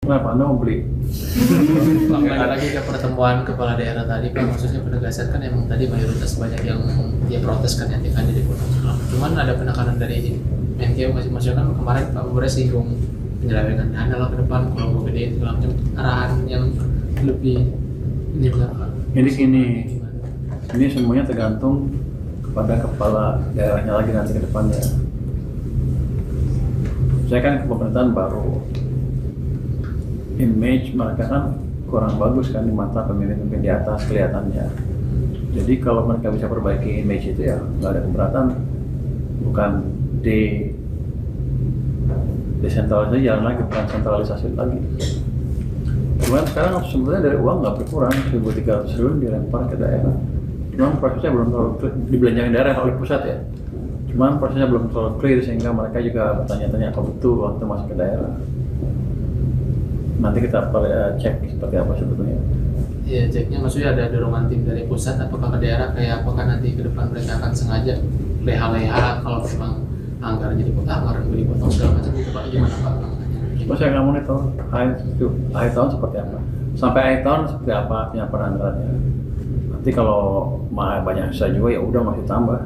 Kenapa Anda mau beli? Kembali lagi ke pertemuan kepala daerah tadi Pak, maksudnya penegasan kan emang tadi mayoritas banyak yang dia protes kan yang TKD dipotong segala macam. Cuman ada penekanan dari Menkeu masing-masing kan kemarin Pak Bupati singgung penyelewengan dana lah ke depan kalau mau gedein segala macam, arahan yang lebih ini benar Pak. Jadi ini semuanya tergantung kepada kepala daerahnya lagi nanti ke depannya. Saya kan ke pemerintahan baru, image mereka kan kurang bagus kan di mata pemimpin-pemimpin di atas kelihatannya. Jadi kalau mereka bisa perbaiki image itu ya nggak ada keberatan, bukan desentralisasi jalan lagi, bukan sentralisasi lagi. Cuman sekarang sebenarnya dari uang nggak berkurang, 1.300 triliun dilempar ke daerah. Cuman prosesnya belum terlalu dibelanjakan daerah oleh pusat ya. Cuman prosesnya belum terlalu clear sehingga mereka juga bertanya-tanya apa betul uang itu masuk ke daerah. Nanti kita cek seperti apa sebetulnya. Iya, ceknya maksudnya ada dorongan tim dari pusat apakah ke daerah, kayak apakah nanti ke depan mereka akan sengaja leha-leha kalau memang anggaran jadi anggaran dipotong segala macam gitu Pak, gimana Pak? Terus saya nggak monitor akhir tahun seperti apa, sampai akhir tahun seperti apa penyampaian anggarannya. Nanti kalau banyak sisa juga ya udah masih tambah.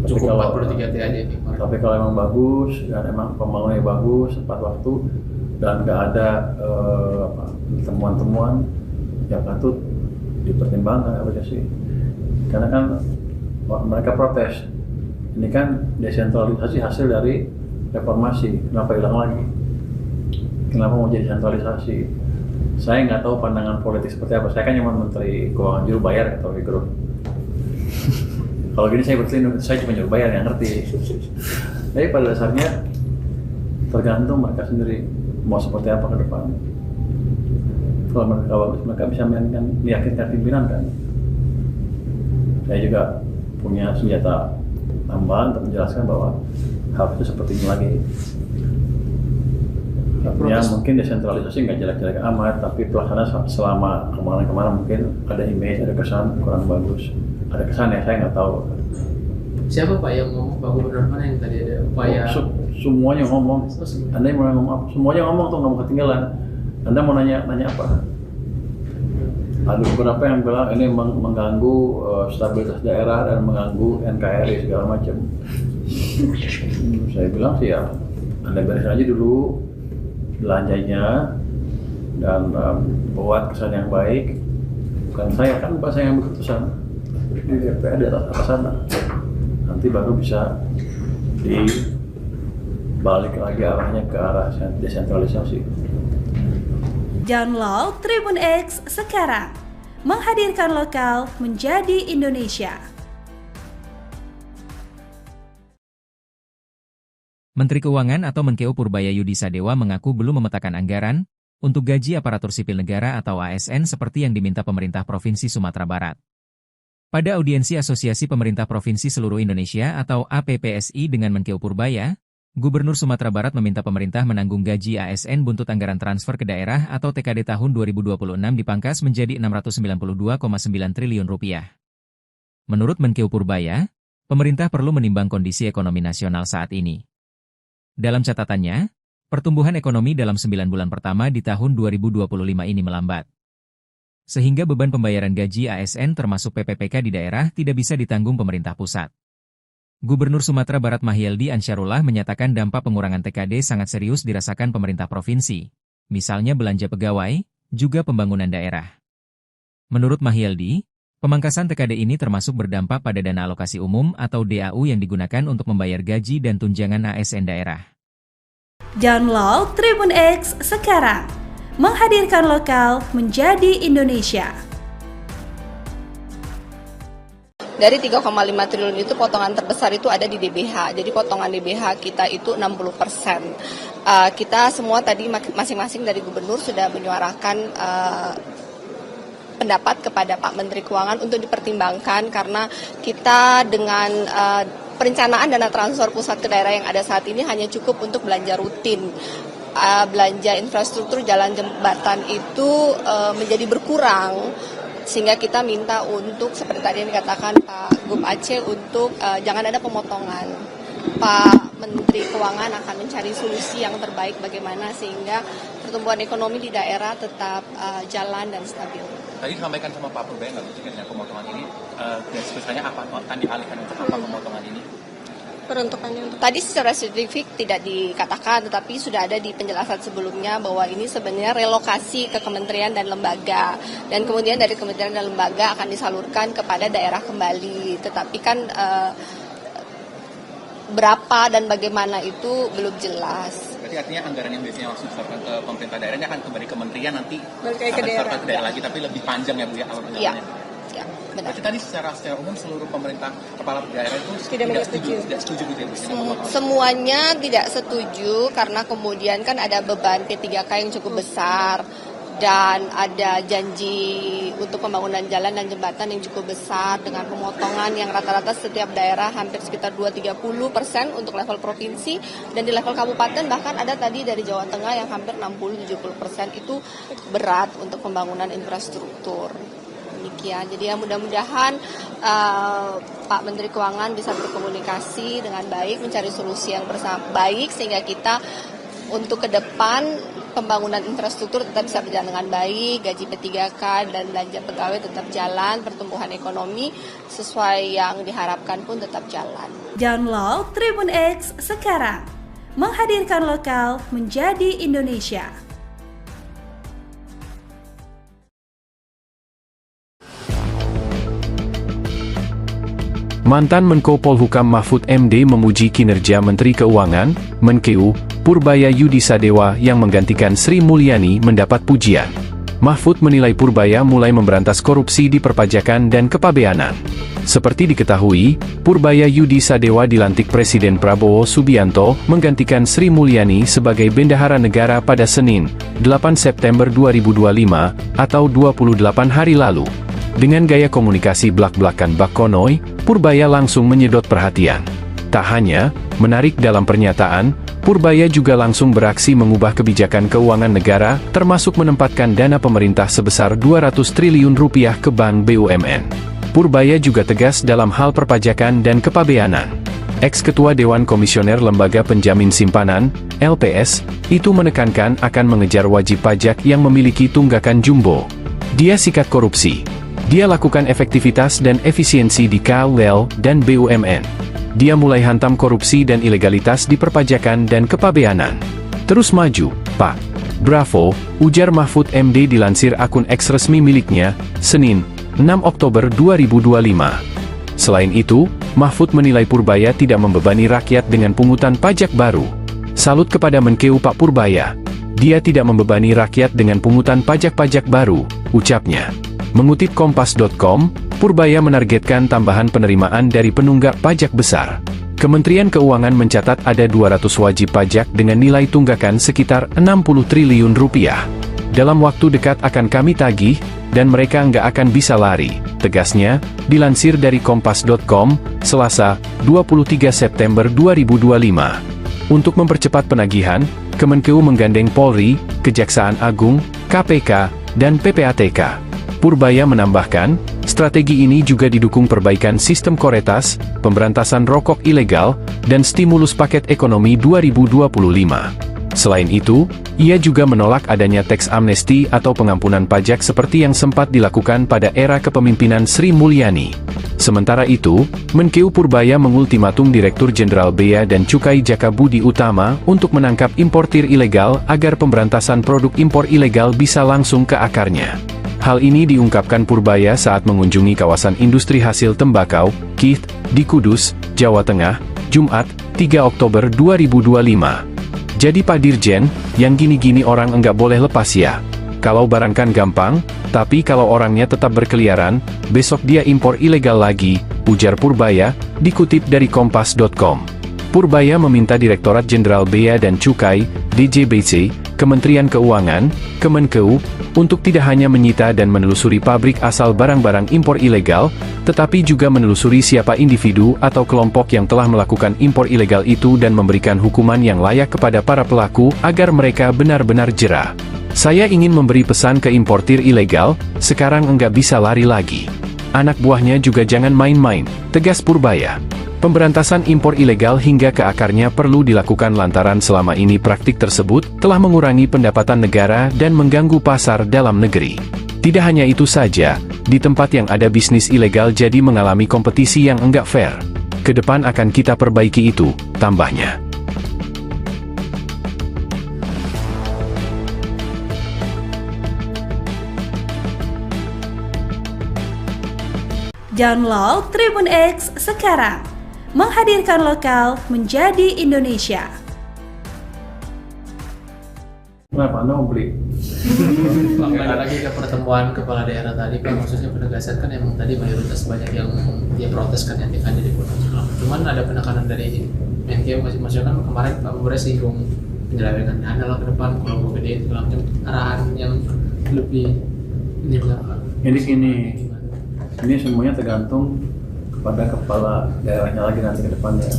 Cukup 43 T aja nih. Tapi kalau emang bagus dan emang pembangunannya bagus tepat waktu dan nggak ada temuan-temuan yang patut dipertimbangkan apa sih, karena kan mereka protes ini kan desentralisasi hasil dari reformasi, kenapa hilang lagi, kenapa mau jadi sentralisasi. Saya nggak tahu pandangan politik seperti apa, saya kan cuma menteri keuangan juru bayar atau grup. Kalau gini saya berkelindung, saya cuma juru bayar yang ngerti. Tapi pada dasarnya tergantung mereka sendiri mau seperti apa ke depan. Kalau mereka bagus, mereka bisa meyakinkan pimpinan kan. Saya juga punya senjata tambahan untuk menjelaskan bahwa hal itu seperti ini lagi. Artinya mungkin desentralisasi nggak jelek-jelek amat, tapi pelaksanaan selama kemarin-kemarin mungkin ada image, ada kesan kurang bagus. Ada kesan ya, saya nggak tahu. Siapa Pak yang ngomong, Pak Gubernur mana yang tadi ada upaya? Semuanya ngomong. Anda mau ngomong apa? Semuanya ngomong tuh, nggak mau ketinggalan. Anda mau nanya apa? Ada beberapa yang bilang ini mengganggu stabilitas daerah dan mengganggu NKRI segala macam. Saya bilang sih ya, Anda beresin aja dulu belanjanya dan buat kesan yang baik. Bukan saya kan, Pak, saya yang berkeputusan di DPR di atas sana. Nanti baru bisa dibalik lagi arahnya ke arah desentralisasi. Download Tribun X sekarang, menghadirkan lokal menjadi Indonesia. Menteri Keuangan atau Menkeu Purbayayudi Sadewa mengaku belum memetakan anggaran untuk gaji aparatur sipil negara atau ASN seperti yang diminta pemerintah Provinsi Sumatera Barat. Pada audiensi Asosiasi Pemerintah Provinsi Seluruh Indonesia atau APPSI dengan Menkeu Purbaya, Gubernur Sumatera Barat meminta pemerintah menanggung gaji ASN buntut anggaran transfer ke daerah atau TKD tahun 2026 dipangkas menjadi Rp692,9 triliun. Menurut Menkeu Purbaya, pemerintah perlu menimbang kondisi ekonomi nasional saat ini. Dalam catatannya, pertumbuhan ekonomi dalam 9 bulan pertama di tahun 2025 ini melambat. Sehingga beban pembayaran gaji ASN termasuk PPPK di daerah tidak bisa ditanggung pemerintah pusat. Gubernur Sumatera Barat Mahyeldi Ansyarullah menyatakan dampak pengurangan TKD sangat serius dirasakan pemerintah provinsi, misalnya belanja pegawai, juga pembangunan daerah. Menurut Mahyeldi, pemangkasan TKD ini termasuk berdampak pada dana alokasi umum atau DAU yang digunakan untuk membayar gaji dan tunjangan ASN daerah. Download Tribun X sekarang, menghadirkan lokal menjadi Indonesia. Dari 3,5 triliun itu potongan terbesar itu ada di DBH. Jadi potongan DBH kita itu 60%. Kita semua tadi masing-masing dari gubernur sudah menyuarakan pendapat kepada Pak Menteri Keuangan untuk dipertimbangkan karena kita dengan perencanaan dana transfer pusat ke daerah yang ada saat ini hanya cukup untuk belanja rutin. Belanja infrastruktur jalan jembatan itu menjadi berkurang. Sehingga kita minta untuk seperti tadi yang dikatakan Pak Gub Aceh untuk jangan ada pemotongan. Pak Menteri Keuangan akan mencari solusi yang terbaik bagaimana sehingga pertumbuhan ekonomi di daerah tetap jalan dan stabil. Tadi disampaikan sama Pak Purbaya nggak mungkin dengan pemotongan ini, dan sebesarnya apa akan dialihkan untuk apa pemotongan ini? Peruntukannya tadi secara spesifik tidak dikatakan, tetapi sudah ada di penjelasan sebelumnya bahwa ini sebenarnya relokasi ke kementerian dan lembaga, dan kemudian dari kementerian dan lembaga akan disalurkan kepada daerah kembali. Tetapi kan berapa dan bagaimana itu belum jelas. Berarti artinya anggaran yang biasanya langsung disalurkan ke pemerintah daerah ini akan kembali ke kementerian, nanti balik ke akan daerah. disalurkan ke daerah lagi, tapi lebih panjang ya Bu ya alur Iya. anggarannya. Ya, benar. Berarti tadi secara umum seluruh pemerintah kepala daerah itu Tidak setuju gitu ya Bu? Semuanya tidak setuju karena kemudian kan ada beban P3K yang cukup besar dan ada janji untuk pembangunan jalan dan jembatan yang cukup besar dengan pemotongan yang rata-rata setiap daerah hampir sekitar 2-30% untuk level provinsi, dan di level kabupaten bahkan ada tadi dari Jawa Tengah yang hampir 60-70%. Itu berat untuk pembangunan infrastruktur. Demikian. Jadi ya mudah-mudahan Pak Menteri Keuangan bisa berkomunikasi dengan baik, mencari solusi yang baik sehingga kita untuk ke depan pembangunan infrastruktur tetap bisa berjalan dengan baik, gaji P3K dan belanja pegawai tetap jalan, pertumbuhan ekonomi sesuai yang diharapkan pun tetap jalan. Download Tribun X sekarang, menghadirkan lokal menjadi Indonesia. Mantan Menko Polhukam Mahfud MD memuji kinerja Menteri Keuangan, Menkeu, Purbaya Yudisadewa yang menggantikan Sri Mulyani mendapat pujian. Mahfud menilai Purbaya mulai memberantas korupsi di perpajakan dan kepabeanan. Seperti diketahui, Purbaya Yudisadewa dilantik Presiden Prabowo Subianto menggantikan Sri Mulyani sebagai Bendahara Negara pada Senin, 8 September 2025, atau 28 hari lalu. Dengan gaya komunikasi blak-blakan bak konoi, Purbaya langsung menyedot perhatian. Tak hanya menarik dalam pernyataan, Purbaya juga langsung beraksi mengubah kebijakan keuangan negara, termasuk menempatkan dana pemerintah sebesar 200 triliun rupiah ke Bank BUMN. Purbaya juga tegas dalam hal perpajakan dan kepabeanan. Ex-Ketua Dewan Komisioner Lembaga Penjamin Simpanan, LPS, itu menekankan akan mengejar wajib pajak yang memiliki tunggakan jumbo. Dia sikat korupsi. Dia lakukan efektivitas dan efisiensi di KUL dan BUMN. Dia mulai hantam korupsi dan ilegalitas di perpajakan dan kepabeanan. Terus maju, Pak. Bravo, ujar Mahfud MD dilansir akun X resmi miliknya, Senin, 6 Oktober 2025. Selain itu, Mahfud menilai Purbaya tidak membebani rakyat dengan pungutan pajak baru. Salut kepada Menkeu Pak Purbaya. Dia tidak membebani rakyat dengan pungutan pajak-pajak baru, ucapnya. Mengutip Kompas.com, Purbaya menargetkan tambahan penerimaan dari penunggak pajak besar. Kementerian Keuangan mencatat ada 200 wajib pajak dengan nilai tunggakan sekitar 60 triliun rupiah. Dalam waktu dekat akan kami tagih, dan mereka nggak akan bisa lari, tegasnya, dilansir dari Kompas.com, Selasa, 23 September 2025. Untuk mempercepat penagihan, Kemenkeu menggandeng Polri, Kejaksaan Agung, KPK, dan PPATK. Purbaya menambahkan, strategi ini juga didukung perbaikan sistem Koretas, pemberantasan rokok ilegal, dan stimulus paket ekonomi 2025. Selain itu, ia juga menolak adanya teks amnesti atau pengampunan pajak seperti yang sempat dilakukan pada era kepemimpinan Sri Mulyani. Sementara itu, Menkeu Purbaya mengultimatum Direktur Jenderal Bea dan Cukai Jaka Budi Utama untuk menangkap importir ilegal agar pemberantasan produk impor ilegal bisa langsung ke akarnya. Hal ini diungkapkan Purbaya saat mengunjungi kawasan industri hasil tembakau, KIT, di Kudus, Jawa Tengah, Jumat, 3 Oktober 2025. Jadi Pak Dirjen, yang gini-gini orang enggak boleh lepas ya. Kalau barang kan gampang, tapi kalau orangnya tetap berkeliaran, besok dia impor ilegal lagi, ujar Purbaya, dikutip dari Kompas.com. Purbaya meminta Direktorat Jenderal Bea dan Cukai, DJBC, Kementerian Keuangan, Kemenkeu, untuk tidak hanya menyita dan menelusuri pabrik asal barang-barang impor ilegal, tetapi juga menelusuri siapa individu atau kelompok yang telah melakukan impor ilegal itu dan memberikan hukuman yang layak kepada para pelaku agar mereka benar-benar jera. Saya ingin memberi pesan ke importir ilegal, sekarang enggak bisa lari lagi. Anak buahnya juga jangan main-main, tegas Purbaya. Pemberantasan impor ilegal hingga ke akarnya perlu dilakukan lantaran selama ini praktik tersebut telah mengurangi pendapatan negara dan mengganggu pasar dalam negeri. Tidak hanya itu saja, di tempat yang ada bisnis ilegal jadi mengalami kompetisi yang enggak fair. Ke depan akan kita perbaiki itu, tambahnya. Download Tribun X sekarang. Menghadirkan lokal menjadi Indonesia. Kenapa Anda mau beli? Kembali lagi ke pertemuan kepala daerah tadi Pak, maksudnya penegasan kan emang tadi mayoritas banyak yang dia protes kan yang di Gunung Sulam. Cuman ada penekanan dari Menkeu masing-masing kan kemarin Pak Bupati singgung penyelewengan dana lah ke depan kalau mau gede segala macam, arahan yang lebih ini berapa? Jadi gini, ini semuanya tergantung kepada kepala daerahnya lagi nanti ke depannya.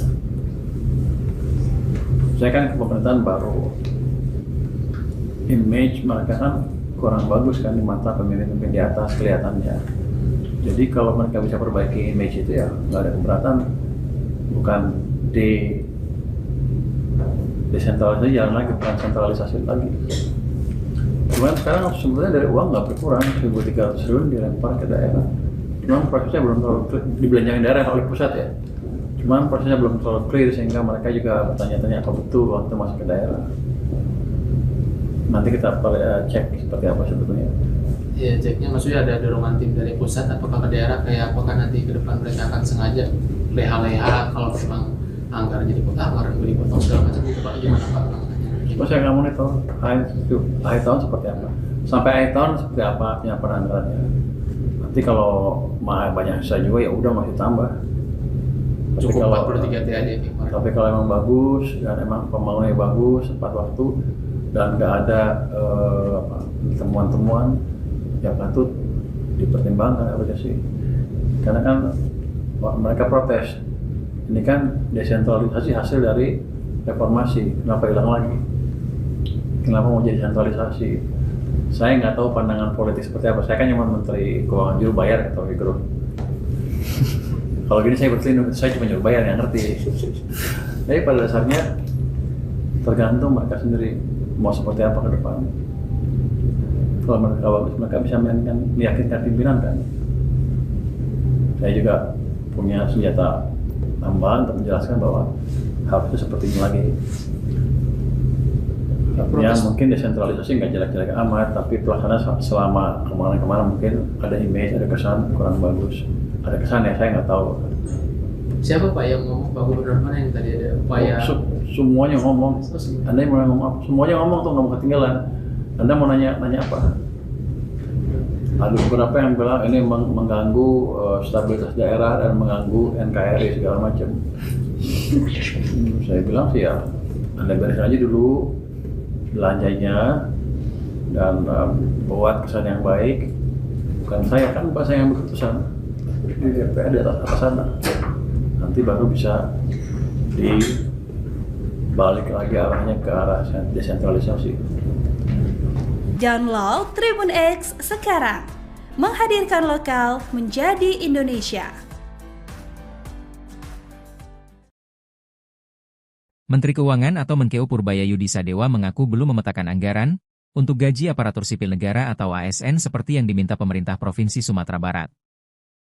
Saya kan ke pemerintahan baru, image mereka kan kurang bagus kan di mata pemimpin-pemimpin di atas kelihatannya. Jadi kalau mereka bisa perbaiki image itu ya nggak ada keberatan, bukan desentralisasi, jalan lagi, bukan sentralisasi lagi. Cuman sekarang sebenarnya dari uang nggak berkurang, 1.300 triliun dilempar ke daerah. Cuman prosesnya belum terlalu clear, dibelanjakan daerah oleh pusat ya. Cuman prosesnya belum terlalu clear sehingga mereka juga bertanya-tanya apa betul uang itu masuk ke daerah. Nanti kita cek seperti apa sebetulnya. Iya, ceknya maksudnya ada dorongan tim dari pusat apakah ke daerah, kayak apakah nanti ke depan mereka akan sengaja leha-leha kalau memang anggaran jadi anggaran dipotong segala macam gitu Pak, gimana Pak? Terus saya nggak monitor akhir tahun seperti apa, sampai akhir tahun seperti apa penyampaian anggarannya. Nanti kalau banyak sisa juga ya udah masih tambah. Cukup 43 T aja nih. Tapi kalau emang bagus dan emang pembangunannya bagus, tepat waktu dan nggak ada temuan-temuan yang patut dipertimbangkan apa sih? Karena kan mereka protes. Ini kan desentralisasi hasil dari reformasi, kenapa hilang lagi? Kenapa mau jadi sentralisasi? Saya nggak tahu pandangan politik seperti apa. Saya kan cuma Menteri Keuangan, juru bayar atau Rocky Gerung. Kalau gini saya berselindung, saya cuma juru bayar yang ngerti. Jadi pada dasarnya tergantung mereka sendiri mau seperti apa ke depan. Kalau mereka bagus, mereka bisa meyakinkan pimpinan kan. Saya juga punya senjata tambahan untuk menjelaskan bahwa harusnya seperti ini lagi. Artinya mungkin desentralisasi nggak jelek-jelek amat, tapi pelaksanaan selama kemarin-kemarin mungkin ada image, ada kesan kurang bagus. Ada kesan ya, saya nggak tahu. Siapa Pak yang ngomong, Pak Gubernur mana yang tadi ada upaya? Semuanya ngomong. Anda yang mau ngomong apa? Semuanya ngomong tuh, nggak mau ketinggalan. Anda mau nanya apa? Ada beberapa yang bilang ini mengganggu stabilitas daerah dan mengganggu NKRI segala macam. Saya bilang sih ya, Anda beresin aja dulu belanjanya dan buat kesan yang baik. Bukan saya, kan Pak saya yang berkeputusan di DPR di atas sana. Nanti baru bisa dibalik lagi arahnya ke arah desentralisasi. Download Tribun X sekarang. Menghadirkan lokal menjadi Indonesia. Menteri Keuangan atau Menkeu Purbaya Yudisadewa mengaku belum memetakan anggaran untuk gaji aparatur sipil negara atau ASN seperti yang diminta pemerintah Provinsi Sumatera Barat.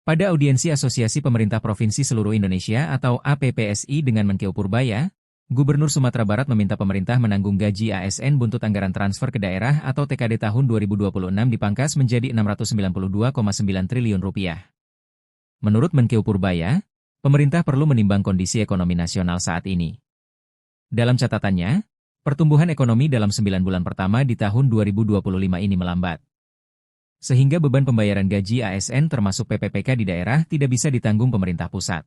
Pada audiensi Asosiasi Pemerintah Provinsi Seluruh Indonesia atau APPSI dengan Menkeu Purbaya, Gubernur Sumatera Barat meminta pemerintah menanggung gaji ASN buntut anggaran transfer ke daerah atau TKD tahun 2026 dipangkas menjadi Rp692,9 triliun. Menurut Menkeu Purbaya, pemerintah perlu menimbang kondisi ekonomi nasional saat ini. Dalam catatannya, pertumbuhan ekonomi dalam 9 bulan pertama di tahun 2025 ini melambat. Sehingga beban pembayaran gaji ASN termasuk PPPK di daerah tidak bisa ditanggung pemerintah pusat.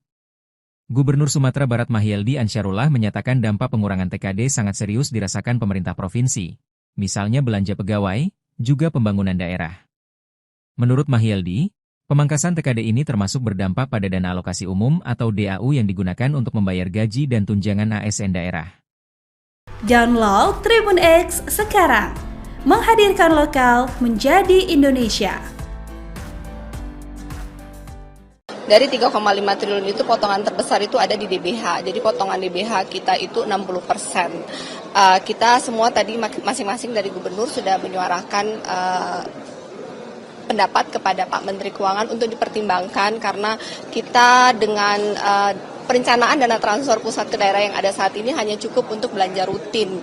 Gubernur Sumatera Barat Mahyeldi Ansyarullah menyatakan dampak pengurangan TKD sangat serius dirasakan pemerintah provinsi, misalnya belanja pegawai, juga pembangunan daerah. Menurut Mahyeldi, pemangkasan TKD ini termasuk berdampak pada dana alokasi umum atau DAU yang digunakan untuk membayar gaji dan tunjangan ASN daerah. Download Tribun X sekarang. Menghadirkan lokal menjadi Indonesia. Dari 3,5 triliun itu potongan terbesar itu ada di DBH. Jadi potongan DBH kita itu 60%. Kita semua tadi masing-masing dari gubernur sudah menyuarakan pendapat kepada Pak Menteri Keuangan untuk dipertimbangkan karena kita dengan perencanaan dana transfer pusat ke daerah yang ada saat ini hanya cukup untuk belanja rutin.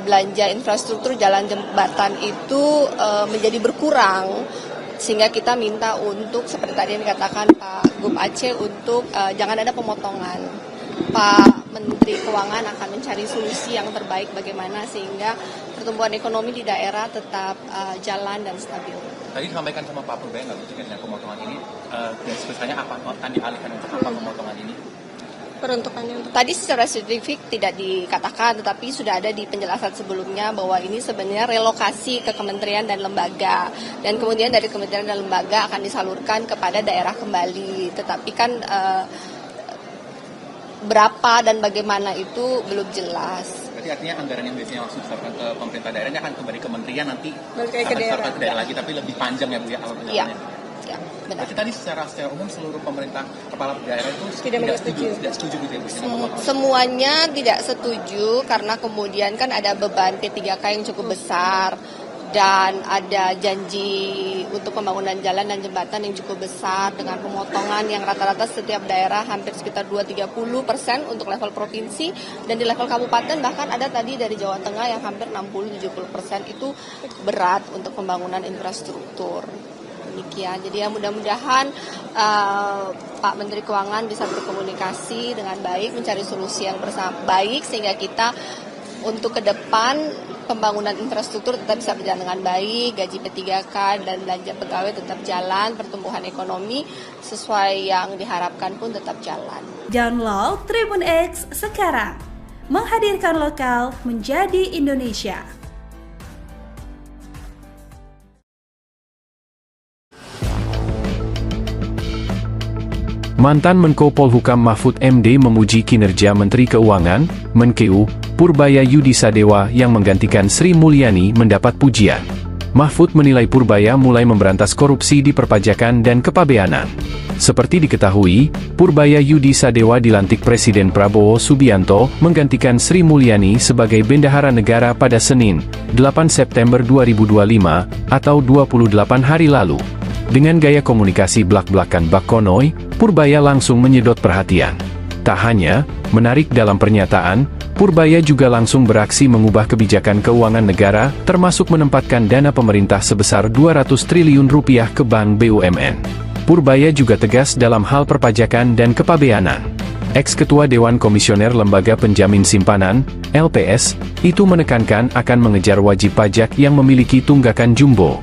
Belanja infrastruktur jalan jembatan itu menjadi berkurang, sehingga kita minta untuk seperti tadi yang dikatakan Pak Gub Aceh untuk jangan ada pemotongan. Pak Menteri Keuangan akan mencari solusi yang terbaik bagaimana sehingga pertumbuhan ekonomi di daerah tetap jalan dan stabil. Tadi disampaikan sama Pak Purbaya nggak dengan pemotongan ini, garis besarnya apa? Akan dialihkan untuk apa pemotongan ini? Peruntukannya untuk tadi secara spesifik tidak dikatakan, tetapi sudah ada di penjelasan sebelumnya bahwa ini sebenarnya relokasi ke kementerian dan lembaga, dan kemudian dari kementerian dan lembaga akan disalurkan kepada daerah kembali. Tetapi kan berapa dan bagaimana itu belum jelas. Berarti artinya anggaran yang biasanya langsung disalurkan ke pemerintah daerah ini akan kembali ke kementerian nanti Ke daerah lagi, tapi lebih panjang ya Bu ya alur Iya. perjalanannya. Ya, benar. Berarti tadi secara umum seluruh pemerintah kepala daerah itu tidak setuju gitu ya Bu? Semuanya tidak setuju karena kemudian kan ada beban P3K yang cukup besar dan ada janji untuk pembangunan jalan dan jembatan yang cukup besar dengan pemotongan yang rata-rata setiap daerah hampir sekitar 2-30% untuk level provinsi, dan di level kabupaten bahkan ada tadi dari Jawa Tengah yang hampir 60-70% itu berat untuk pembangunan infrastruktur. Demikian, jadi ya mudah-mudahan Pak Menteri Keuangan bisa berkomunikasi dengan baik, mencari solusi yang baik sehingga kita untuk ke depan pembangunan infrastruktur tetap bisa berjalan dengan baik, gaji P3K dan belanja pegawai tetap jalan, pertumbuhan ekonomi sesuai yang diharapkan pun tetap jalan. Download Tribun X sekarang, menghadirkan lokal menjadi Indonesia. Mantan Menko Polhukam Mahfud MD memuji kinerja Menteri Keuangan, Menkeu, Purbaya Yudisadewa yang menggantikan Sri Mulyani mendapat pujian. Mahfud menilai Purbaya mulai memberantas korupsi di perpajakan dan kepabeanan. Seperti diketahui, Purbaya Yudisadewa dilantik Presiden Prabowo Subianto menggantikan Sri Mulyani sebagai Bendahara Negara pada Senin, 8 September 2025, atau 28 hari lalu. Dengan gaya komunikasi blak-blakan Bak Konoy, Purbaya langsung menyedot perhatian. Tak hanya menarik dalam pernyataan, Purbaya juga langsung beraksi mengubah kebijakan keuangan negara, termasuk menempatkan dana pemerintah sebesar 200 triliun rupiah ke Bank BUMN. Purbaya juga tegas dalam hal perpajakan dan kepabeanan. Ex-Ketua Dewan Komisioner Lembaga Penjamin Simpanan, LPS, itu menekankan akan mengejar wajib pajak yang memiliki tunggakan jumbo.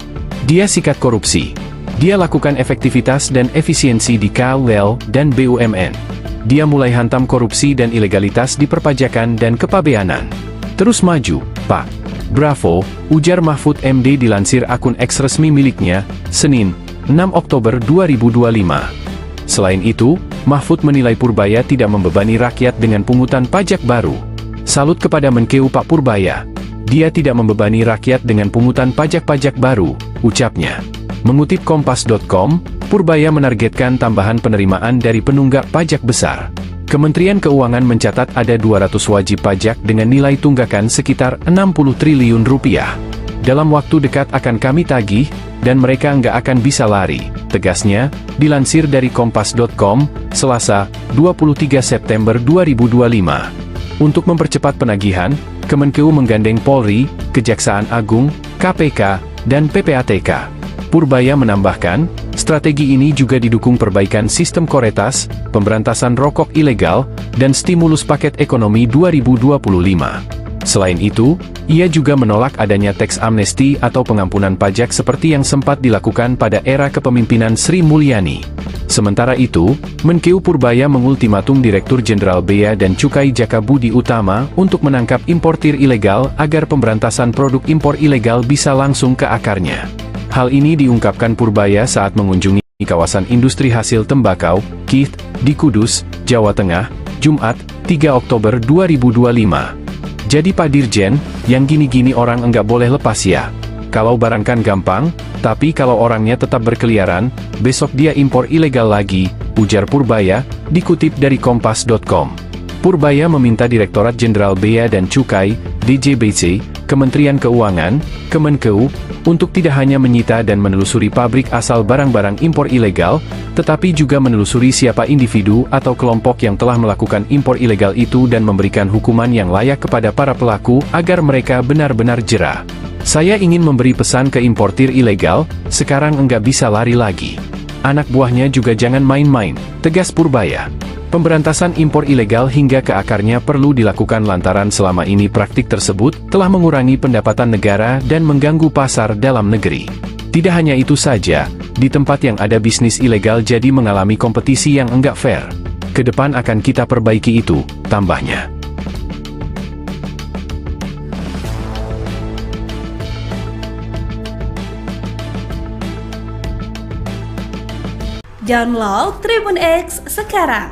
Dia sikat korupsi. Dia lakukan efektivitas dan efisiensi di KUL dan BUMN. Dia mulai hantam korupsi dan ilegalitas di perpajakan dan kepabeanan. Terus maju, Pak. Bravo, ujar Mahfud MD dilansir akun X resmi miliknya, Senin, 6 Oktober 2025. Selain itu, Mahfud menilai Purbaya tidak membebani rakyat dengan pungutan pajak baru. Salut kepada Menkeu Pak Purbaya. Dia tidak membebani rakyat dengan pungutan pajak-pajak baru, ucapnya. Mengutip Kompas.com, Purbaya menargetkan tambahan penerimaan dari penunggak pajak besar. Kementerian Keuangan mencatat ada 200 wajib pajak dengan nilai tunggakan sekitar 60 triliun rupiah. Dalam waktu dekat akan kami tagih, dan mereka nggak akan bisa lari, tegasnya, dilansir dari Kompas.com, Selasa, 23 September 2025. Untuk mempercepat penagihan, Kemenkeu menggandeng Polri, Kejaksaan Agung, KPK, dan PPATK. Purbaya menambahkan, strategi ini juga didukung perbaikan sistem Koretas, pemberantasan rokok ilegal, dan stimulus paket ekonomi 2025. Selain itu, ia juga menolak adanya teks amnesti atau pengampunan pajak seperti yang sempat dilakukan pada era kepemimpinan Sri Mulyani. Sementara itu, Menkeu Purbaya mengultimatum Direktur Jenderal Bea dan Cukai Jaka Budi Utama untuk menangkap importir ilegal agar pemberantasan produk impor ilegal bisa langsung ke akarnya. Hal ini diungkapkan Purbaya saat mengunjungi kawasan industri hasil tembakau, KIT, di Kudus, Jawa Tengah, Jumat, 3 Oktober 2025. Jadi Pak Dirjen, yang gini-gini orang enggak boleh lepas ya. Kalau barang kan gampang, tapi kalau orangnya tetap berkeliaran, besok dia impor ilegal lagi, ujar Purbaya, dikutip dari Kompas.com. Purbaya meminta Direktorat Jenderal Bea dan Cukai, DJBC, Kementerian Keuangan, Kemenkeu, untuk tidak hanya menyita dan menelusuri pabrik asal barang-barang impor ilegal, tetapi juga menelusuri siapa individu atau kelompok yang telah melakukan impor ilegal itu dan memberikan hukuman yang layak kepada para pelaku agar mereka benar-benar jera. Saya ingin memberi pesan ke importir ilegal, sekarang enggak bisa lari lagi. Anak buahnya juga jangan main-main, tegas Purbaya. Pemberantasan impor ilegal hingga ke akarnya perlu dilakukan lantaran selama ini praktik tersebut telah mengurangi pendapatan negara dan mengganggu pasar dalam negeri. Tidak hanya itu saja, di tempat yang ada bisnis ilegal jadi mengalami kompetisi yang enggak fair. Kedepan akan kita perbaiki itu, tambahnya. Download Tribun X sekarang.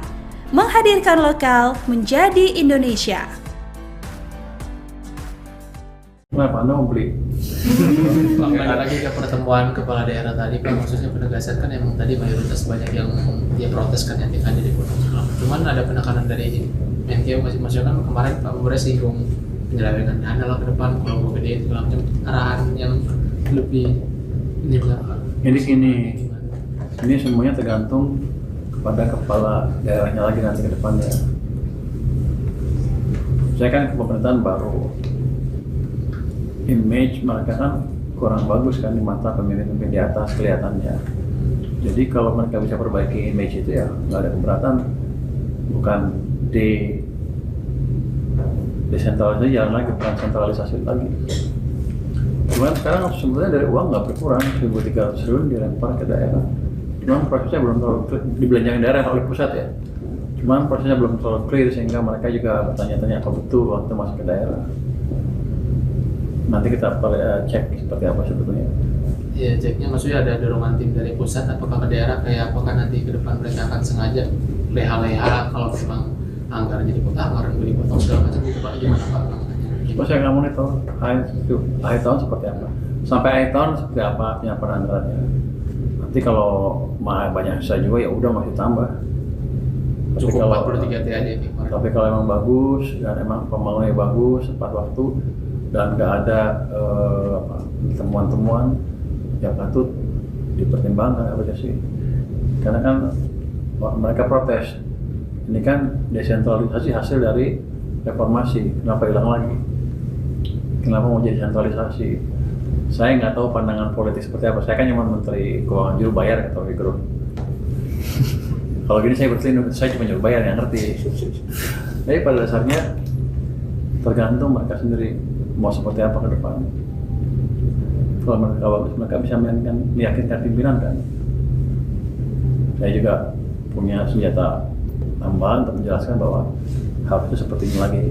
Menghadirkan lokal menjadi Indonesia. Kenapa Anda mau beli? Kembali lagi ke pertemuan kepala daerah tadi Pak, maksudnya penegasan kan emang tadi mayoritas banyak yang dia protes kan yang tinggal di Gunung Sulam. Cuman ada penekanan dari Menkeu masing-masing kan kemarin Pak Bupati singgung penyelewengan dana lah ke depan kalau mau gede segala macam arahan yang lebih ini Pak. Jadi ini semuanya tergantung pada kepala daerahnya lagi nanti ke depannya. Saya kan ke pemerintahan baru, image mereka kan kurang bagus kan di mata pemimpin-pemimpin di atas kelihatannya. Jadi kalau mereka bisa perbaiki image itu ya nggak ada keberatan, bukan desentralisasi jalan lagi, bukan sentralisasi lagi. Cuman sekarang sebenarnya dari uang nggak berkurang, 1.300 triliun dilempar ke daerah. Cuman prosesnya belum terlalu dibelanjakan daerah oleh pusat ya. Cuman prosesnya belum terlalu clear sehingga mereka juga bertanya-tanya apa betul uang itu masuk ke daerah. Nanti kita cek seperti apa sebetulnya. Iya, ceknya maksudnya ada dorongan tim dari pusat apakah ke daerah kayak apakah nanti ke depan mereka akan sengaja leha-leha kalau memang anggarannya dipotong, anggaran dipotong segala macam gitu Pak, gimana Pak? Terus saya nggak monitor akhir tahun seperti apa. Sampai akhir tahun seperti apa penyampaian anggarannya. Nanti kalau banyak sisa juga ya udah masih tambah. Cukup 43 T aja nih. Tapi kalau emang bagus dan emang pembangunannya bagus tepat waktu dan nggak ada temuan-temuan yang patut dipertimbangkan apa sih? Karena kan mereka protes. Ini kan desentralisasi hasil dari reformasi. Kenapa hilang lagi? Kenapa mau jadi sentralisasi? Saya nggak tahu pandangan politik seperti apa. Saya kan cuma Menteri Keuangan juru bayar atau Fikro. Kalau gini saya berselindung, saya cuma juru bayar yang ngerti. Tapi pada dasarnya tergantung mereka sendiri mau seperti apa ke depan. Kalau mereka bagus, mereka bisa meyakinkan pimpinan kan. Saya juga punya senjata tambahan untuk menjelaskan bahwa hal itu seperti ini lagi.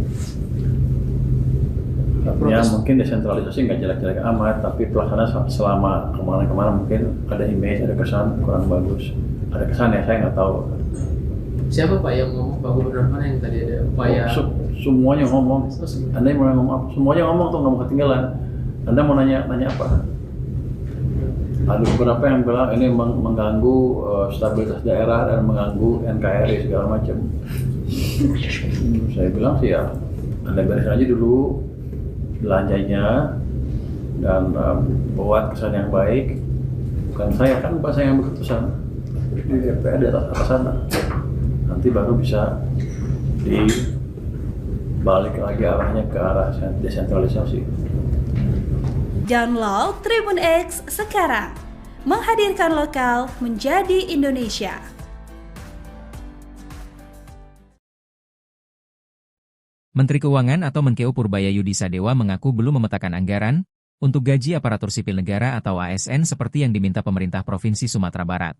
Artinya mungkin desentralisasi nggak jelek-jelek amat, tapi pelaksanaan selama kemarin-kemarin mungkin ada image, ada kesan kurang bagus. Ada kesan ya, saya nggak tahu. Siapa Pak yang ngomong, Pak Gubernur mana yang tadi ada upaya? Semuanya ngomong. Anda yang mau ngomong apa? Semuanya ngomong tuh, nggak mau ketinggalan. Anda mau nanya apa? Ada beberapa yang bilang ini mengganggu stabilitas daerah dan mengganggu NKRI segala macam. Saya bilang sih ya, Anda beres aja dulu belanjanya dan buat kesan yang baik. Bukan saya kan, Pak, saya yang berkeputusan di DPR di atas sana. Nanti baru bisa dibalik lagi arahnya ke arah desentralisasi. Download Tribun X sekarang. Menghadirkan lokal menjadi Indonesia. Menteri Keuangan atau Menkeu Purbaya Yudisadewa mengaku belum memetakan anggaran untuk gaji aparatur sipil negara atau ASN seperti yang diminta pemerintah Provinsi Sumatera Barat.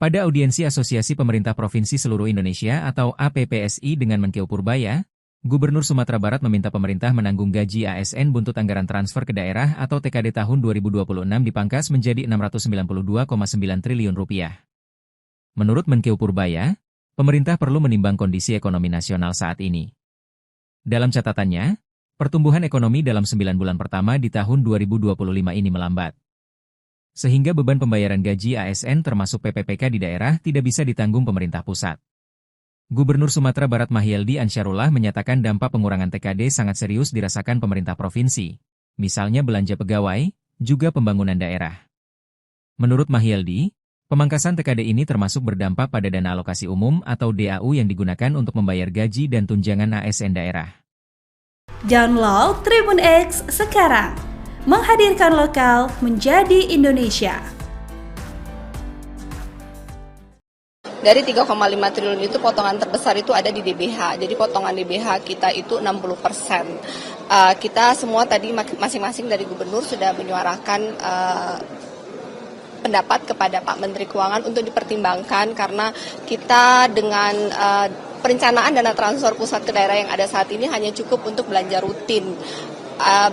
Pada audiensi Asosiasi Pemerintah Provinsi Seluruh Indonesia atau APPSI dengan Menkeu Purbaya, Gubernur Sumatera Barat meminta pemerintah menanggung gaji ASN buntut anggaran transfer ke daerah atau TKD tahun 2026 dipangkas menjadi Rp692,9 triliun. Menurut Menkeu Purbaya, pemerintah perlu menimbang kondisi ekonomi nasional saat ini. Dalam catatannya, pertumbuhan ekonomi dalam 9 bulan pertama di tahun 2025 ini melambat. Sehingga beban pembayaran gaji ASN termasuk PPPK di daerah tidak bisa ditanggung pemerintah pusat. Gubernur Sumatera Barat Mahyeldi Ansyarullah menyatakan dampak pengurangan TKD sangat serius dirasakan pemerintah provinsi, misalnya belanja pegawai, juga pembangunan daerah. Menurut Mahyeldi, pemangkasan TKD ini termasuk berdampak pada dana alokasi umum atau DAU yang digunakan untuk membayar gaji dan tunjangan ASN daerah. Download Tribun X sekarang, menghadirkan lokal menjadi Indonesia. Dari 3,5 triliun itu potongan terbesar itu ada di DBH. Jadi potongan DBH kita itu 60%. Kita semua tadi masing-masing dari gubernur sudah menyuarakan pendapat kepada Pak Menteri Keuangan untuk dipertimbangkan karena kita dengan perencanaan dana transfer pusat ke daerah yang ada saat ini hanya cukup untuk belanja rutin.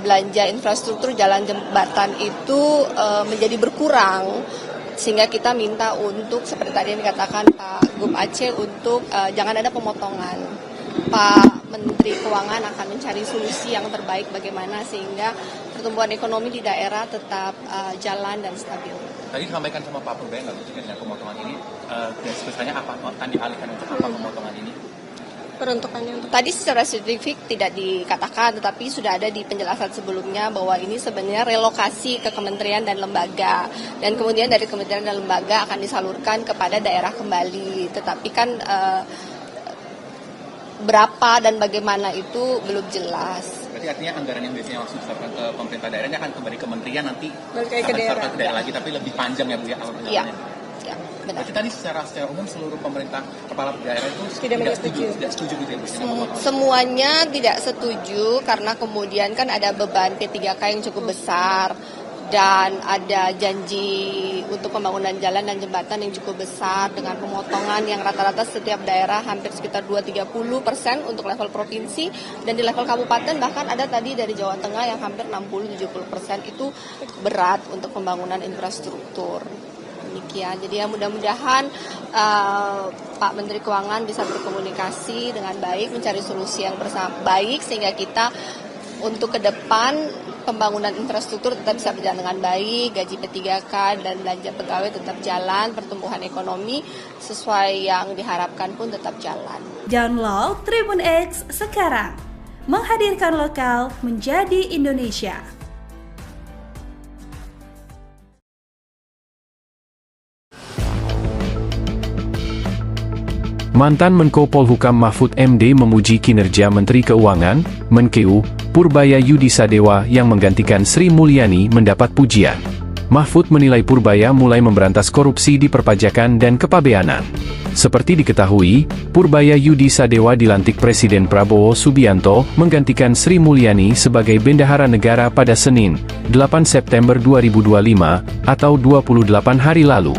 Belanja infrastruktur jalan jembatan itu menjadi berkurang, sehingga kita minta untuk seperti tadi yang dikatakan Pak Gub Aceh untuk jangan ada pemotongan. Pak Menteri Keuangan akan mencari solusi yang terbaik bagaimana sehingga pertumbuhan ekonomi di daerah tetap jalan dan stabil. Tadi disampaikan sama Pak Purbaya nggak mungkin dengan pemotongan ini, garis besarnya apa? Akan dialihkan untuk apa pemotongan ini? Peruntukannya untuk tadi secara spesifik tidak dikatakan, tetapi sudah ada di penjelasan sebelumnya bahwa ini sebenarnya relokasi ke kementerian dan lembaga, dan kemudian dari kementerian dan lembaga akan disalurkan kepada daerah kembali. Tetapi kan berapa dan bagaimana itu belum jelas. Berarti artinya anggaran yang biasanya langsung disalurkan ke pemerintah daerah ini akan kembali ke kementerian nanti ke daerah. Ke daerah lagi, tapi lebih panjang ya Bu ya alur perjalanannya. Iya. Ya, benar. Berarti tadi secara umum seluruh pemerintah kepala daerah itu tidak setuju gitu ya Bu? Semuanya tidak setuju karena kemudian kan ada beban P3K yang cukup besar dan ada janji untuk pembangunan jalan dan jembatan yang cukup besar dengan pemotongan yang rata-rata setiap daerah hampir sekitar 2-30% untuk level provinsi, dan di level kabupaten bahkan ada tadi dari Jawa Tengah yang hampir 60-70% itu berat untuk pembangunan infrastruktur. Demikian, jadi ya mudah-mudahan Pak Menteri Keuangan bisa berkomunikasi dengan baik, mencari solusi yang baik sehingga kita untuk ke depan pembangunan infrastruktur tetap bisa berjalan dengan baik, gaji P3K dan belanja pegawai tetap jalan, pertumbuhan ekonomi sesuai yang diharapkan pun tetap jalan. Download Tribun X sekarang, menghadirkan lokal menjadi Indonesia. Mantan Menko Polhukam Mahfud MD memuji kinerja Menteri Keuangan, Menkeu, Purbaya Yudisadewa yang menggantikan Sri Mulyani mendapat pujian. Mahfud menilai Purbaya mulai memberantas korupsi di perpajakan dan kepabeanan. Seperti diketahui, Purbaya Yudisadewa dilantik Presiden Prabowo Subianto menggantikan Sri Mulyani sebagai Bendahara Negara pada Senin, 8 September 2025, atau 28 hari lalu.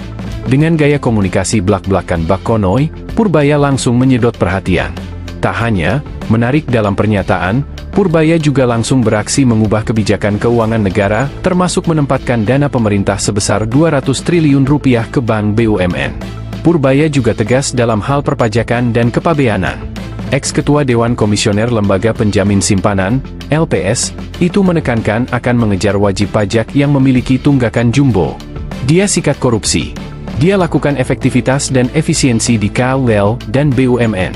Dengan gaya komunikasi blak-blakan bak konoi, Purbaya langsung menyedot perhatian. Tak hanya menarik dalam pernyataan, Purbaya juga langsung beraksi mengubah kebijakan keuangan negara, termasuk menempatkan dana pemerintah sebesar 200 triliun rupiah ke bank BUMN. Purbaya juga tegas dalam hal perpajakan dan kepabeanan. Ex-Ketua Dewan Komisioner Lembaga Penjamin Simpanan, LPS, itu menekankan akan mengejar wajib pajak yang memiliki tunggakan jumbo. Dia sikat korupsi. Dia lakukan efektivitas dan efisiensi di KUL dan BUMN.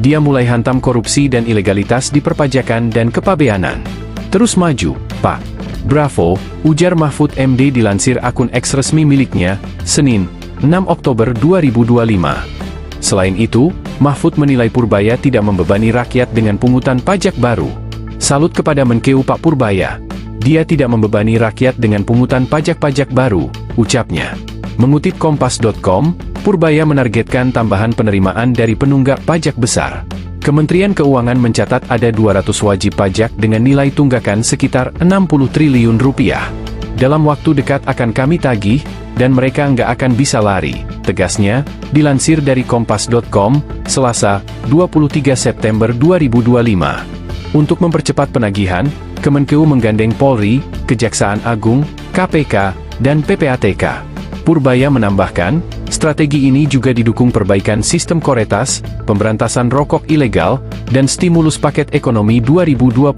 Dia mulai hantam korupsi dan ilegalitas di perpajakan dan kepabeanan. Terus maju, Pak. Bravo, ujar Mahfud MD dilansir akun X resmi miliknya, Senin, 6 Oktober 2025. Selain itu, Mahfud menilai Purbaya tidak membebani rakyat dengan pungutan pajak baru. Salut kepada Menkeu Pak Purbaya. Dia tidak membebani rakyat dengan pungutan pajak-pajak baru, ucapnya. Mengutip Kompas.com, Purbaya menargetkan tambahan penerimaan dari penunggak pajak besar. Kementerian Keuangan mencatat ada 200 wajib pajak dengan nilai tunggakan sekitar 60 triliun rupiah. Dalam waktu dekat akan kami tagih, dan mereka nggak akan bisa lari, tegasnya, dilansir dari Kompas.com, Selasa, 23 September 2025. Untuk mempercepat penagihan, Kemenkeu menggandeng Polri, Kejaksaan Agung, KPK, dan PPATK. Purbaya menambahkan, strategi ini juga didukung perbaikan sistem Koretas, pemberantasan rokok ilegal, dan stimulus paket ekonomi 2025.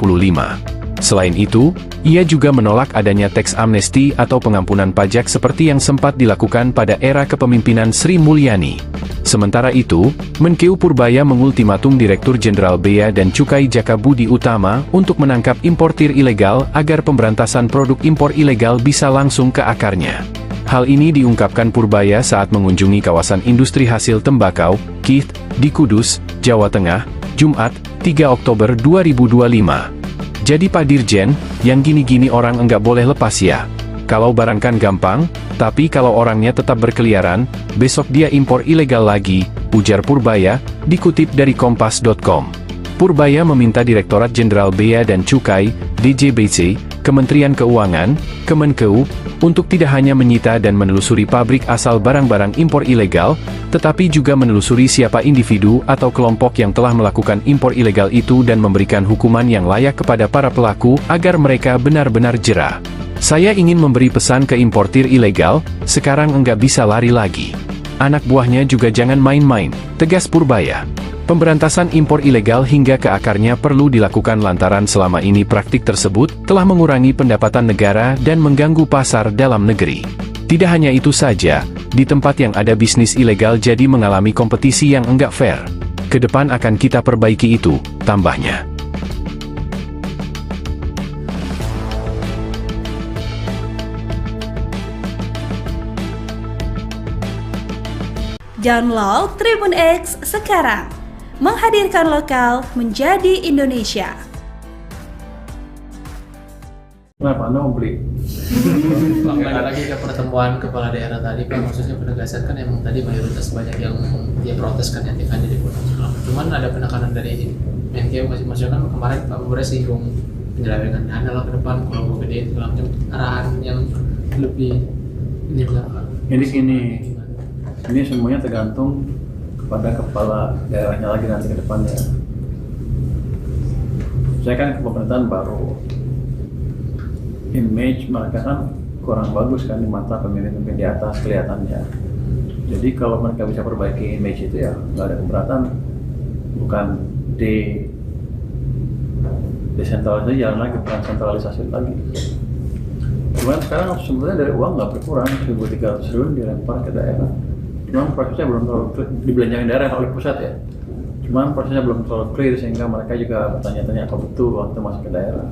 Selain itu, ia juga menolak adanya teks amnesti atau pengampunan pajak seperti yang sempat dilakukan pada era kepemimpinan Sri Mulyani. Sementara itu, Menkeu Purbaya mengultimatum Direktur Jenderal Bea dan Cukai Jaka Budi Utama untuk menangkap importir ilegal agar pemberantasan produk impor ilegal bisa langsung ke akarnya. Hal ini diungkapkan Purbaya saat mengunjungi kawasan industri hasil tembakau, KIT, di Kudus, Jawa Tengah, Jumat, 3 Oktober 2025. Jadi Pak Dirjen, yang gini-gini orang enggak boleh lepas ya. Kalau barang kan gampang, tapi kalau orangnya tetap berkeliaran, besok dia impor ilegal lagi, ujar Purbaya, dikutip dari kompas.com. Purbaya meminta Direktorat Jenderal Bea dan Cukai, DJBC, Kementerian Keuangan, Kemenkeu, untuk tidak hanya menyita dan menelusuri pabrik asal barang-barang impor ilegal, tetapi juga menelusuri siapa individu atau kelompok yang telah melakukan impor ilegal itu dan memberikan hukuman yang layak kepada para pelaku agar mereka benar-benar jera. Saya ingin memberi pesan ke importir ilegal, sekarang enggak bisa lari lagi. Anak buahnya juga jangan main-main, tegas Purbaya. Pemberantasan impor ilegal hingga ke akarnya perlu dilakukan lantaran selama ini praktik tersebut telah mengurangi pendapatan negara dan mengganggu pasar dalam negeri. Tidak hanya itu saja, di tempat yang ada bisnis ilegal jadi mengalami kompetisi yang enggak fair. Ke depan akan kita perbaiki itu, tambahnya. Download Tribun X sekarang, menghadirkan lokal menjadi Indonesia. Kenapa Anda mau beli? Kembali lagi ke pertemuan kepala daerah tadi Pak, maksudnya penegasan kan emang tadi mayoritas banyak yang dia protes kan yang di Gunung Sulam. Cuman ada penekanan dari Menkeu maksudnya kan kemarin Pak Bupati singgung penyelewengan dana lah ke depan kalau mau gede segala macam, arahan yang lebih ini belakang. Jadi ini semuanya tergantung kepada kepala daerahnya lagi nanti ke depannya. Saya kan ke pemerintahan baru, image mereka kan kurang bagus kan di mata pemimpin-pemimpin di atas kelihatannya. Jadi kalau mereka bisa perbaiki image itu ya nggak ada keberatan, bukan desentralisasi jalan lagi, bukan sentralisasi lagi. Cuman sekarang sebenarnya dari uang nggak berkurang, 1.300 triliun dilempar ke daerah. Cuman prosesnya belum terlalu clear, dibelanjakan daerah oleh pusat ya. Cuman prosesnya belum terlalu clear sehingga mereka juga bertanya-tanya apa betul uang itu masuk ke daerah.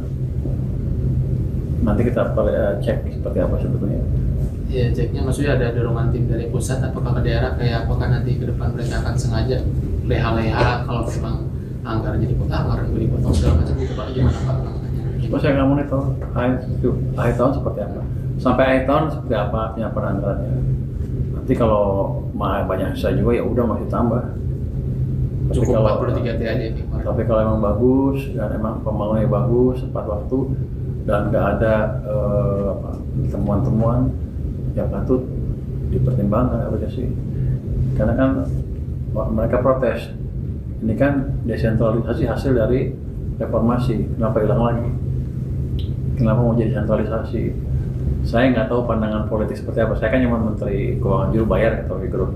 Nanti kita cek seperti apa sebetulnya. Iya, ceknya maksudnya ada dorongan tim dari pusat apakah ke daerah, kayak apakah nanti ke depan mereka akan sengaja leha-leha kalau memang anggaran jadi anggaran dipotong segala macam gitu Pak, gimana Pak? Terus saya nggak monitor akhir tahun seperti apa, sampai akhir tahun seperti apa penyampaian anggarannya. Nanti kalau banyak sisa juga ya udah masih tambah. Tapi Cukup kalau 43 T aja nih. Tapi kalau emang bagus dan emang pembangunannya bagus tepat waktu dan nggak ada temuan-temuan yang patut dipertimbangkan apa sih? Karena kan mereka protes. Ini kan desentralisasi hasil dari reformasi, kenapa hilang lagi? Kenapa mau jadi sentralisasi? Saya nggak tahu pandangan politik seperti apa. Saya kan cuma Menteri Keuangan juru bayar atau Rocky Gerung.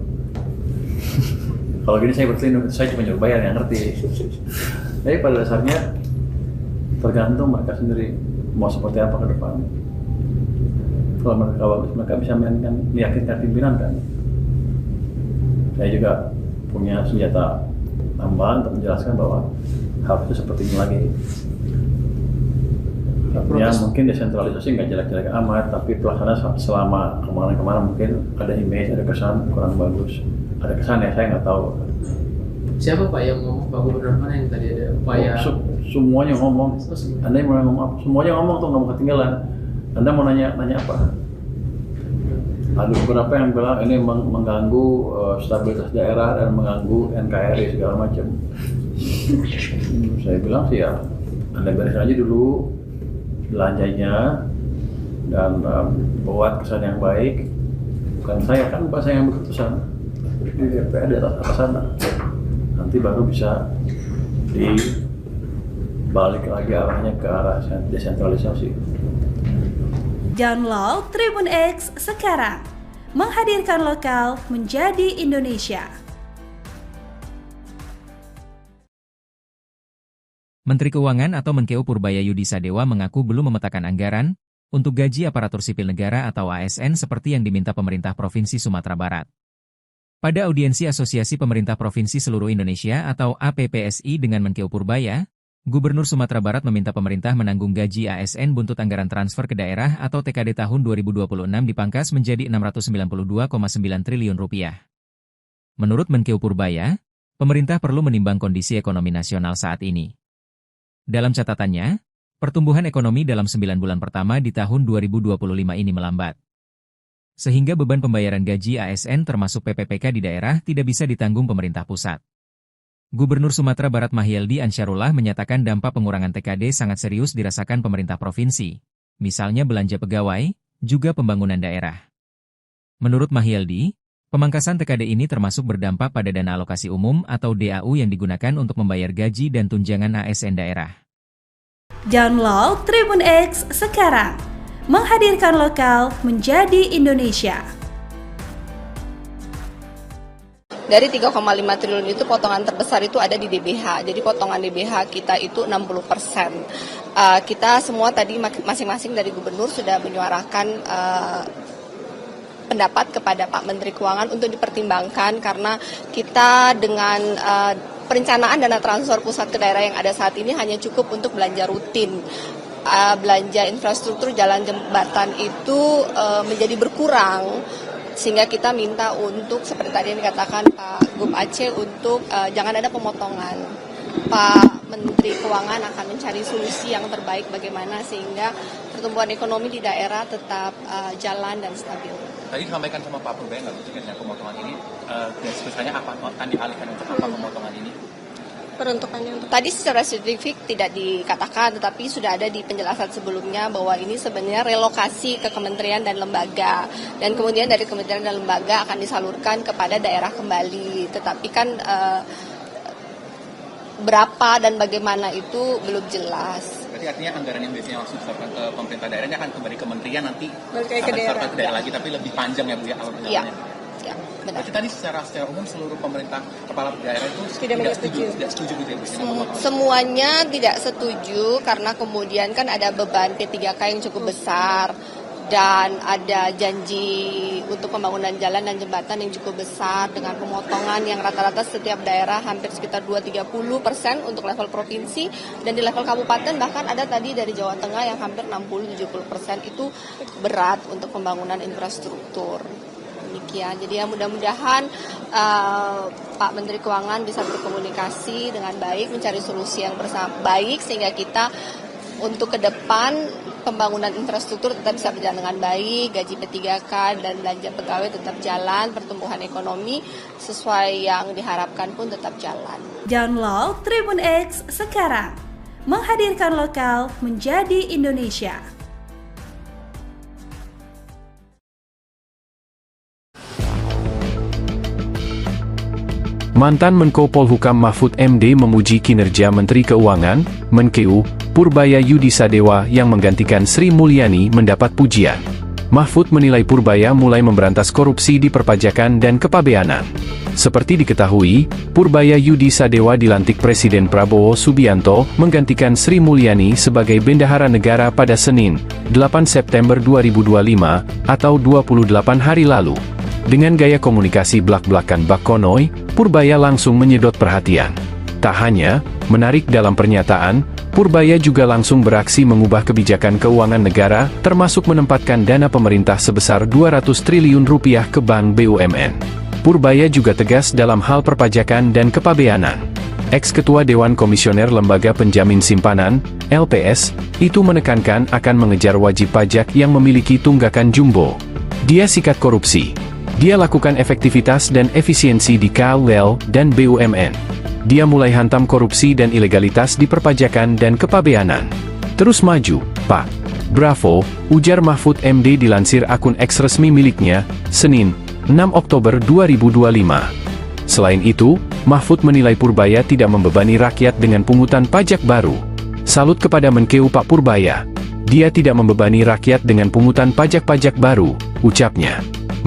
Kalau gini saya berselindung, saya cuma juru bayar yang ngerti. Jadi pada dasarnya tergantung mereka sendiri mau seperti apa ke depan. Kalau mereka bagus, mereka bisa meyakinkan pimpinan kan. Saya juga punya senjata tambahan untuk menjelaskan bahwa harusnya seperti ini lagi. Artinya mungkin desentralisasi nggak jelek-jelek amat, tapi pelaksanaan selama kemarin-kemarin mungkin ada image, ada kesan kurang bagus. Ada kesan ya, saya nggak tahu. Siapa Pak yang ngomong, Pak Gubernur mana yang tadi ada upaya? Semuanya ngomong. Anda yang mau ngomong apa? Semuanya ngomong tuh, nggak mau ketinggalan. Anda mau nanya apa? Ada beberapa yang bilang ini mengganggu stabilitas daerah dan mengganggu NKRI segala macam. Saya bilang sih ya, Anda beresin aja dulu belanjanya dan buat kesan yang baik. Bukan saya, kan Pak saya yang berkeputusan di DPR di atas sana. Nanti baru bisa dibalik lagi arahnya ke arah desentralisasi. Download Tribun X sekarang, menghadirkan lokal menjadi Indonesia. Menteri Keuangan atau Menkeu Purbaya Yudisadewa mengaku belum memetakan anggaran untuk gaji aparatur sipil negara atau ASN seperti yang diminta pemerintah Provinsi Sumatera Barat. Pada audiensi Asosiasi Pemerintah Provinsi Seluruh Indonesia atau APPSI dengan Menkeu Purbaya, Gubernur Sumatera Barat meminta pemerintah menanggung gaji ASN buntut anggaran transfer ke daerah atau TKD tahun 2026 dipangkas menjadi Rp692,9 triliun. Menurut Menkeu Purbaya, pemerintah perlu menimbang kondisi ekonomi nasional saat ini. Dalam catatannya, pertumbuhan ekonomi dalam 9 bulan pertama di tahun 2025 ini melambat. Sehingga beban pembayaran gaji ASN termasuk PPPK di daerah tidak bisa ditanggung pemerintah pusat. Gubernur Sumatera Barat Mahyeldi Ansyarullah menyatakan dampak pengurangan TKD sangat serius dirasakan pemerintah provinsi, misalnya belanja pegawai, juga pembangunan daerah. Menurut Mahyeldi, pemangkasan TKD ini termasuk berdampak pada dana alokasi umum atau DAU yang digunakan untuk membayar gaji dan tunjangan ASN daerah. Download Tribun X sekarang, menghadirkan lokal menjadi Indonesia. Dari 3,5 triliun itu potongan terbesar itu ada di DBH. Jadi potongan DBH kita itu 60%. Kita semua tadi masing-masing dari gubernur sudah menyuarakan pendapat kepada Pak Menteri Keuangan untuk dipertimbangkan karena kita dengan perencanaan dana transfer pusat ke daerah yang ada saat ini hanya cukup untuk belanja rutin. Belanja infrastruktur jalan jembatan itu menjadi berkurang. Sehingga kita minta untuk, seperti tadi yang dikatakan Pak Gub Aceh, untuk jangan ada pemotongan. Pak Menteri Keuangan akan mencari solusi yang terbaik bagaimana sehingga pertumbuhan ekonomi di daerah tetap jalan dan stabil. Tadi disampaikan sama Pak Purbaya nggak dengan pemotongan ini, garis besarnya apa? Akan dialihkan untuk apa pemotongan ini? Peruntukannya untuk tadi secara spesifik tidak dikatakan, tetapi sudah ada di penjelasan sebelumnya bahwa ini sebenarnya relokasi ke kementerian dan lembaga, dan kemudian dari kementerian dan lembaga akan disalurkan kepada daerah kembali. Tetapi kan berapa dan bagaimana itu belum jelas. Berarti artinya anggaran yang biasanya langsung disalurkan ke pemerintah daerah ini akan kembali ke kementerian nanti ke daerah. Ke daerah lagi, tapi lebih panjang ya Bu ya alur perjalanannya. Iya. Ya, benar. Berarti tadi secara umum seluruh pemerintah kepala daerah itu tidak setuju gitu ya Bu? Semuanya tidak setuju karena kemudian kan ada beban P3K yang cukup besar dan ada janji untuk pembangunan jalan dan jembatan yang cukup besar dengan pemotongan yang rata-rata setiap daerah hampir sekitar 2-30% untuk level provinsi, dan di level kabupaten bahkan ada tadi dari Jawa Tengah yang hampir 60-70% itu berat untuk pembangunan infrastruktur. Demikian. Jadi ya mudah-mudahan Pak Menteri Keuangan bisa berkomunikasi dengan baik, mencari solusi yang baik sehingga kita untuk ke depan pembangunan infrastruktur tetap bisa berjalan dengan baik, gaji P3K dan belanja pegawai tetap jalan, pertumbuhan ekonomi sesuai yang diharapkan pun tetap jalan. Download Tribun X sekarang, menghadirkan lokal menjadi Indonesia. Mantan Menko Polhukam Mahfud MD memuji kinerja Menteri Keuangan, Menkeu, Purbaya Yudisadewa yang menggantikan Sri Mulyani mendapat pujian. Mahfud menilai Purbaya mulai memberantas korupsi di perpajakan dan kepabeanan. Seperti diketahui, Purbaya Yudisadewa dilantik Presiden Prabowo Subianto menggantikan Sri Mulyani sebagai Bendahara Negara pada Senin, 8 September 2025, atau 28 hari lalu. Dengan gaya komunikasi blak-blakan bak konoi, Purbaya langsung menyedot perhatian. Tak hanya menarik dalam pernyataan, Purbaya juga langsung beraksi mengubah kebijakan keuangan negara, termasuk menempatkan dana pemerintah sebesar Rp200 triliun ke Bank BUMN. Purbaya juga tegas dalam hal perpajakan dan kepabeanan. Ex-Ketua Dewan Komisioner Lembaga Penjamin Simpanan, LPS, itu menekankan akan mengejar wajib pajak yang memiliki tunggakan jumbo. Dia sikat korupsi. Dia lakukan efektivitas dan efisiensi di KUL dan BUMN. Dia mulai hantam korupsi dan ilegalitas di perpajakan dan kepabeanan. Terus maju, Pak. Bravo, ujar Mahfud MD dilansir akun X resmi miliknya, Senin, 6 Oktober 2025. Selain itu, Mahfud menilai Purbaya tidak membebani rakyat dengan pungutan pajak baru. Salut kepada Menkeu Pak Purbaya. Dia tidak membebani rakyat dengan pungutan pajak-pajak baru, ucapnya.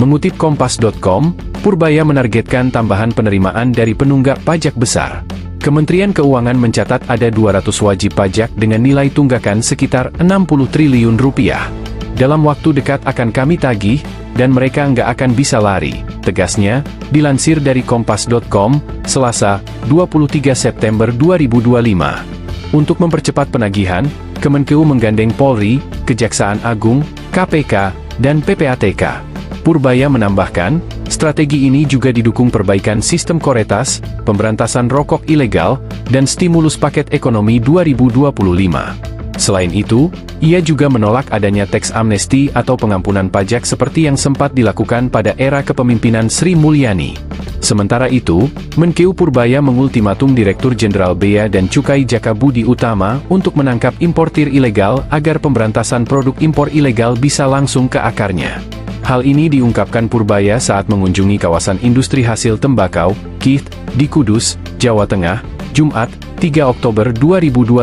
Mengutip Kompas.com, Purbaya menargetkan tambahan penerimaan dari penunggak pajak besar. Kementerian Keuangan mencatat ada 200 wajib pajak dengan nilai tunggakan sekitar 60 triliun rupiah. Dalam waktu dekat akan kami tagih, dan mereka nggak akan bisa lari, tegasnya, dilansir dari Kompas.com, Selasa, 23 September 2025. Untuk mempercepat penagihan, Kemenkeu menggandeng Polri, Kejaksaan Agung, KPK, dan PPATK. Purbaya menambahkan, strategi ini juga didukung perbaikan sistem Koretas, pemberantasan rokok ilegal, dan stimulus paket ekonomi 2025. Selain itu, ia juga menolak adanya teks amnesti atau pengampunan pajak seperti yang sempat dilakukan pada era kepemimpinan Sri Mulyani. Sementara itu, Menkeu Purbaya mengultimatum Direktur Jenderal Bea dan Cukai Jaka Budi Utama untuk menangkap importir ilegal agar pemberantasan produk impor ilegal bisa langsung ke akarnya. Hal ini diungkapkan Purbaya saat mengunjungi kawasan industri hasil tembakau, KIT, di Kudus, Jawa Tengah, Jumat, 3 Oktober 2025.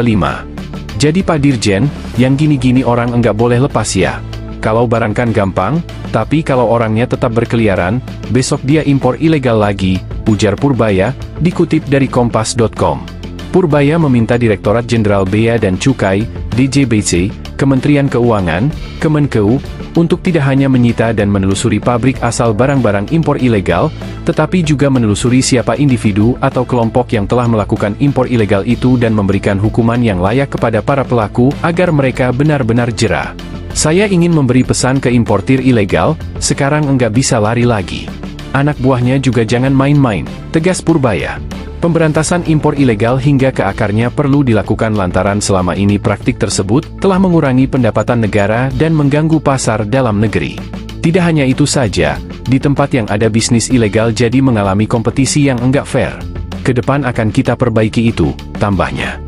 Jadi Pak Dirjen, yang gini-gini orang enggak boleh lepas ya. Kalau barang kan gampang, tapi kalau orangnya tetap berkeliaran, besok dia impor ilegal lagi, ujar Purbaya, dikutip dari Kompas.com. Purbaya meminta Direktorat Jenderal Bea dan Cukai, DJBC, Kementerian Keuangan, Kemenkeu, untuk tidak hanya menyita dan menelusuri pabrik asal barang-barang impor ilegal, tetapi juga menelusuri siapa individu atau kelompok yang telah melakukan impor ilegal itu dan memberikan hukuman yang layak kepada para pelaku agar mereka benar-benar jera. Saya ingin memberi pesan ke importir ilegal, sekarang enggak bisa lari lagi. Anak buahnya juga jangan main-main, tegas Purbaya. Pemberantasan impor ilegal hingga ke akarnya perlu dilakukan lantaran selama ini praktik tersebut telah mengurangi pendapatan negara dan mengganggu pasar dalam negeri. Tidak hanya itu saja, di tempat yang ada bisnis ilegal jadi mengalami kompetisi yang enggak fair. Kedepan akan kita perbaiki itu, tambahnya.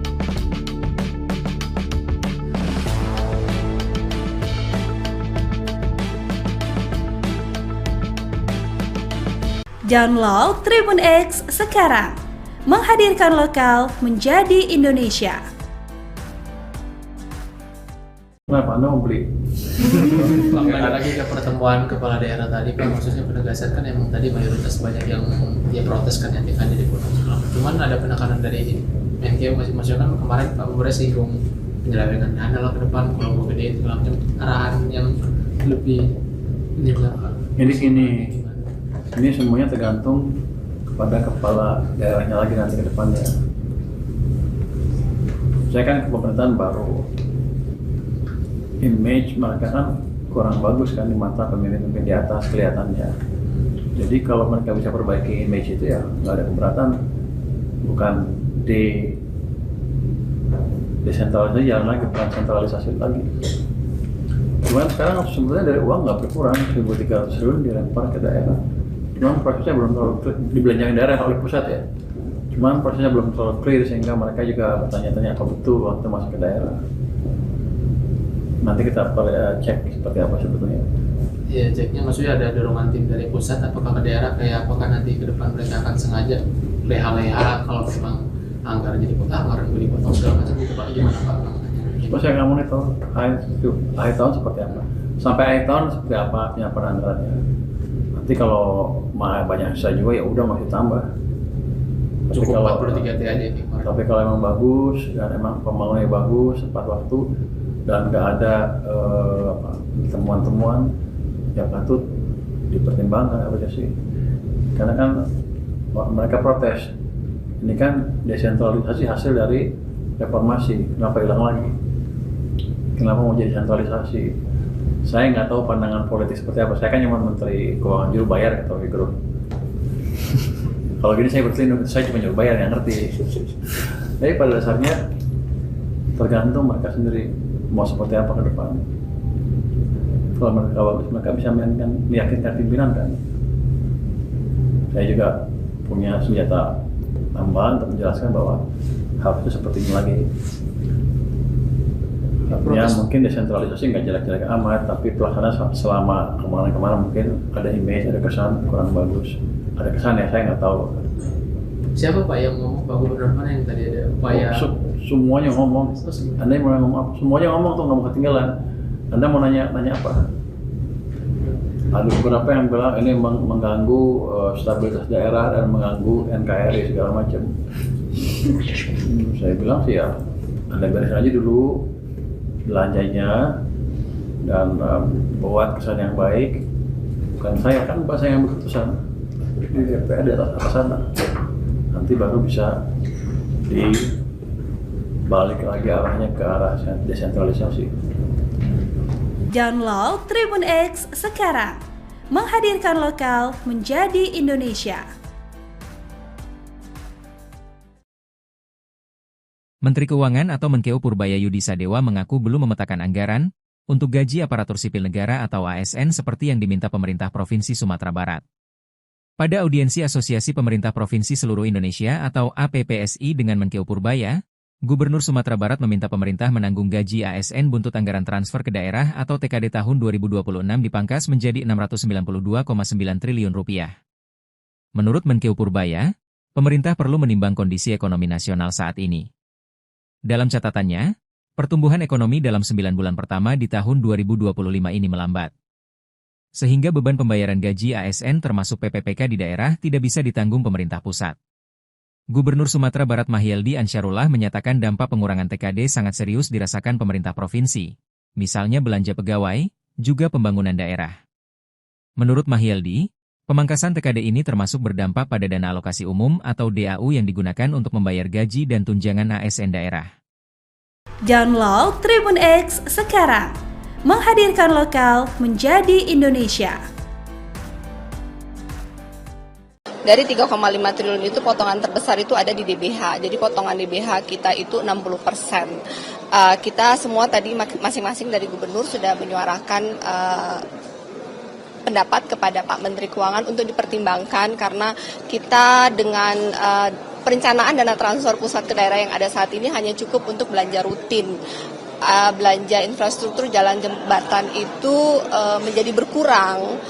Download Tribun X sekarang. Menghadirkan lokal menjadi Indonesia. Kenapa Anda mau beli? Kembali lagi ke pertemuan kepala daerah tadi Pak, maksudnya penegasan kan emang tadi mayoritas banyak yang dia protes kan yang di Pulau Sulam. Cuman ada penekanan dari Menkeu maksudnya kan kemarin Pak Bupati singgung penyelewengan dana lah ke depan kalau mau gede itu macam arahan yang lebih ini Pak. Jadi ini semuanya tergantung pada kepala daerahnya lagi nanti ke depannya. Saya kan ke pemerintahan baru, image mereka kan kurang bagus kan di mata pemimpin-pemimpin di atas kelihatannya. Jadi kalau mereka bisa perbaiki image itu ya nggak ada keberatan, bukan desentralisasi jalan lagi, bukan sentralisasi lagi. Cuman sekarang sebenarnya dari uang nggak berkurang, 1.300 triliun dilempar ke daerah. Cuman prosesnya belum terlalu dibelanjakan daerah oleh pusat ya. Cuman prosesnya belum terlalu clear sehingga mereka juga bertanya-tanya apa betul waktu masuk ke daerah. Nanti kita cek seperti apa sebetulnya. Iya, ceknya maksudnya ada dorongan tim dari pusat apakah ke daerah kayak apakah nanti ke depan mereka akan sengaja leha-leha kalau memang anggaran jadi anggaran gue dipotong segala macam gitu Pak, gimana Pak? Terus saya nggak monitor akhir tahun seperti apa. Sampai akhir tahun seperti apa penyampaian anggarannya. Nanti kalau banyak sisa juga ya udah masih tambah. Cukup 43 T aja nih. Tapi kalau emang bagus dan emang pembangunannya bagus tepat waktu dan nggak ada temuan-temuan yang patut dipertimbangkan apa sih? Karena kan mereka protes. Ini kan desentralisasi hasil dari reformasi. Kenapa hilang lagi? Kenapa mau jadi sentralisasi? Saya nggak tahu pandangan politik seperti apa. Saya kan cuma Menteri Keuangan juru bayar atau Figro. Kalau gini saya berselindung, saya cuma juru bayar yang ngerti. Tapi pada dasarnya tergantung mereka sendiri mau seperti apa ke depan. Kalau mereka bagus, mereka bisa meyakinkan pimpinan kan. Saya juga punya senjata tambahan untuk menjelaskan bahwa hal itu seperti ini lagi. Artinya mungkin desentralisasi nggak jelek-jelek amat, tapi pelaksanaan selama kemarin-kemarin mungkin ada image, ada kesan kurang bagus. Ada kesan ya, saya nggak tahu. Siapa Pak yang ngomong? Pak Gubernur mana yang tadi ada upaya? Semuanya ngomong. Anda yang mau ngomong apa? Semuanya ngomong tuh nggak mau ketinggalan. Anda mau nanya apa? Ada beberapa yang bilang ini mengganggu stabilitas daerah dan mengganggu NKRI segala macam. Saya bilang sih ya, Anda beres aja dulu belanjanya dan buat kesan yang baik. Bukan saya yang berkeputusan di DPR di atas sana. Nanti baru bisa dibalik lagi arahnya ke arah desentralisasi. Download Tribun X sekarang, menghadirkan lokal menjadi Indonesia. Menteri Keuangan atau Menkeu Purbaya Yudi Sadewa mengaku belum memetakan anggaran untuk gaji aparatur sipil negara atau ASN seperti yang diminta pemerintah Provinsi Sumatera Barat. Pada audiensi Asosiasi Pemerintah Provinsi Seluruh Indonesia atau APPSI dengan Menkeu Purbaya, Gubernur Sumatera Barat meminta pemerintah menanggung gaji ASN buntut anggaran transfer ke daerah atau TKD tahun 2026 dipangkas menjadi Rp692,9 triliun. Menurut Menkeu Purbaya, pemerintah perlu menimbang kondisi ekonomi nasional saat ini. Dalam catatannya, pertumbuhan ekonomi dalam 9 bulan pertama di tahun 2025 ini melambat. Sehingga beban pembayaran gaji ASN termasuk PPPK di daerah tidak bisa ditanggung pemerintah pusat. Gubernur Sumatera Barat Mahyeldi Ansyarullah menyatakan dampak pengurangan TKD sangat serius dirasakan pemerintah provinsi, misalnya belanja pegawai, juga pembangunan daerah. Menurut Mahyeldi, pemangkasan TKD ini termasuk berdampak pada dana alokasi umum atau DAU yang digunakan untuk membayar gaji dan tunjangan ASN daerah. Download Tribun X sekarang, menghadirkan lokal menjadi Indonesia. Dari 3,5 triliun itu potongan terbesar itu ada di DBH. Jadi potongan DBH kita itu 60%. Kita semua tadi masing-masing dari gubernur sudah menyuarakan pendapat kepada Pak Menteri Keuangan untuk dipertimbangkan karena kita dengan perencanaan dana transfer pusat ke daerah yang ada saat ini hanya cukup untuk belanja rutin. Belanja infrastruktur jalan jembatan itu menjadi berkurang.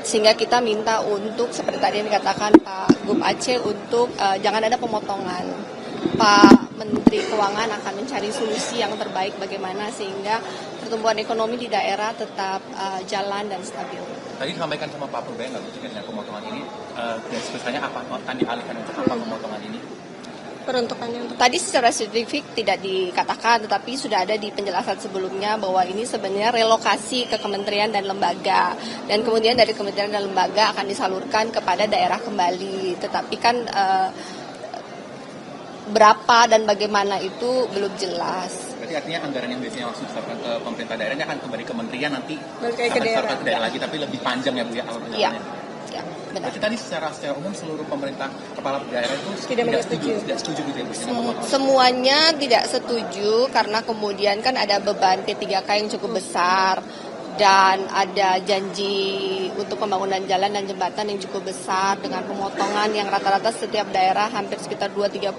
Sehingga kita minta untuk, seperti tadi yang dikatakan Pak Gub Aceh, untuk jangan ada pemotongan. Pak Menteri Keuangan akan mencari solusi yang terbaik bagaimana sehingga pertumbuhan ekonomi di daerah tetap jalan dan stabil. Tadi disampaikan sama Pak Purbaya nggak mungkin dengan pemotongan ini, garis besarnya apa? Akan dialihkan untuk apa pemotongan ini? Peruntukannya untuk tadi secara spesifik tidak dikatakan, tetapi sudah ada di penjelasan sebelumnya bahwa ini sebenarnya relokasi ke kementerian dan lembaga, dan kemudian dari kementerian dan lembaga akan disalurkan kepada daerah kembali. Tetapi kan berapa dan bagaimana itu belum jelas. Berarti artinya anggaran yang biasanya langsung disalurkan ke pemerintah daerahnya akan kembali ke kementerian nanti ke daerah lagi, tapi lebih panjang ya Bu ya alur jalannya. Ya, benar. Berarti tadi secara umum seluruh pemerintah kepala daerah itu tidak setuju gitu ya Bu? Semuanya tidak setuju karena kemudian kan ada beban P3K yang cukup besar dan ada janji untuk pembangunan jalan dan jembatan yang cukup besar dengan pemotongan yang rata-rata setiap daerah hampir sekitar 2-30%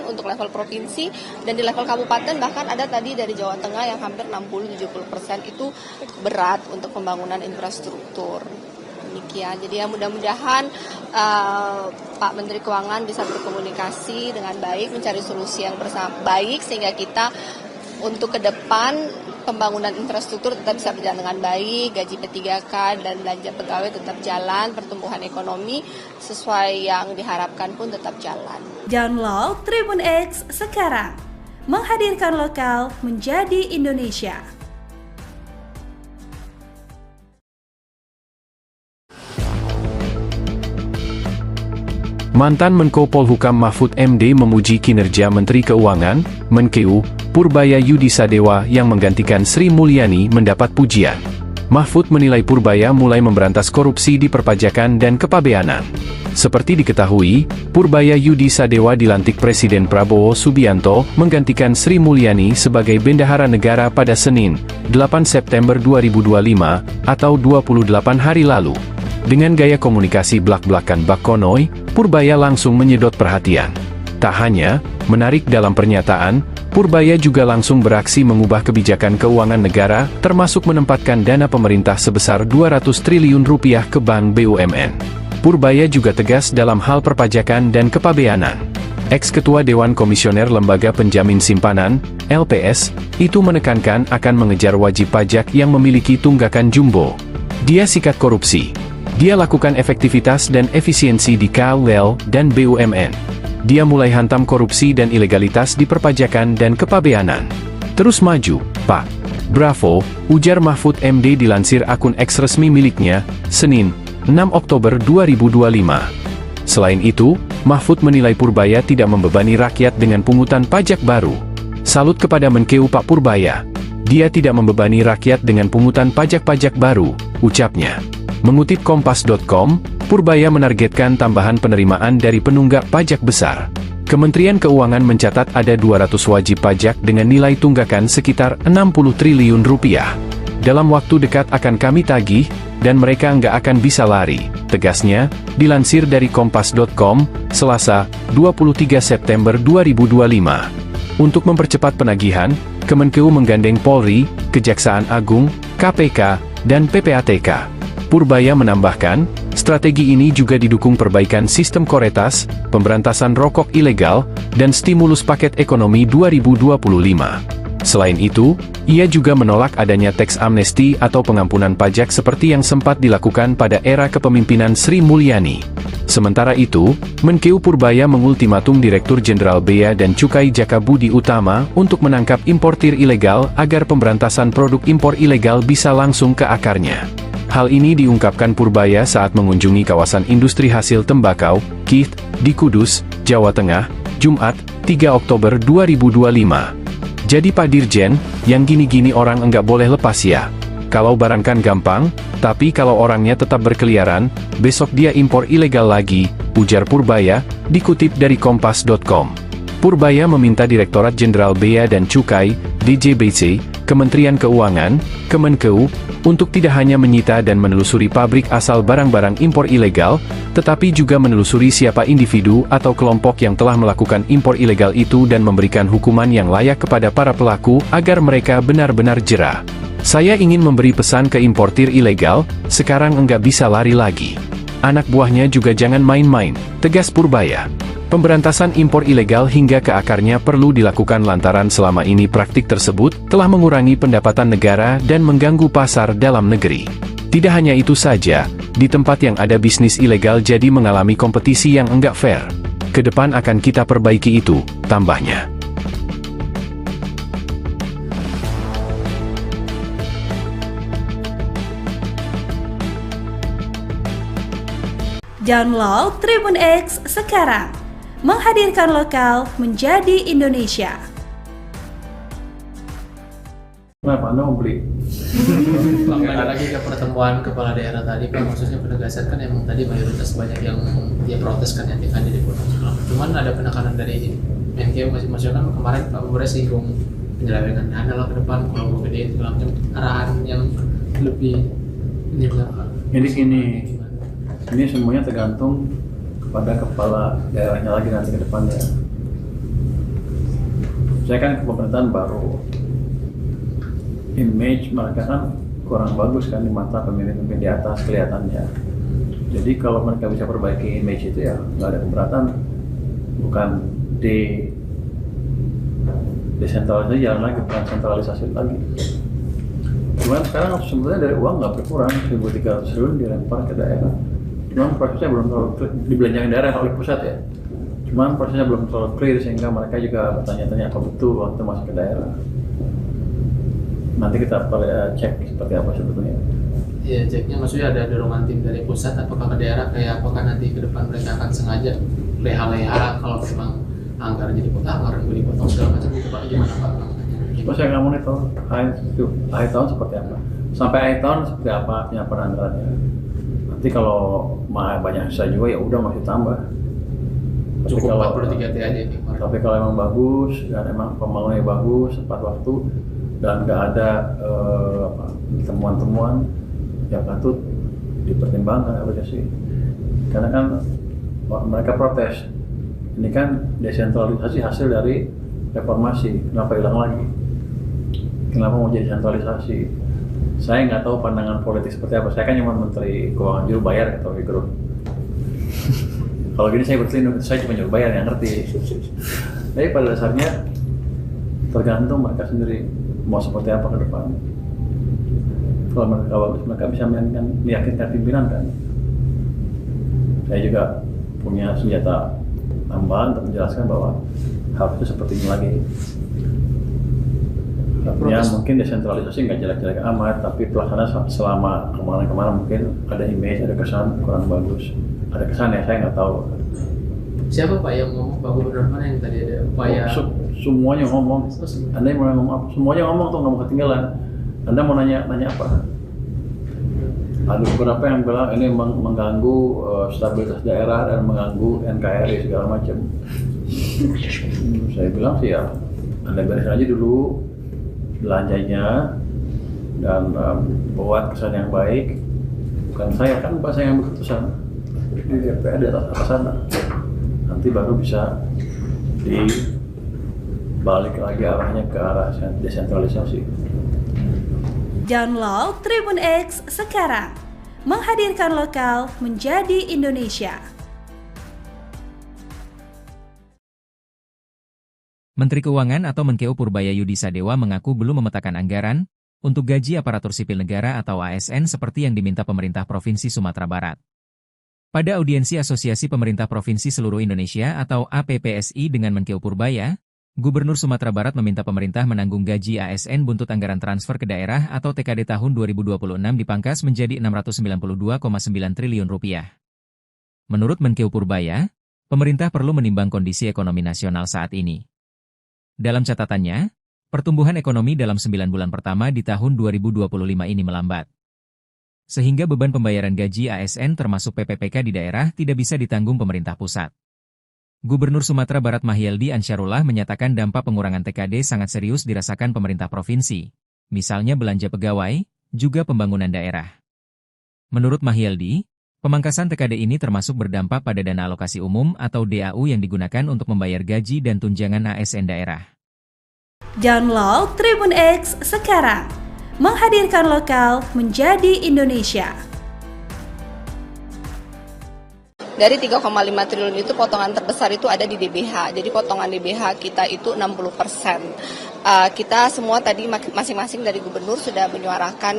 untuk level provinsi, dan di level kabupaten bahkan ada tadi dari Jawa Tengah yang hampir 60-70% itu berat untuk pembangunan infrastruktur. Demikian. Jadi ya mudah-mudahan Pak Menteri Keuangan bisa berkomunikasi dengan baik, mencari solusi yang baik sehingga kita untuk ke depan pembangunan infrastruktur tetap bisa berjalan dengan baik, gaji P3K dan belanja pegawai tetap jalan, pertumbuhan ekonomi sesuai yang diharapkan pun tetap jalan. Download Tribun X sekarang, menghadirkan lokal menjadi Indonesia. Mantan Menko Polhukam Mahfud MD memuji kinerja Menteri Keuangan, Menkeu, Purbaya Yudi Sadewa yang menggantikan Sri Mulyani mendapat pujian. Mahfud menilai Purbaya mulai memberantas korupsi di perpajakan dan kepabeanan. Seperti diketahui, Purbaya Yudi Sadewa dilantik Presiden Prabowo Subianto menggantikan Sri Mulyani sebagai Bendahara Negara pada Senin, 8 September 2025, atau 28 hari lalu. Dengan gaya komunikasi blak-blakan bak konoi, Purbaya langsung menyedot perhatian. Tak hanya menarik dalam pernyataan, Purbaya juga langsung beraksi mengubah kebijakan keuangan negara, termasuk menempatkan dana pemerintah sebesar Rp200 triliun ke Bank BUMN. Purbaya juga tegas dalam hal perpajakan dan kepabeanan. Ex-Ketua Dewan Komisioner Lembaga Penjamin Simpanan, LPS, itu menekankan akan mengejar wajib pajak yang memiliki tunggakan jumbo. Dia sikat korupsi. Dia lakukan efektivitas dan efisiensi di KUL dan BUMN. Dia mulai hantam korupsi dan ilegalitas di perpajakan dan kepabeanan. Terus maju, Pak. Bravo, ujar Mahfud MD dilansir akun X resmi miliknya, Senin, 6 Oktober 2025. Selain itu, Mahfud menilai Purbaya tidak membebani rakyat dengan pungutan pajak baru. Salut kepada Menkeu Pak Purbaya. Dia tidak membebani rakyat dengan pungutan pajak-pajak baru, ucapnya. Mengutip Kompas.com, Purbaya menargetkan tambahan penerimaan dari penunggak pajak besar. Kementerian Keuangan mencatat ada 200 wajib pajak dengan nilai tunggakan sekitar 60 triliun rupiah. Dalam waktu dekat akan kami tagih, dan mereka nggak akan bisa lari, tegasnya, dilansir dari Kompas.com, Selasa, 23 September 2025. Untuk mempercepat penagihan, Kemenkeu menggandeng Polri, Kejaksaan Agung, KPK, dan PPATK. Purbaya menambahkan, strategi ini juga didukung perbaikan sistem Koretas, pemberantasan rokok ilegal, dan stimulus paket ekonomi 2025. Selain itu, ia juga menolak adanya teks amnesti atau pengampunan pajak seperti yang sempat dilakukan pada era kepemimpinan Sri Mulyani. Sementara itu, Menkeu Purbaya mengultimatum Direktur Jenderal Bea dan Cukai Jaka Budi Utama untuk menangkap importir ilegal agar pemberantasan produk impor ilegal bisa langsung ke akarnya. Hal ini diungkapkan Purbaya saat mengunjungi kawasan industri hasil tembakau, KIT, di Kudus, Jawa Tengah, Jumat, 3 Oktober 2025. Jadi Pak Dirjen, yang gini-gini orang enggak boleh lepas ya. Kalau barang kan gampang, tapi kalau orangnya tetap berkeliaran, besok dia impor ilegal lagi, ujar Purbaya, dikutip dari Kompas.com. Purbaya meminta Direktorat Jenderal Bea dan Cukai, DJBC, Kementerian Keuangan, Kemenkeu, untuk tidak hanya menyita dan menelusuri pabrik asal barang-barang impor ilegal, tetapi juga menelusuri siapa individu atau kelompok yang telah melakukan impor ilegal itu dan memberikan hukuman yang layak kepada para pelaku agar mereka benar-benar jera. Saya ingin memberi pesan ke importir ilegal, sekarang enggak bisa lari lagi. Anak buahnya juga jangan main-main, tegas Purbaya. Pemberantasan impor ilegal hingga ke akarnya perlu dilakukan lantaran selama ini praktik tersebut telah mengurangi pendapatan negara dan mengganggu pasar dalam negeri. Tidak hanya itu saja, di tempat yang ada bisnis ilegal jadi mengalami kompetisi yang enggak fair. Kedepan akan kita perbaiki itu, tambahnya. Download Tribun X sekarang. Menghadirkan lokal menjadi Indonesia. Kenapa Anda mau beli? Kembali lagi ke pertemuan kepala daerah tadi Pak, maksudnya penegasan kan emang tadi mayoritas banyak yang dia protes kan yang di Gunung Sulam. Cuman ada penekanan dari Menkeu maksudnya kan kemarin Pak Bupati singgung penyelewengan dana lah ke depan kalau mau gede segala macam arahan yang lebih ini Pak. Jadi ini semuanya tergantung pada kepala daerahnya lagi nanti ke depannya. Saya kan ke pemerintahan baru, image mereka kan kurang bagus kan di mata pemimpin di atas kelihatannya. Jadi kalau mereka bisa perbaiki image itu ya nggak ada keberatan, bukan desentralisasi jalan lagi, bukan sentralisasi lagi. Cuman sekarang sebenarnya dari uang nggak berkurang, 1.300 triliun dilempar ke daerah. Cuman prosesnya belum terlalu dibelanjakan daerah oleh pusat ya. Cuman prosesnya belum terlalu clear sehingga mereka juga bertanya-tanya apa betul waktu masuk ke daerah. Nanti kita cek seperti apa sebetulnya. Iya, ceknya maksudnya ada dorongan tim dari pusat apakah ke daerah kayak apakah nanti ke depan mereka akan sengaja leha-leha kalau memang anggaran jadi potong, anggaran gue dipotong segala macam gitu Pak, gimana Pak? Terus saya nggak monitor akhir tahun seperti apa. Sampai akhir tahun seperti apa penyampaian anggarannya. Nanti kalau banyak sisa juga ya udah masih tambah. Cukup 43 T aja nih. Tapi kalau emang bagus dan emang pembangunannya bagus tepat waktu dan nggak ada temuan-temuan yang patut dipertimbangkan apa sih? Karena kan mereka protes. Ini kan desentralisasi hasil dari reformasi. Kenapa hilang lagi? Kenapa mau jadi sentralisasi? Saya nggak tahu pandangan politik seperti apa. Saya kan cuma Menteri Keuangan juru bayar atau Fikro. Kalau gini saya berselindung, saya cuma juru bayar yang ngerti. Tapi pada dasarnya tergantung mereka sendiri mau seperti apa ke depan. kalau mereka bagus, mereka bisa meyakinkan pimpinan kan. Saya juga punya senjata tambahan untuk menjelaskan bahwa harusnya seperti ini lagi. Artinya mungkin desentralisasi nggak jelek-jelek amat, tapi pelaksanaan selama kemarin-kemarin mungkin ada image, ada kesan kurang bagus. Ada kesan ya, saya nggak tahu. Siapa Pak yang ngomong, Pak Gubernur mana yang tadi ada upaya? Semuanya ngomong. Anda yang mau ngomong apa? Semuanya ngomong tuh, nggak mau ketinggalan. Anda mau nanya apa? Ada beberapa yang bilang ini mengganggu stabilitas daerah dan mengganggu NKRI segala macam. Saya bilang sih ya, Anda beres aja dulu belanjanya dan buat kesan yang baik. Bukan saya kan, bukan saya yang berkeputusan di DPR di atas sana. Nanti baru bisa dibalik lagi arahnya ke arah desentralisasi. Download Tribun X sekarang, menghadirkan lokal menjadi Indonesia. Menteri Keuangan atau Menkeu Purbaya Yudi Sadewa mengaku belum memetakan anggaran untuk gaji aparatur sipil negara atau ASN seperti yang diminta pemerintah Provinsi Sumatera Barat. Pada audiensi Asosiasi Pemerintah Provinsi Seluruh Indonesia atau APPSI dengan Menkeu Purbaya, Gubernur Sumatera Barat meminta pemerintah menanggung gaji ASN buntut anggaran transfer ke daerah atau TKD tahun 2026 dipangkas menjadi Rp692,9 triliun. Menurut Menkeu Purbaya, pemerintah perlu menimbang kondisi ekonomi nasional saat ini. Dalam catatannya, pertumbuhan ekonomi dalam 9 bulan pertama di tahun 2025 ini melambat. Sehingga beban pembayaran gaji ASN termasuk PPPK di daerah tidak bisa ditanggung pemerintah pusat. Gubernur Sumatera Barat Mahyeldi Ansyarullah menyatakan dampak pengurangan TKD sangat serius dirasakan pemerintah provinsi, misalnya belanja pegawai, juga pembangunan daerah. Menurut Mahyeldi, pemangkasan TKD ini termasuk berdampak pada dana alokasi umum atau DAU yang digunakan untuk membayar gaji dan tunjangan ASN daerah. Download Tribun X sekarang, menghadirkan lokal menjadi Indonesia. Dari 3,5 triliun itu potongan terbesar itu ada di DBH. Jadi potongan DBH kita itu 60%. Kita semua tadi masing-masing dari gubernur sudah menyuarakan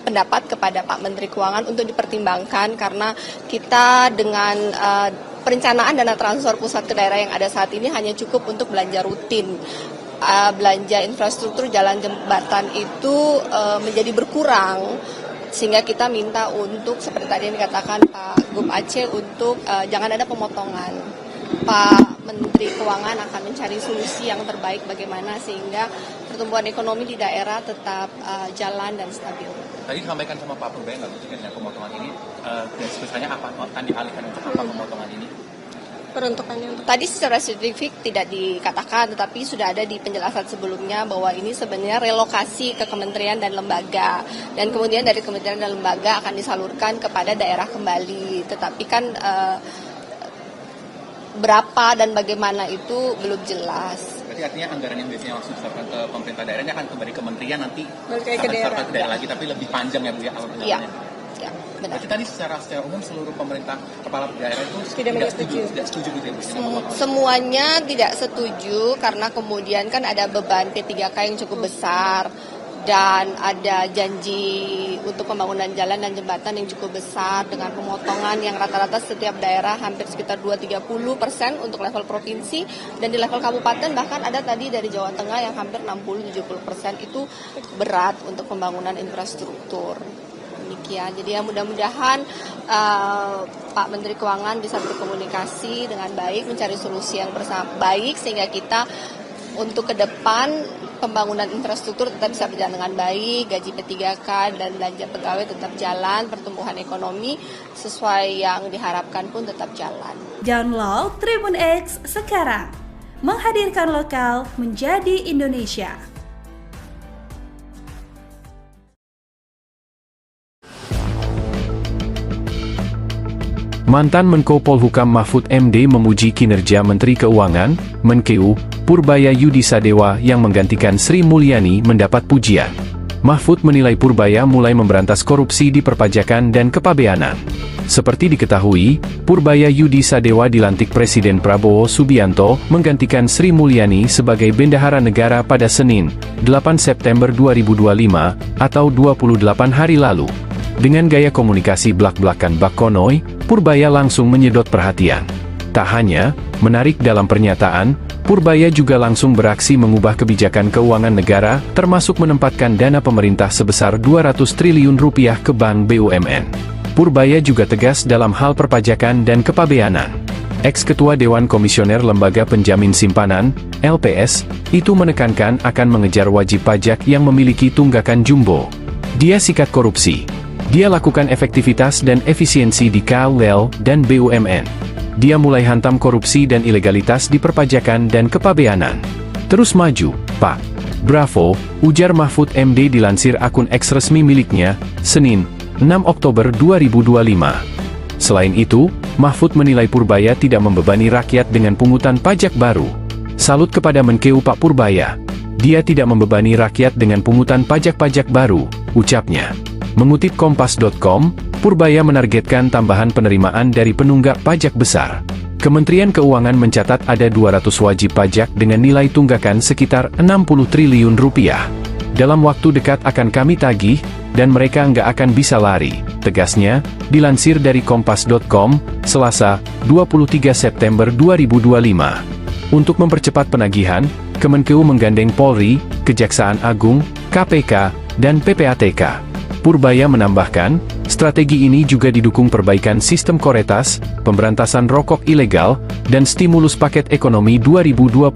pendapat kepada Pak Menteri Keuangan untuk dipertimbangkan karena kita dengan perencanaan dana transfer pusat ke daerah yang ada saat ini hanya cukup untuk belanja rutin. Belanja infrastruktur jalan jembatan itu menjadi berkurang. Sehingga kita minta untuk, seperti tadi yang dikatakan Pak Gub Aceh, untuk jangan ada pemotongan. Pak Menteri Keuangan akan mencari solusi yang terbaik bagaimana sehingga pertumbuhan ekonomi di daerah tetap jalan dan stabil. Tadi disampaikan sama Pak Purbaya nggak mungkin dengan pemotongan ini, garis besarnya apa? Akan dialihkan untuk apa pemotongan ini? Peruntukannya tadi secara spesifik tidak dikatakan, tetapi sudah ada di penjelasan sebelumnya bahwa ini sebenarnya relokasi ke kementerian dan lembaga, dan kemudian dari kementerian dan lembaga akan disalurkan kepada daerah kembali. Tetapi kan berapa dan bagaimana itu belum jelas. Berarti artinya anggaran yang biasanya langsung disalurkan ke pemerintah daerah ini akan kembali ke kementerian nanti ke daerah lagi, tapi lebih panjang ya Bu ya alur jalannya. Ya, benar. Berarti tadi secara umum seluruh pemerintah kepala daerah itu tidak setuju gitu ya Bu? Semuanya tidak setuju karena kemudian kan ada beban P3K yang cukup besar dan ada janji untuk pembangunan jalan dan jembatan yang cukup besar dengan pemotongan yang rata-rata setiap daerah hampir sekitar 2-30% untuk level provinsi, dan di level kabupaten bahkan ada tadi dari Jawa Tengah yang hampir 60-70% itu berat untuk pembangunan infrastruktur. Demikian, jadi ya mudah-mudahan Pak Menteri Keuangan bisa berkomunikasi dengan baik, mencari solusi yang baik sehingga kita untuk ke depan pembangunan infrastruktur tetap bisa berjalan dengan baik, gaji P3K dan belanja pegawai tetap jalan, pertumbuhan ekonomi sesuai yang diharapkan pun tetap jalan. Download Tribun X sekarang, menghadirkan lokal menjadi Indonesia. Mantan Menko Polhukam Mahfud MD memuji kinerja Menteri Keuangan, Menkeu, Purbaya Yudi Sadewa yang menggantikan Sri Mulyani mendapat pujian. Mahfud menilai Purbaya mulai memberantas korupsi di perpajakan dan kepabeanan. Seperti diketahui, Purbaya Yudi Sadewa dilantik Presiden Prabowo Subianto menggantikan Sri Mulyani sebagai Bendahara Negara pada Senin, 8 September 2025, atau 28 hari lalu. Dengan gaya komunikasi blak-blakan bak konoi, Purbaya langsung menyedot perhatian. Tak hanya menarik dalam pernyataan, Purbaya juga langsung beraksi mengubah kebijakan keuangan negara, termasuk menempatkan dana pemerintah sebesar 200 triliun rupiah ke Bank BUMN. Purbaya juga tegas dalam hal perpajakan dan kepabeanan. Ex-Ketua Dewan Komisioner Lembaga Penjamin Simpanan, LPS, itu menekankan akan mengejar wajib pajak yang memiliki tunggakan jumbo. Dia sikat korupsi. Dia lakukan efektivitas dan efisiensi di KUL dan BUMN. Dia mulai hantam korupsi dan ilegalitas di perpajakan dan kepabeanan. Terus maju, Pak. Bravo, ujar Mahfud MD dilansir akun X resmi miliknya, Senin, 6 Oktober 2025. Selain itu, Mahfud menilai Purbaya tidak membebani rakyat dengan pungutan pajak baru. Salut kepada Menkeu Pak Purbaya. Dia tidak membebani rakyat dengan pungutan pajak-pajak baru, ucapnya. Mengutip Kompas.com, Purbaya menargetkan tambahan penerimaan dari penunggak pajak besar. Kementerian Keuangan mencatat ada 200 wajib pajak dengan nilai tunggakan sekitar 60 triliun rupiah. Dalam waktu dekat akan kami tagih, dan mereka nggak akan bisa lari, tegasnya, dilansir dari Kompas.com, Selasa, 23 September 2025. Untuk mempercepat penagihan, Kemenkeu menggandeng Polri, Kejaksaan Agung, KPK, dan PPATK. Purbaya menambahkan, strategi ini juga didukung perbaikan sistem Koretas, pemberantasan rokok ilegal, dan stimulus paket ekonomi 2025.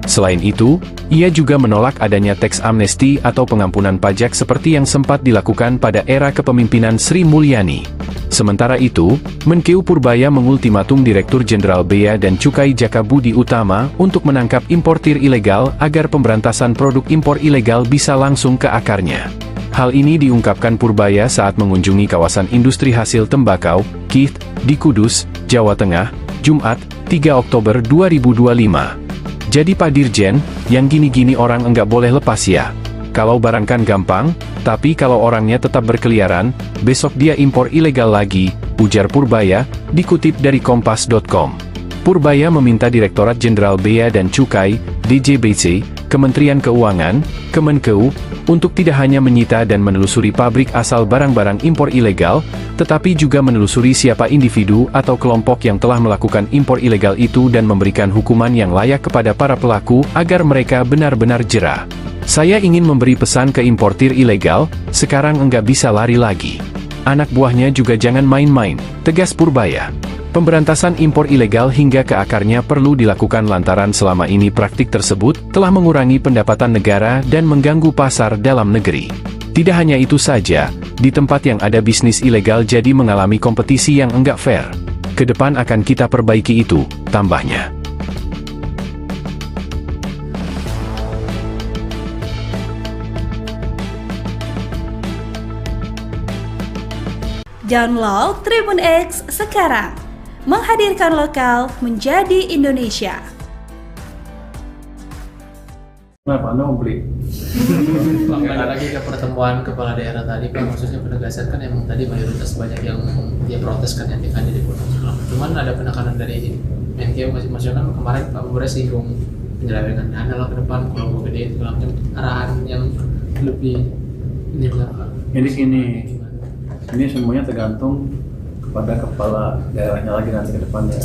Selain itu, ia juga menolak adanya teks amnesti atau pengampunan pajak seperti yang sempat dilakukan pada era kepemimpinan Sri Mulyani. Sementara itu, Menkeu Purbaya mengultimatum Direktur Jenderal Bea dan Cukai Jaka Budi Utama untuk menangkap importir ilegal agar pemberantasan produk impor ilegal bisa langsung ke akarnya. Hal ini diungkapkan Purbaya saat mengunjungi kawasan industri hasil tembakau, KIT, di Kudus, Jawa Tengah, Jumat, 3 Oktober 2025. Jadi Pak Dirjen, yang gini-gini orang enggak boleh lepas ya. Kalau barang kan gampang, tapi kalau orangnya tetap berkeliaran, besok dia impor ilegal lagi, ujar Purbaya, dikutip dari Kompas.com. Purbaya meminta Direktorat Jenderal Bea dan Cukai, DJBC, Kementerian Keuangan, Kemenkeu, untuk tidak hanya menyita dan menelusuri pabrik asal barang-barang impor ilegal, tetapi juga menelusuri siapa individu atau kelompok yang telah melakukan impor ilegal itu dan memberikan hukuman yang layak kepada para pelaku agar mereka benar-benar jera. Saya ingin memberi pesan ke importir ilegal, sekarang enggak bisa lari lagi. Anak buahnya juga jangan main-main, tegas Purbaya. Pemberantasan impor ilegal hingga ke akarnya perlu dilakukan lantaran selama ini praktik tersebut telah mengurangi pendapatan negara dan mengganggu pasar dalam negeri. Tidak hanya itu saja, di tempat yang ada bisnis ilegal jadi mengalami kompetisi yang enggak fair. Kedepan akan kita perbaiki itu, tambahnya. Download Tribun X sekarang. Menghadirkan lokal menjadi Indonesia. Kenapa Anda mau beli? Kembali lagi ke pertemuan kepala daerah tadi Pak, maksudnya penegasan kan emang tadi mayoritas banyak yang dia protes kan yang di Gunung Sulam. Cuman ada penekanan dari Menkeu maksudnya kan kemarin Pak Bupati singgung penyelewengan dana lah ke depan kalau mau gede segala macam arahan yang lebih ini lah Pak. Ini semuanya tergantung pada kepala daerahnya lagi nanti ke depannya.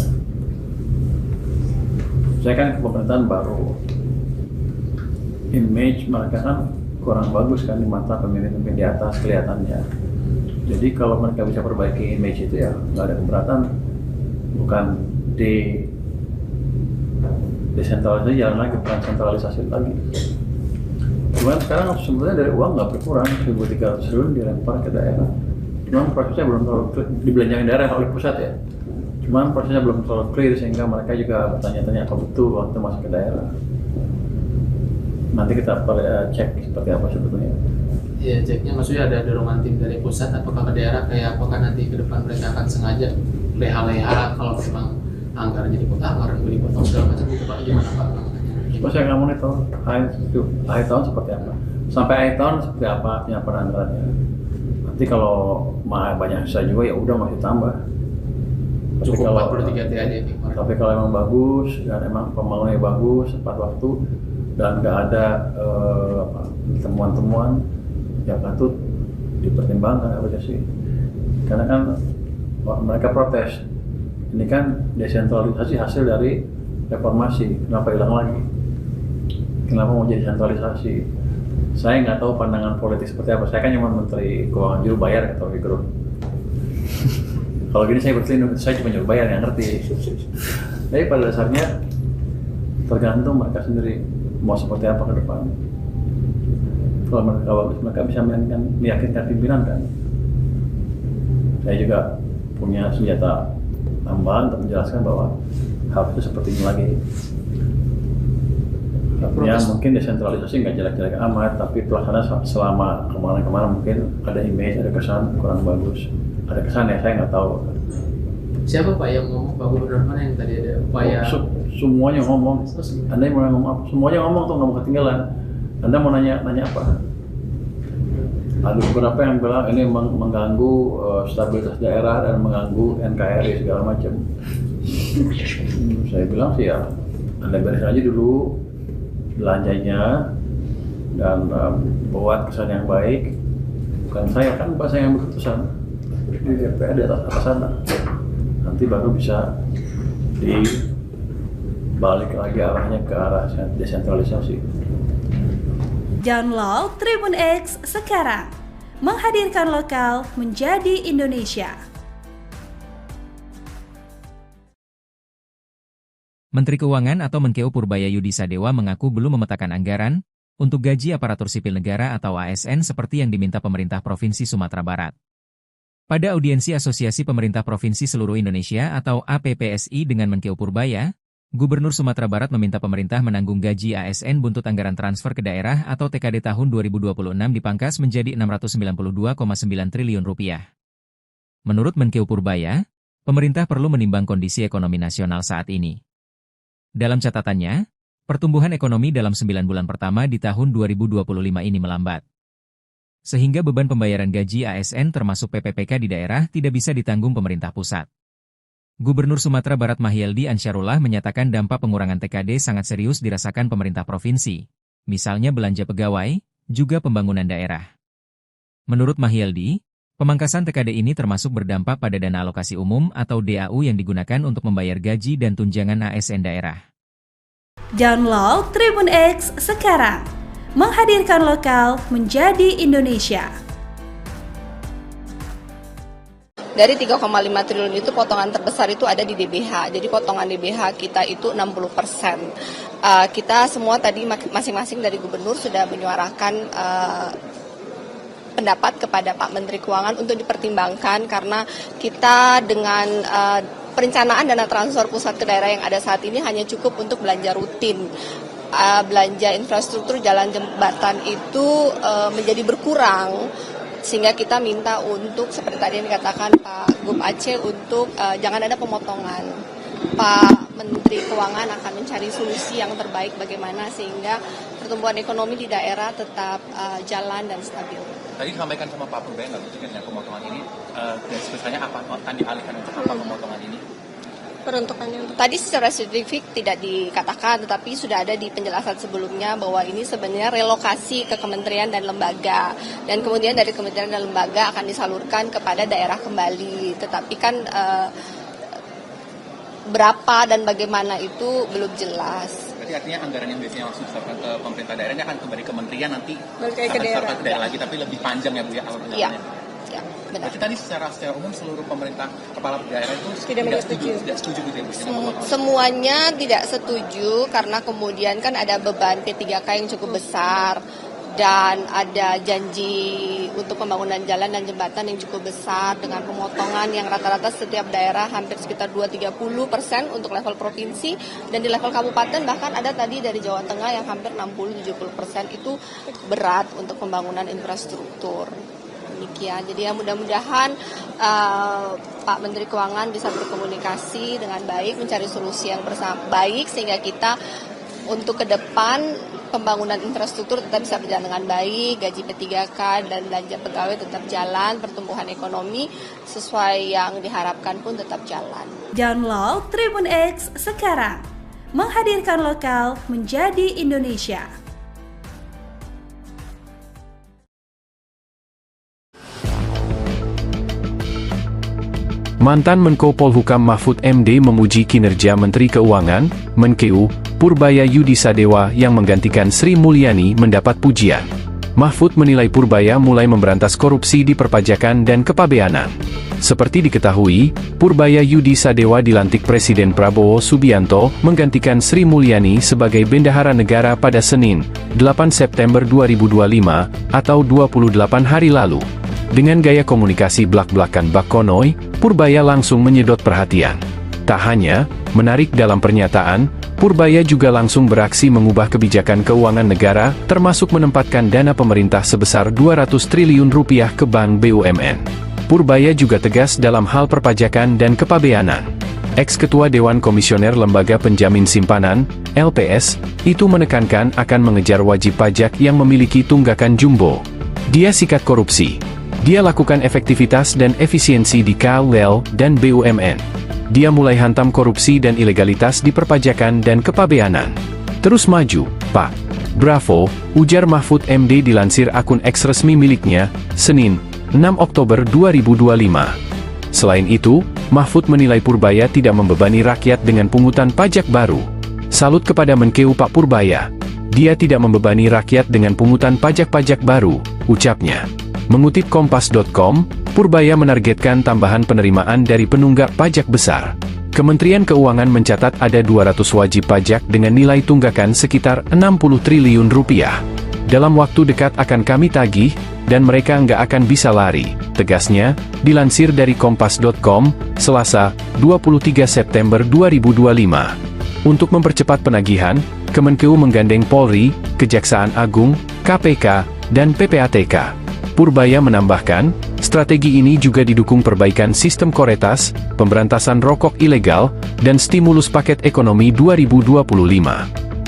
Saya kan ke pemerintahan baru, image mereka kan kurang bagus kan di mata pemimpin di atas kelihatannya. Jadi kalau mereka bisa perbaiki image itu ya nggak ada keberatan, bukan desentralisasi jalan lagi, bukan sentralisasi lagi. Cuman sekarang sebenarnya dari uang nggak berkurang, 1.300 triliun dilempar ke daerah. Cuman prosesnya belum terlalu clear, dibelanjakan daerah oleh pusat ya. Cuman prosesnya belum terlalu clear sehingga mereka juga bertanya-tanya apa betul waktu masuk ke daerah. Nanti kita cek seperti apa sebetulnya. Iya, ceknya maksudnya ada dorongan tim dari pusat apakah ke daerah kayak apakah nanti ke depan mereka akan sengaja leha-leha kalau memang anggarannya dipotong, anggaran dipotong segala macam gitu Pak, gimana Pak? Terus saya nggak monitor akhir tahun seperti apa, sampai akhir tahun seperti apa penyampaian anggarannya. Nanti kalau banyak sisa juga ya udah masih tambah. Tapi Cukup kalau 43 T aja nih kemarin. Tapi kalau emang bagus dan emang pembangunannya bagus tepat waktu dan nggak ada temuan-temuan, ya patut dipertimbangkan apa sih. Karena kan mereka protes. Ini kan desentralisasi hasil dari reformasi, kenapa hilang lagi? Kenapa mau jadi sentralisasi? Saya nggak tahu pandangan politik seperti apa. Saya kan cuma Menteri Keuangan juru bayar atau Fikro. Kalau gini saya berselindung, saya cuma juru bayar yang ngerti. Tapi pada dasarnya tergantung mereka sendiri mau seperti apa ke depan. Kalau mereka bagus, mereka bisa meyakinkan pimpinan kan. Saya juga punya senjata tambahan untuk menjelaskan bahwa hal itu seperti ini lagi. Artinya mungkin desentralisasi nggak jelek-jelek amat, tapi pelaksanaan selama kemarin-kemarin mungkin ada image, ada kesan kurang bagus. Ada kesan ya, saya nggak tahu. Siapa Pak yang ngomong, Pak Gubernur mana yang tadi ada upaya? Semuanya ngomong. Anda mau ngomong apa? Semuanya ngomong tuh, nggak mau ketinggalan. Anda mau nanya apa? Ada beberapa yang bilang ini mengganggu stabilitas daerah dan mengganggu NKRI segala macam. Saya bilang sih ya, Anda beres aja dulu belanjanya dan buat kesan yang baik. Bukan saya kan, Pak, saya yang berkeputusan di DPR di atas sana. Nanti baru bisa dibalik lagi arahnya ke arah desentralisasi. Download Tribun X sekarang, menghadirkan lokal menjadi Indonesia. Menteri Keuangan atau Menkeu Purbaya Yudisadewa mengaku belum memetakan anggaran untuk gaji aparatur sipil negara atau ASN seperti yang diminta pemerintah Provinsi Sumatera Barat. Pada audiensi Asosiasi Pemerintah Provinsi Seluruh Indonesia atau APPSI dengan Menkeu Purbaya, Gubernur Sumatera Barat meminta pemerintah menanggung gaji ASN buntut anggaran transfer ke daerah atau TKD tahun 2026 dipangkas menjadi Rp692,9 triliun. Menurut Menkeu Purbaya, pemerintah perlu menimbang kondisi ekonomi nasional saat ini. Dalam catatannya, pertumbuhan ekonomi dalam 9 bulan pertama di tahun 2025 ini melambat. Sehingga beban pembayaran gaji ASN termasuk PPPK di daerah tidak bisa ditanggung pemerintah pusat. Gubernur Sumatera Barat Mahyeldi Ansyarullah menyatakan dampak pengurangan TKD sangat serius dirasakan pemerintah provinsi, misalnya belanja pegawai, juga pembangunan daerah. Menurut Mahyeldi, pemangkasan TKD ini termasuk berdampak pada dana alokasi umum atau DAU yang digunakan untuk membayar gaji dan tunjangan ASN daerah. Download Tribun X sekarang, menghadirkan lokal menjadi Indonesia. Dari 3,5 triliun itu potongan terbesar itu ada di DBH. Jadi potongan DBH kita itu 60%. Kita semua tadi masing-masing dari gubernur sudah menyuarakan pendapat kepada Pak Menteri Keuangan untuk dipertimbangkan karena kita dengan perencanaan dana transfer pusat ke daerah yang ada saat ini hanya cukup untuk belanja rutin. Belanja infrastruktur jalan jembatan itu menjadi berkurang. Sehingga kita minta untuk, seperti tadi yang dikatakan Pak Gub Aceh, untuk jangan ada pemotongan. Pak Menteri Keuangan akan mencari solusi yang terbaik bagaimana sehingga pertumbuhan ekonomi di daerah tetap jalan dan stabil. Tadi disampaikan sama Pak Purbaya nggak mungkin dengan pemotongan ini, dan sebesarnya apa akan dialihkan untuk apa pemotongan ini? Peruntukannya tadi secara spesifik tidak dikatakan, tetapi sudah ada di penjelasan sebelumnya bahwa ini sebenarnya relokasi ke kementerian dan lembaga, dan kemudian dari kementerian dan lembaga akan disalurkan kepada daerah kembali. Tetapi kan berapa dan bagaimana itu belum jelas. Berarti artinya anggaran yang biasanya langsung disalurkan ke pemerintah daerah ini akan kembali ke kementerian, nanti balik ke akan daerah. disalurkan ke daerah lagi, tapi lebih panjang ya Bu ya alur Iya. anggarannya. Ya, benar. Berarti tadi secara umum seluruh pemerintah kepala daerah itu tidak setuju gitu ya Bu? Semuanya tidak setuju karena kemudian kan ada beban P3K yang cukup besar dan ada janji untuk pembangunan jalan dan jembatan yang cukup besar dengan pemotongan yang rata-rata setiap daerah hampir sekitar 2-30% untuk level provinsi, dan di level kabupaten bahkan ada tadi dari Jawa Tengah yang hampir 60-70% itu berat untuk pembangunan infrastruktur. Demikian. Jadi ya mudah-mudahan Pak Menteri Keuangan bisa berkomunikasi dengan baik, mencari solusi yang baik sehingga kita untuk ke depan pembangunan infrastruktur tetap bisa berjalan dengan baik, gaji P3K dan belanja pegawai tetap jalan, pertumbuhan ekonomi sesuai yang diharapkan pun tetap jalan. Download Tribun X sekarang, menghadirkan lokal menjadi Indonesia. Mantan Menko Polhukam Mahfud MD memuji kinerja Menteri Keuangan, Menkeu, Purbaya Yudisadewa yang menggantikan Sri Mulyani mendapat pujian. Mahfud menilai Purbaya mulai memberantas korupsi di perpajakan dan kepabeanan. Seperti diketahui, Purbaya Yudisadewa dilantik Presiden Prabowo Subianto menggantikan Sri Mulyani sebagai Bendahara Negara pada Senin, 8 September 2025, atau 28 hari lalu. Dengan gaya komunikasi blak-blakan Bak Konoy, Purbaya langsung menyedot perhatian. Tak hanya menarik dalam pernyataan, Purbaya juga langsung beraksi mengubah kebijakan keuangan negara, termasuk menempatkan dana pemerintah sebesar 200 triliun rupiah ke Bank BUMN. Purbaya juga tegas dalam hal perpajakan dan kepabeanan. Ex-Ketua Dewan Komisioner Lembaga Penjamin Simpanan, LPS, itu menekankan akan mengejar wajib pajak yang memiliki tunggakan jumbo. Dia sikat korupsi. Dia lakukan efektivitas dan efisiensi di KUL dan BUMN. Dia mulai hantam korupsi dan ilegalitas di perpajakan dan kepabeanan. Terus maju, Pak. Bravo, ujar Mahfud MD dilansir akun X resmi miliknya, Senin, 6 Oktober 2025. Selain itu, Mahfud menilai Purbaya tidak membebani rakyat dengan pungutan pajak baru. Salut kepada Menkeu Pak Purbaya. Dia tidak membebani rakyat dengan pungutan pajak-pajak baru, ucapnya. Mengutip Kompas.com, Purbaya menargetkan tambahan penerimaan dari penunggak pajak besar. Kementerian Keuangan mencatat ada 200 wajib pajak dengan nilai tunggakan sekitar 60 triliun rupiah. Dalam waktu dekat akan kami tagih, dan mereka nggak akan bisa lari, tegasnya, dilansir dari Kompas.com, Selasa, 23 September 2025. Untuk mempercepat penagihan, Kemenkeu menggandeng Polri, Kejaksaan Agung, KPK, dan PPATK. Purbaya menambahkan, strategi ini juga didukung perbaikan sistem Koretas, pemberantasan rokok ilegal, dan stimulus paket ekonomi 2025.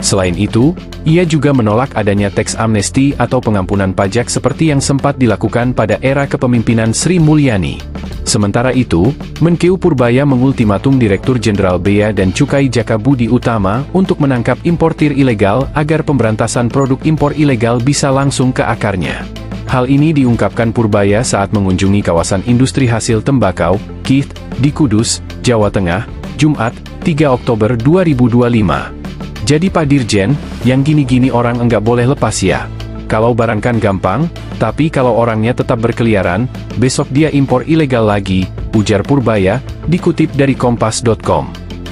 Selain itu, ia juga menolak adanya teks amnesti atau pengampunan pajak seperti yang sempat dilakukan pada era kepemimpinan Sri Mulyani. Sementara itu, Menkeu Purbaya mengultimatum Direktur Jenderal Bea dan Cukai Jaka Budi Utama untuk menangkap importir ilegal agar pemberantasan produk impor ilegal bisa langsung ke akarnya. Hal ini diungkapkan Purbaya saat mengunjungi kawasan industri hasil tembakau, KIT, di Kudus, Jawa Tengah, Jumat, 3 Oktober 2025. Jadi Pak Dirjen, yang gini-gini orang enggak boleh lepas ya. Kalau barang kan gampang, tapi kalau orangnya tetap berkeliaran, besok dia impor ilegal lagi, ujar Purbaya, dikutip dari Kompas.com.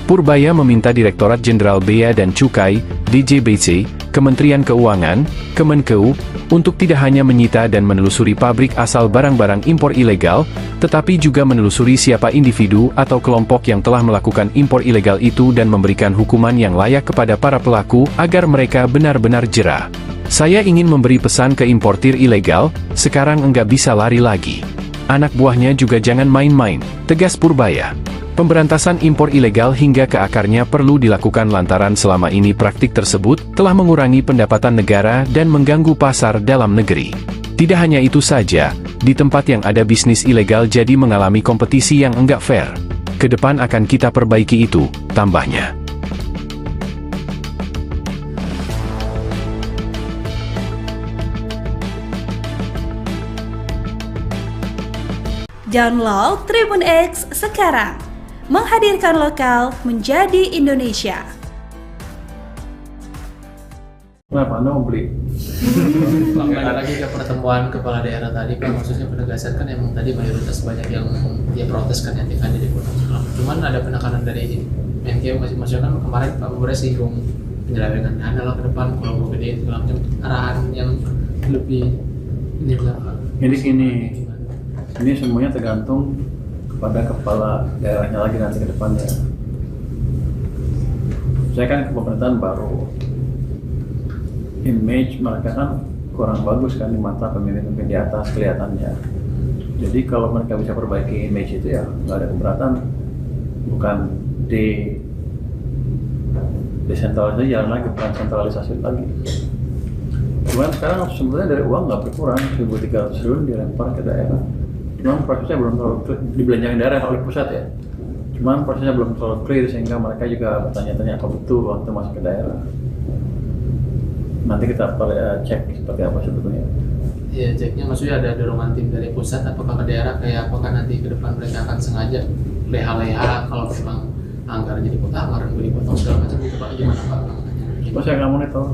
Purbaya meminta Direktorat Jenderal Bea dan Cukai, DJBC, Kementerian Keuangan, Kemenkeu, untuk tidak hanya menyita dan menelusuri pabrik asal barang-barang impor ilegal, tetapi juga menelusuri siapa individu atau kelompok yang telah melakukan impor ilegal itu dan memberikan hukuman yang layak kepada para pelaku agar mereka benar-benar jera. Saya ingin memberi pesan ke importir ilegal, sekarang enggak bisa lari lagi. Anak buahnya juga jangan main-main, tegas Purbaya. Pemberantasan impor ilegal hingga ke akarnya perlu dilakukan lantaran selama ini praktik tersebut telah mengurangi pendapatan negara dan mengganggu pasar dalam negeri. Tidak hanya itu saja, di tempat yang ada bisnis ilegal jadi mengalami kompetisi yang enggak fair. Kedepan akan kita perbaiki itu, tambahnya. Download Tribun X sekarang, menghadirkan lokal menjadi Indonesia. Kenapa Anda mau beli? Kembali lagi ke pertemuan kepala daerah tadi Pak, maksudnya penegasan kan emang tadi mayoritas banyak yang dia protes kan yang di Gunung Sulam. Cuman ada penekanan dari Menkeu masih kan kemarin Pak Bupati singgung penyelewengan dana lah ke depan kalau mau gede segala macam, arahan yang lebih ini lah. Jadi gini, ini semuanya tergantung kepada kepala daerahnya lagi nanti ke depannya. Saya kan ke pemerintahan baru, image mereka kan kurang bagus kan di mata pemimpin-pemimpin di atas kelihatannya. Jadi kalau mereka bisa perbaiki image itu ya nggak ada keberatan, bukan desentralisasi jalan lagi, bukan sentralisasi lagi. Cuman sekarang sebenarnya dari uang nggak berkurang, 1.300 triliun dilempar ke daerah. Cuman prosesnya belum terlalu clear, dibelanjakan daerah oleh pusat ya. Cuman prosesnya belum terlalu clear sehingga mereka juga bertanya-tanya apa betul uang itu masuk ke daerah. Nanti kita cek seperti apa sebetulnya. Iya, ceknya maksudnya ada dorongan tim dari pusat apakah ke daerah, kayak apakah nanti ke depan mereka akan sengaja leha-leha kalau memang anggaran jadi anggaran gue dipotong segala macam gitu Pak, gimana Pak? Terus saya nggak monitor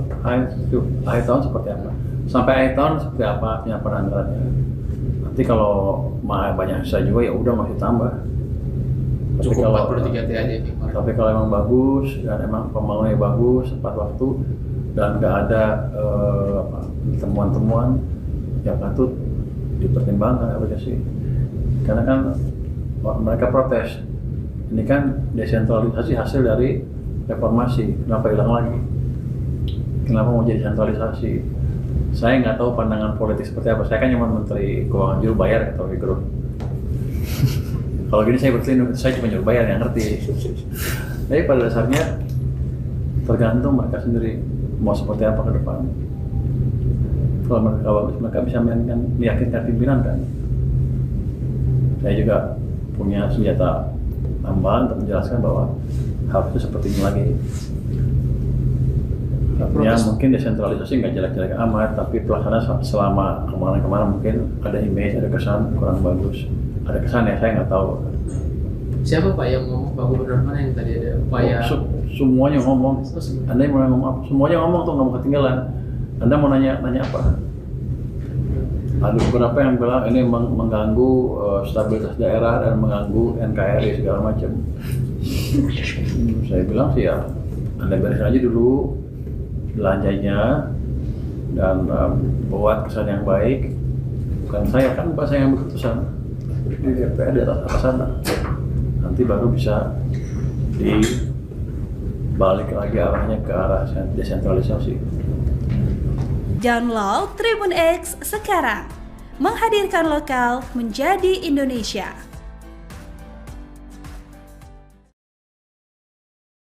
akhir tahun seperti apa, sampai akhir tahun seperti apa penyampaian anggarannya. Nanti kalau banyak sisa juga ya udah masih tambah. Tapi Cukup kalau 43 T aja nih. Tapi kalau emang bagus dan emang pembangunannya bagus tepat waktu dan nggak ada temuan-temuan yang patut dipertimbangkan apa sih. Karena kan mereka protes. Ini kan desentralisasi hasil dari reformasi, kenapa hilang lagi? Kenapa mau jadi sentralisasi? Saya nggak tahu pandangan politik seperti apa. Saya kan cuma Menteri Keuangan, juru bayar atau Gerut. Kalau gini saya berselindung, saya cuma juru bayar yang ngerti. Tapi pada dasarnya tergantung mereka sendiri mau seperti apa ke depan. Kalau mereka bagus, mereka bisa meyakinkan pimpinan kan. Saya juga punya senjata tambahan untuk menjelaskan bahwa harusnya seperti ini lagi. Artinya mungkin desentralisasi nggak jelek-jelek amat, tapi pelaksanaan selama kemarin-kemarin mungkin ada image, ada kesan kurang bagus. Ada kesan ya, saya nggak tahu. Siapa Pak yang ngomong, Pak Gubernur mana yang tadi ada upaya? Semuanya ngomong. Anda mau ngomong apa? Semuanya ngomong tuh, nggak mau ketinggalan. Anda mau nanya apa? Ada beberapa yang bilang ini mengganggu stabilitas daerah dan mengganggu NKRI segala macam. Saya bilang sih ya, Anda beresin aja dulu belanjanya dan buat kesan yang baik. Bukan saya, kan Pak saya yang berkeputusan di DPR di atas sana. Nanti baru bisa dibalik lagi arahnya ke arah desentralisasi. Download Tribun X sekarang, menghadirkan lokal menjadi Indonesia.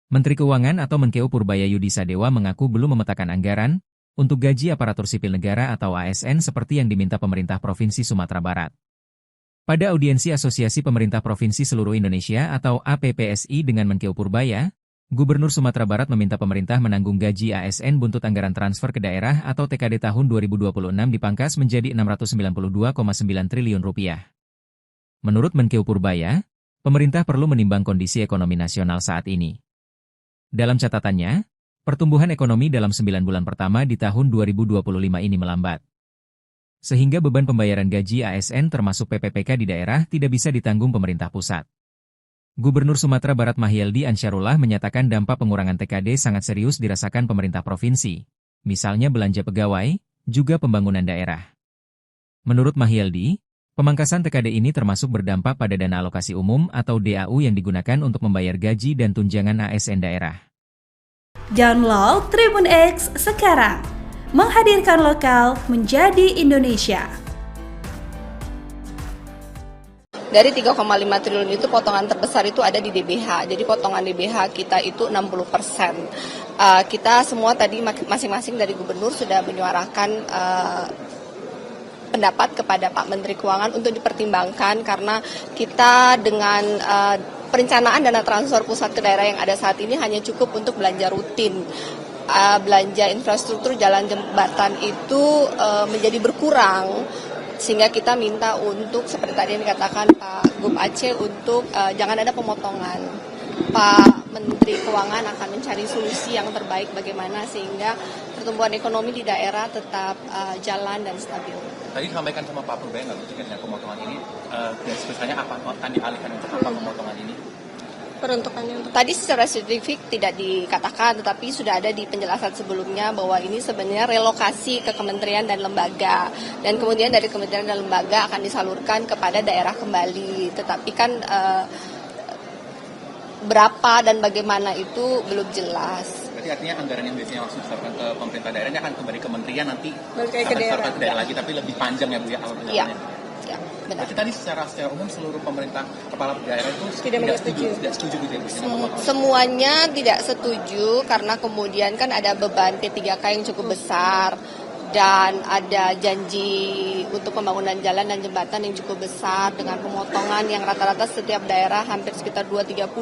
Menteri Keuangan atau Menkeu Purbaya Yudisadewa mengaku belum memetakan anggaran untuk gaji aparatur sipil negara atau ASN seperti yang diminta pemerintah Provinsi Sumatera Barat. Pada audiensi Asosiasi Pemerintah Provinsi Seluruh Indonesia atau APPSI dengan Menkeu Purbaya, Gubernur Sumatera Barat meminta pemerintah menanggung gaji ASN buntut anggaran transfer ke daerah atau TKD tahun 2026 dipangkas menjadi Rp692,9 triliun. Menurut Menkeu Purbaya, pemerintah perlu menimbang kondisi ekonomi nasional saat ini. Dalam catatannya, pertumbuhan ekonomi dalam 9 bulan pertama di tahun 2025 ini melambat. Sehingga beban pembayaran gaji ASN termasuk PPPK di daerah tidak bisa ditanggung pemerintah pusat. Gubernur Sumatera Barat Mahyeldi Ansyarullah menyatakan dampak pengurangan TKD sangat serius dirasakan pemerintah provinsi, misalnya belanja pegawai, juga pembangunan daerah. Menurut Mahyeldi, pemangkasan TKD ini termasuk berdampak pada dana alokasi umum atau DAU yang digunakan untuk membayar gaji dan tunjangan ASN daerah. Download Tribun X sekarang, menghadirkan lokal menjadi Indonesia. Dari 3,5 triliun itu potongan terbesar itu ada di DBH. Jadi potongan DBH kita itu 60%. Kita semua tadi masing-masing dari gubernur sudah menyuarakan pendapat kepada Pak Menteri Keuangan untuk dipertimbangkan karena kita dengan perencanaan dana transfer pusat ke daerah yang ada saat ini hanya cukup untuk belanja rutin. Belanja infrastruktur jalan jembatan itu menjadi berkurang. Sehingga kita minta untuk, seperti tadi yang dikatakan Pak Gub Aceh, untuk jangan ada pemotongan. Pak Menteri Keuangan akan mencari solusi yang terbaik bagaimana sehingga pertumbuhan ekonomi di daerah tetap jalan dan stabil. Tadi disampaikan sama Pak Purbaya nggak mungkin dengan pemotongan ini, garis besarnya apa? Akan dialihkan untuk apa pemotongan ini? Peruntukannya tadi secara spesifik tidak dikatakan, tetapi sudah ada di penjelasan sebelumnya bahwa ini sebenarnya relokasi ke kementerian dan lembaga, dan kemudian dari kementerian dan lembaga akan disalurkan kepada daerah kembali. Tetapi kan berapa dan bagaimana itu belum jelas. Berarti artinya anggaran yang biasanya langsung disalurkan ke pemerintah daerah ini akan kembali ke kementerian nanti balik ke daerah lagi, tapi lebih panjang ya Bu ya? Iya. Benar. Berarti tadi secara umum seluruh pemerintah kepala daerah itu Tidak setuju gitu ya? Semuanya tidak setuju karena kemudian kan ada beban P3K yang cukup besar dan ada janji untuk pembangunan jalan dan jembatan yang cukup besar dengan pemotongan yang rata-rata setiap daerah hampir sekitar 2-30%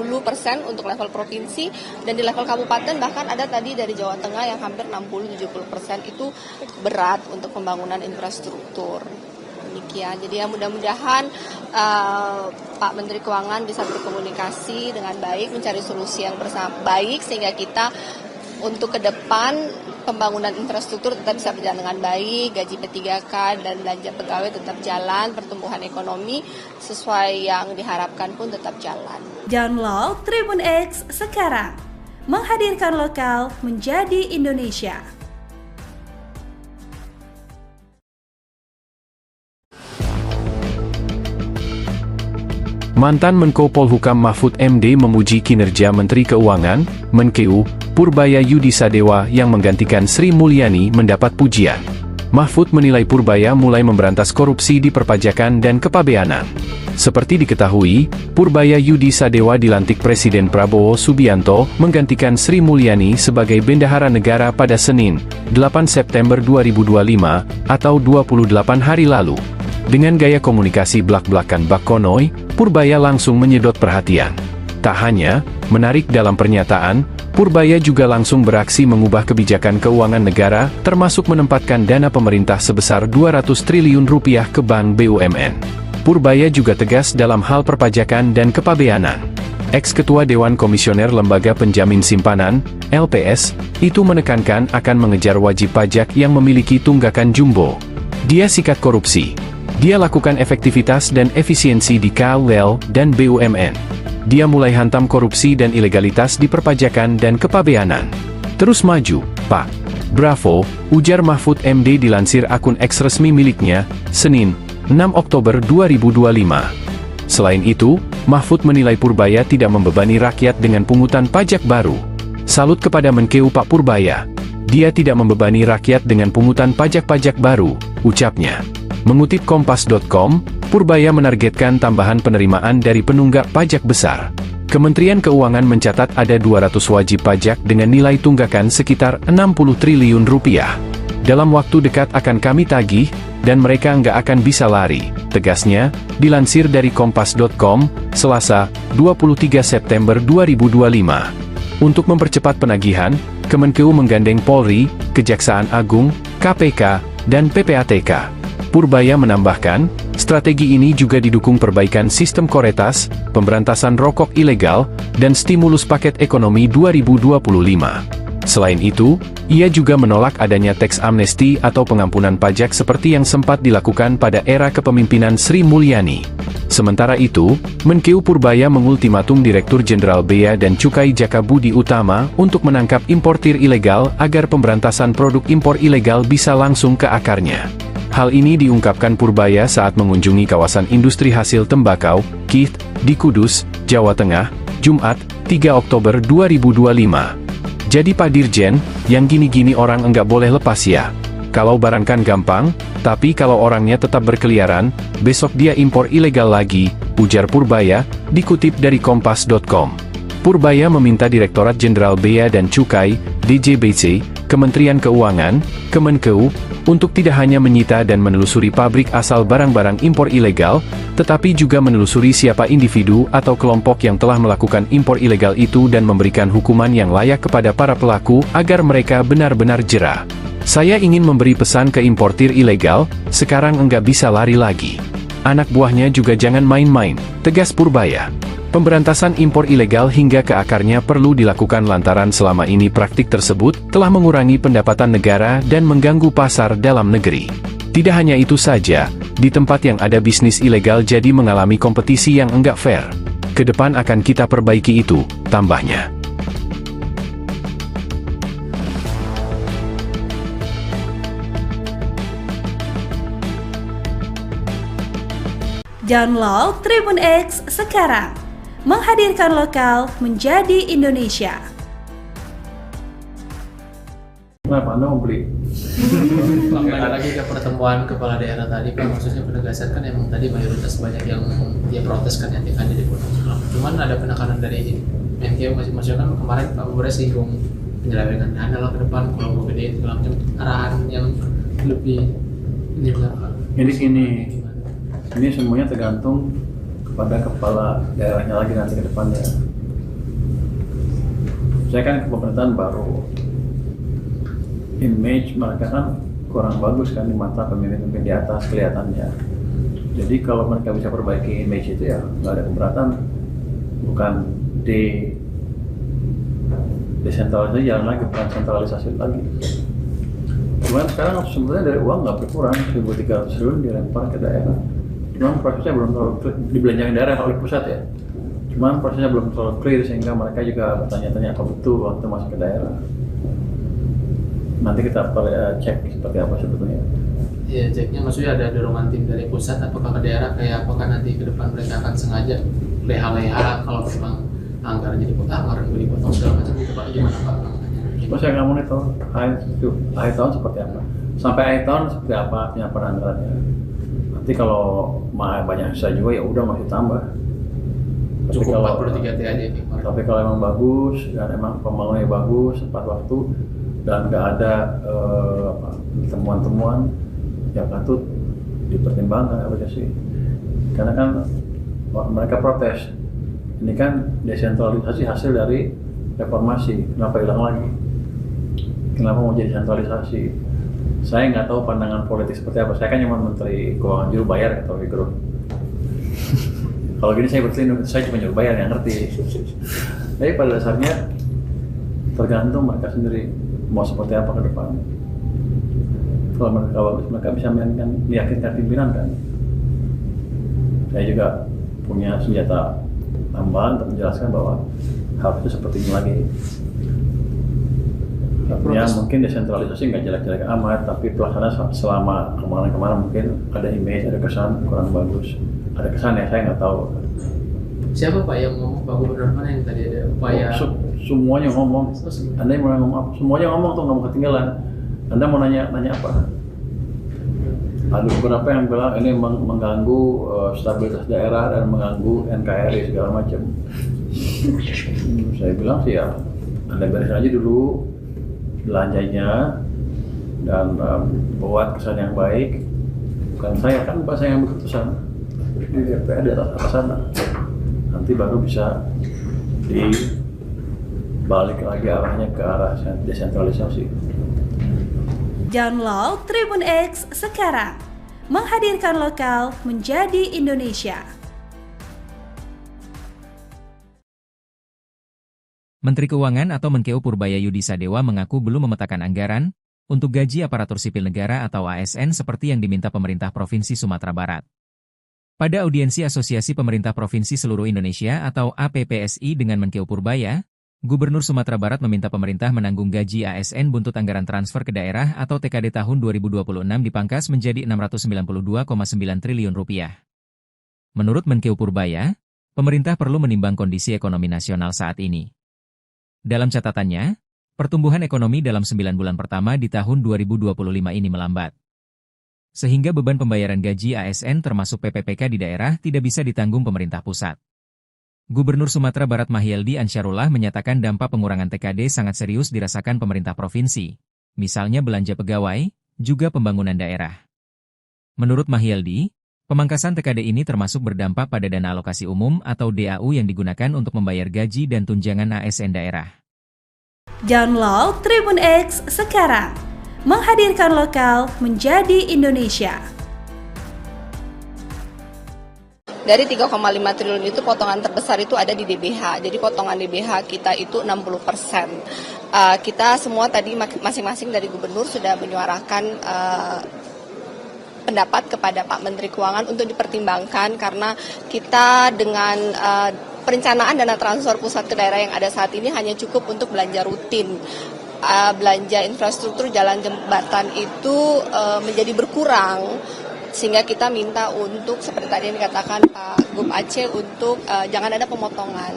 untuk level provinsi, dan di level kabupaten bahkan ada tadi dari Jawa Tengah yang hampir 60-70%. Itu berat untuk pembangunan infrastruktur. Demikian. Jadi ya mudah-mudahan Pak Menteri Keuangan bisa berkomunikasi dengan baik, mencari solusi yang baik sehingga kita untuk ke depan pembangunan infrastruktur tetap bisa berjalan dengan baik, gaji P3K dan belanja pegawai tetap jalan, pertumbuhan ekonomi sesuai yang diharapkan pun tetap jalan. Download Tribun X sekarang, menghadirkan lokal menjadi Indonesia. Mantan Menko Polhukam Mahfud MD memuji kinerja Menteri Keuangan, Menkeu, Purbaya Yudisadewa yang menggantikan Sri Mulyani mendapat pujian. Mahfud menilai Purbaya mulai memberantas korupsi di perpajakan dan kepabeanan. Seperti diketahui, Purbaya Yudisadewa dilantik Presiden Prabowo Subianto menggantikan Sri Mulyani sebagai Bendahara Negara pada Senin, 8 September 2025, atau 28 hari lalu. Dengan gaya komunikasi blak-blakan bak konoi, Purbaya langsung menyedot perhatian. Tak hanya menarik dalam pernyataan, Purbaya juga langsung beraksi mengubah kebijakan keuangan negara, termasuk menempatkan dana pemerintah sebesar 200 triliun rupiah ke Bank BUMN. Purbaya juga tegas dalam hal perpajakan dan kepabeanan. Ex-Ketua Dewan Komisioner Lembaga Penjamin Simpanan, LPS, itu menekankan akan mengejar wajib pajak yang memiliki tunggakan jumbo. Dia sikat korupsi. Dia lakukan efektivitas dan efisiensi di KUL dan BUMN. Dia mulai hantam korupsi dan ilegalitas di perpajakan dan kepabeanan. Terus maju, Pak. Bravo, ujar Mahfud MD dilansir akun X resmi miliknya, Senin, 6 Oktober 2025. Selain itu, Mahfud menilai Purbaya tidak membebani rakyat dengan pungutan pajak baru. Salut kepada Menkeu Pak Purbaya. Dia tidak membebani rakyat dengan pungutan pajak-pajak baru, ucapnya. Mengutip Kompas.com, Purbaya menargetkan tambahan penerimaan dari penunggak pajak besar. Kementerian Keuangan mencatat ada 200 wajib pajak dengan nilai tunggakan sekitar 60 triliun rupiah. Dalam waktu dekat akan kami tagih, dan mereka nggak akan bisa lari, tegasnya, dilansir dari Kompas.com, Selasa, 23 September 2025. Untuk mempercepat penagihan, Kemenkeu menggandeng Polri, Kejaksaan Agung, KPK, dan PPATK. Purbaya menambahkan, strategi ini juga didukung perbaikan sistem Koretas, pemberantasan rokok ilegal, dan stimulus paket ekonomi 2025. Selain itu, ia juga menolak adanya teks amnesti atau pengampunan pajak seperti yang sempat dilakukan pada era kepemimpinan Sri Mulyani. Sementara itu, Menkeu Purbaya mengultimatum Direktur Jenderal Bea dan Cukai Jaka Budi Utama untuk menangkap importir ilegal agar pemberantasan produk impor ilegal bisa langsung ke akarnya. Hal ini diungkapkan Purbaya saat mengunjungi kawasan industri hasil tembakau, KIT, di Kudus, Jawa Tengah, Jumat, 3 Oktober 2025. Jadi Pak Dirjen, yang gini-gini orang enggak boleh lepas ya. Kalau barang kan gampang, tapi kalau orangnya tetap berkeliaran, besok dia impor ilegal lagi, ujar Purbaya, dikutip dari Kompas.com. Purbaya meminta Direktorat Jenderal Bea dan Cukai, DJBC, Kementerian Keuangan, Kemenkeu, untuk tidak hanya menyita dan menelusuri pabrik asal barang-barang impor ilegal, tetapi juga menelusuri siapa individu atau kelompok yang telah melakukan impor ilegal itu dan memberikan hukuman yang layak kepada para pelaku agar mereka benar-benar jera. Saya ingin memberi pesan ke importir ilegal, sekarang enggak bisa lari lagi. Anak buahnya juga jangan main-main, tegas Purbaya. Pemberantasan impor ilegal hingga ke akarnya perlu dilakukan lantaran selama ini praktik tersebut telah mengurangi pendapatan negara dan mengganggu pasar dalam negeri. Tidak hanya itu saja, di tempat yang ada bisnis ilegal jadi mengalami kompetisi yang enggak fair. Kedepan akan kita perbaiki itu, tambahnya. Download Tribun X sekarang, menghadirkan lokal menjadi Indonesia. Kenapa Anda membeli Kembali lagi ke pertemuan kepala daerah tadi Pak, maksudnya penegasan kan emang tadi mayoritas banyak yang dia protes kan yang di Gunung Sulam. Cuman ada penekanan dari Menkeu maksudnya kan kemarin Pak Bupati singgung penyelewengan dana lah ke depan kalau mau gede segala macam, arahan yang lebih ini Pak. Jadi ini semuanya tergantung kepada kepala daerahnya lagi nanti ke depannya. Saya kan pemerintahan baru, image mereka kan kurang bagus kan di mata pemimpin-pemimpin di atas kelihatannya. Jadi kalau mereka bisa perbaiki image itu ya nggak ada keberatan, bukan desentralisasi jalan lagi, bukan sentralisasi lagi. Cuman sekarang sebenarnya dari uang nggak berkurang, 1.300 triliun dilempar ke daerah. Cuman prosesnya belum terlalu dibelanjakan daerah oleh pusat ya. Cuman prosesnya belum terlalu clear sehingga mereka juga bertanya-tanya apa betul waktu masuk ke daerah. Nanti kita cek seperti apa sebetulnya. Iya, ceknya maksudnya ada dorongan tim dari pusat apakah ke daerah, kayak apakah nanti ke depan mereka akan sengaja leha-leha kalau memang anggaran jadi anggaran gue dipotong segala macam gitu Pak, gimana Pak? Terus saya nggak monitor akhir tahun seperti apa, sampai akhir tahun seperti apa penyampaian anggarannya. Nanti kalau banyak sisa juga ya udah masih tambah. Cukup 43 T aja nih. Tapi kalau emang bagus dan emang pembangunannya bagus, tepat waktu dan nggak ada temuan-temuan yang patut dipertimbangkan apa sih? Karena kan mereka protes. Ini kan desentralisasi hasil dari reformasi, kenapa hilang lagi? Kenapa mau jadi sentralisasi? Saya nggak tahu pandangan politik seperti apa. Saya kan cuma Menteri Keuangan, juru bayar atau Fikro. Kalau gini saya berselindung, saya cuma juru bayar yang ngerti. Tapi pada dasarnya tergantung mereka sendiri mau seperti apa ke depan. Kalau mereka bagus, mereka bisa meyakinkan pimpinan kan. Saya juga punya senjata tambahan untuk menjelaskan bahwa harusnya seperti ini lagi. Artinya mungkin desentralisasi nggak jelek-jelek amat, tapi pelaksanaan selama kemarin-kemarin mungkin ada image, ada kesan kurang bagus. Ada kesan ya, saya nggak tahu. Siapa Pak yang ngomong, Pak Gubernur mana yang tadi ada upaya? Semuanya ngomong. Anda yang mau ngomong apa? Semuanya ngomong tuh, nggak mau ketinggalan. Anda mau nanya apa? Ada beberapa yang bilang ini mengganggu stabilitas daerah dan mengganggu NKRI segala macam. Saya bilang sih ya, Anda beres aja dulu belanjanya dan buat kesan yang baik. Bukan saya, kan Pak saya yang berkeputusan di DPR di atas sana. Nanti baru bisa dibalik lagi arahnya ke arah desentralisasi. Download Tribun X sekarang, menghadirkan lokal menjadi Indonesia. Menteri Keuangan atau Menkeu Purbaya Yudi Sadewa mengaku belum memetakan anggaran untuk gaji aparatur sipil negara atau ASN seperti yang diminta pemerintah Provinsi Sumatera Barat. Pada audiensi Asosiasi Pemerintah Provinsi Seluruh Indonesia atau APPSI dengan Menkeu Purbaya, Gubernur Sumatera Barat meminta pemerintah menanggung gaji ASN buntut anggaran transfer ke daerah atau TKD tahun 2026 dipangkas menjadi Rp692,9 triliun. Menurut Menkeu Purbaya, pemerintah perlu menimbang kondisi ekonomi nasional saat ini. Dalam catatannya, pertumbuhan ekonomi dalam 9 bulan pertama di tahun 2025 ini melambat. Sehingga beban pembayaran gaji ASN termasuk PPPK di daerah tidak bisa ditanggung pemerintah pusat. Gubernur Sumatera Barat Mahyeldi Ansyarullah menyatakan dampak pengurangan TKD sangat serius dirasakan pemerintah provinsi, misalnya belanja pegawai, juga pembangunan daerah. Menurut Mahyeldi, pemangkasan TKD ini termasuk berdampak pada dana alokasi umum atau DAU yang digunakan untuk membayar gaji dan tunjangan ASN daerah. Download Tribun X sekarang, menghadirkan lokal menjadi Indonesia. Dari 3,5 triliun itu potongan terbesar itu ada di DBH. Jadi potongan DBH kita itu 60%. Kita semua tadi masing-masing dari gubernur sudah menyuarakan pendapat kepada Pak Menteri Keuangan untuk dipertimbangkan karena kita dengan perencanaan dana transfer pusat ke daerah yang ada saat ini hanya cukup untuk belanja rutin. Belanja infrastruktur jalan jembatan itu menjadi berkurang. Sehingga kita minta untuk seperti tadi yang dikatakan Pak Gub Aceh untuk jangan ada pemotongan.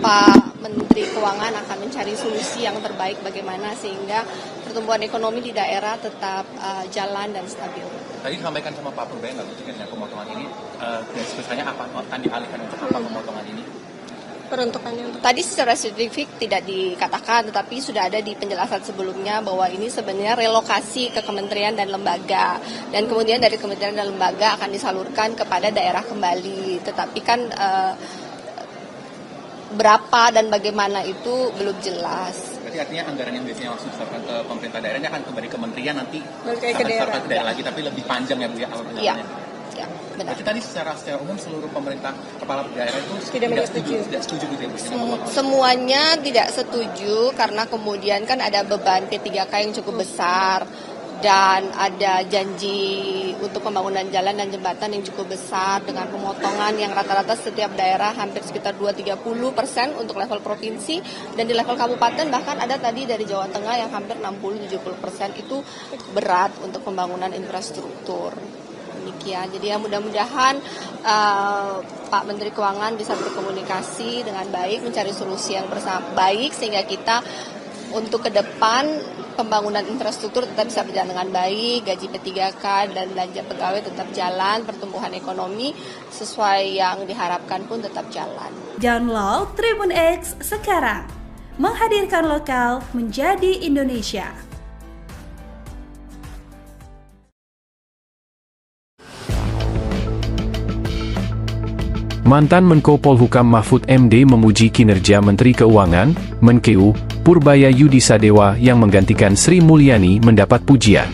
Pak Menteri Keuangan akan mencari solusi yang terbaik bagaimana sehingga pertumbuhan ekonomi di daerah tetap jalan dan stabil. Tadi disampaikan sama Pak Purbaya nggak mungkin dengan pemotongan ini, garis besarnya apa? Akan dialihkan untuk apa pemotongan ini? Peruntukannya untuk tadi secara spesifik tidak dikatakan, tetapi sudah ada di penjelasan sebelumnya bahwa ini sebenarnya relokasi ke kementerian dan lembaga, dan kemudian dari kementerian dan lembaga akan disalurkan kepada daerah kembali. Tetapi kan berapa dan bagaimana itu belum jelas. Berarti artinya anggaran yang biasanya langsung disalurkan ke pemerintah daerahnya akan kembali ke kementerian nanti ke daerah. Ke daerah lagi, tapi lebih panjang ya Bu ya alur Iya. penjalannya. Ya, benar. Berarti tadi secara umum seluruh pemerintah kepala daerah itu tidak setuju gitu ya Bu? Semuanya tidak setuju karena kemudian kan ada beban P3K yang cukup besar dan ada janji untuk pembangunan jalan dan jembatan yang cukup besar dengan pemotongan yang rata-rata setiap daerah hampir sekitar 2-30% untuk level provinsi, dan di level kabupaten bahkan ada tadi dari Jawa Tengah yang hampir 60-70%. Itu berat untuk pembangunan infrastruktur. Demikian. Jadi ya mudah-mudahan Pak Menteri Keuangan bisa berkomunikasi dengan baik, mencari solusi yang baik sehingga kita untuk ke depan pembangunan infrastruktur tetap bisa berjalan dengan baik, gaji P3K dan belanja pegawai tetap jalan, pertumbuhan ekonomi sesuai yang diharapkan pun tetap jalan. Download Tribun X sekarang, menghadirkan lokal menjadi Indonesia. Mantan Menko Polhukam Mahfud MD memuji kinerja Menteri Keuangan, Menkeu, Purbaya Yudisadewa yang menggantikan Sri Mulyani mendapat pujian.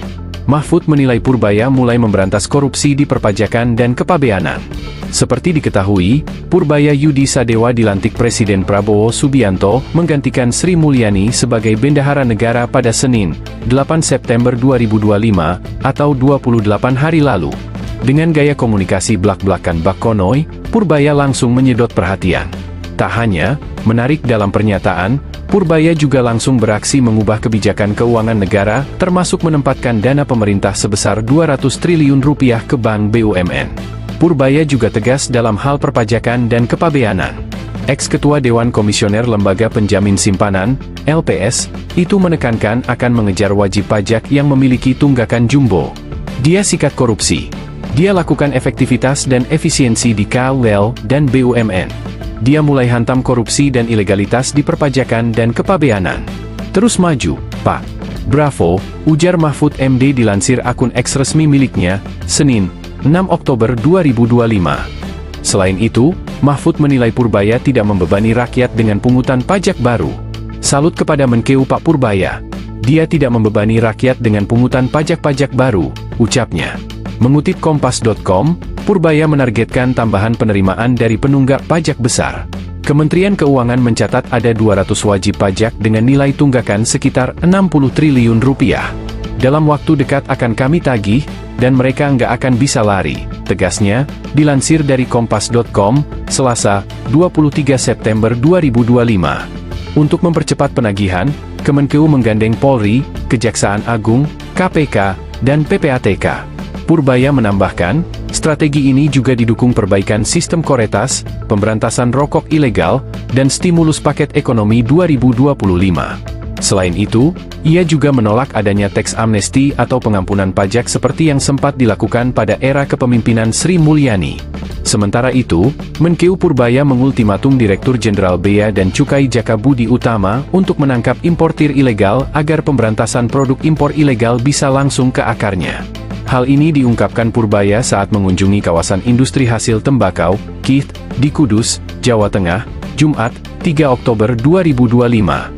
Mahfud menilai Purbaya mulai memberantas korupsi di perpajakan dan kepabeanan. Seperti diketahui, Purbaya Yudisadewa dilantik Presiden Prabowo Subianto menggantikan Sri Mulyani sebagai Bendahara Negara pada Senin, 8 September 2025, atau 28 hari lalu. Dengan gaya komunikasi blak-blakan bak konoi, Purbaya langsung menyedot perhatian. Tak hanya menarik dalam pernyataan, Purbaya juga langsung beraksi mengubah kebijakan keuangan negara, termasuk menempatkan dana pemerintah sebesar 200 triliun rupiah ke Bank BUMN. Purbaya juga tegas dalam hal perpajakan dan kepabeanan. Ex-Ketua Dewan Komisioner Lembaga Penjamin Simpanan, LPS, itu menekankan akan mengejar wajib pajak yang memiliki tunggakan jumbo. Dia sikat korupsi. Dia lakukan efektivitas dan efisiensi di KUL dan BUMN. Dia mulai hantam korupsi dan ilegalitas di perpajakan dan kepabeanan. Terus maju, Pak. Bravo, ujar Mahfud MD dilansir akun X resmi miliknya, Senin, 6 Oktober 2025. Selain itu, Mahfud menilai Purbaya tidak membebani rakyat dengan pungutan pajak baru. Salut kepada Menkeu Pak Purbaya. Dia tidak membebani rakyat dengan pungutan pajak-pajak baru, ucapnya. Mengutip Kompas.com, Purbaya menargetkan tambahan penerimaan dari penunggak pajak besar. Kementerian Keuangan mencatat ada 200 wajib pajak dengan nilai tunggakan sekitar 60 triliun rupiah. Dalam waktu dekat akan kami tagih, dan mereka nggak akan bisa lari, tegasnya, dilansir dari Kompas.com, Selasa, 23 September 2025. Untuk mempercepat penagihan, Kemenkeu menggandeng Polri, Kejaksaan Agung, KPK, dan PPATK. Purbaya menambahkan, strategi ini juga didukung perbaikan sistem Koretas, pemberantasan rokok ilegal, dan stimulus paket ekonomi 2025. Selain itu, ia juga menolak adanya teks amnesti atau pengampunan pajak seperti yang sempat dilakukan pada era kepemimpinan Sri Mulyani. Sementara itu, Menkeu Purbaya mengultimatum Direktur Jenderal Bea dan Cukai Jaka Budi Utama untuk menangkap importir ilegal agar pemberantasan produk impor ilegal bisa langsung ke akarnya. Hal ini diungkapkan Purbaya saat mengunjungi kawasan industri hasil tembakau, KIT, di Kudus, Jawa Tengah, Jumat, 3 Oktober 2025.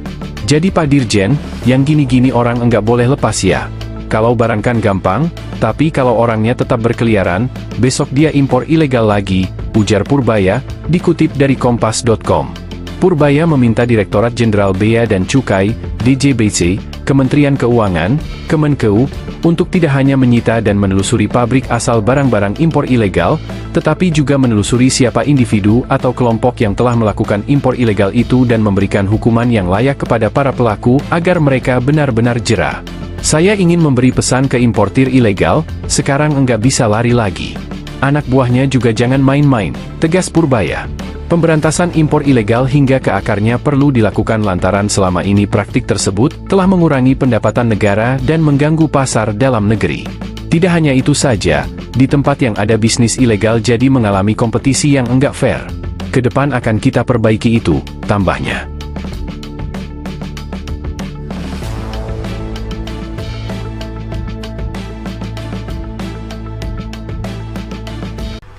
Jadi Pak Dirjen, yang gini-gini orang enggak boleh lepas ya. Kalau barang kan gampang, tapi kalau orangnya tetap berkeliaran, besok dia impor ilegal lagi, ujar Purbaya, dikutip dari Kompas.com. Purbaya meminta Direktorat Jenderal Bea dan Cukai, DJBC, Kementerian Keuangan, Kemenkeu, untuk tidak hanya menyita dan menelusuri pabrik asal barang-barang impor ilegal, tetapi juga menelusuri siapa individu atau kelompok yang telah melakukan impor ilegal itu dan memberikan hukuman yang layak kepada para pelaku agar mereka benar-benar jera. Saya ingin memberi pesan ke importir ilegal, sekarang enggak bisa lari lagi. Anak buahnya juga jangan main-main, tegas Purbaya. Pemberantasan impor ilegal hingga ke akarnya perlu dilakukan lantaran selama ini praktik tersebut telah mengurangi pendapatan negara dan mengganggu pasar dalam negeri. Tidak hanya itu saja, di tempat yang ada bisnis ilegal jadi mengalami kompetisi yang enggak fair. Kedepan akan kita perbaiki itu, tambahnya.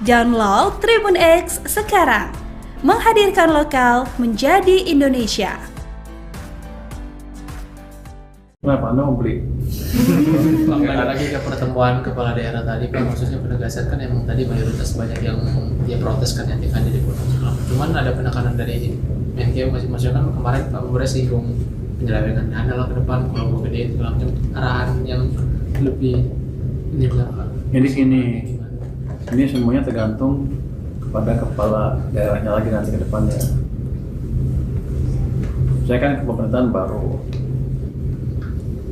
Download Tribun X sekarang, menghadirkan lokal menjadi Indonesia. Kenapa Anda mau beli? Kembali lagi ke pertemuan kepala daerah tadi Pak, maksudnya penegasan kan emang tadi mayoritas banyak yang dia protes kan yang di Pulau Sulam. Cuman ada penekanan dari Menkeu maksudnya kan kemarin Pak Bupati singgung penyelewengan dana lah ke depan kalau mau gede itu macam arahan yang lebih ini Pak. Jadi ini semuanya tergantung kepada kepala daerahnya lagi nanti ke depannya. Saya kan ke pemerintahan baru,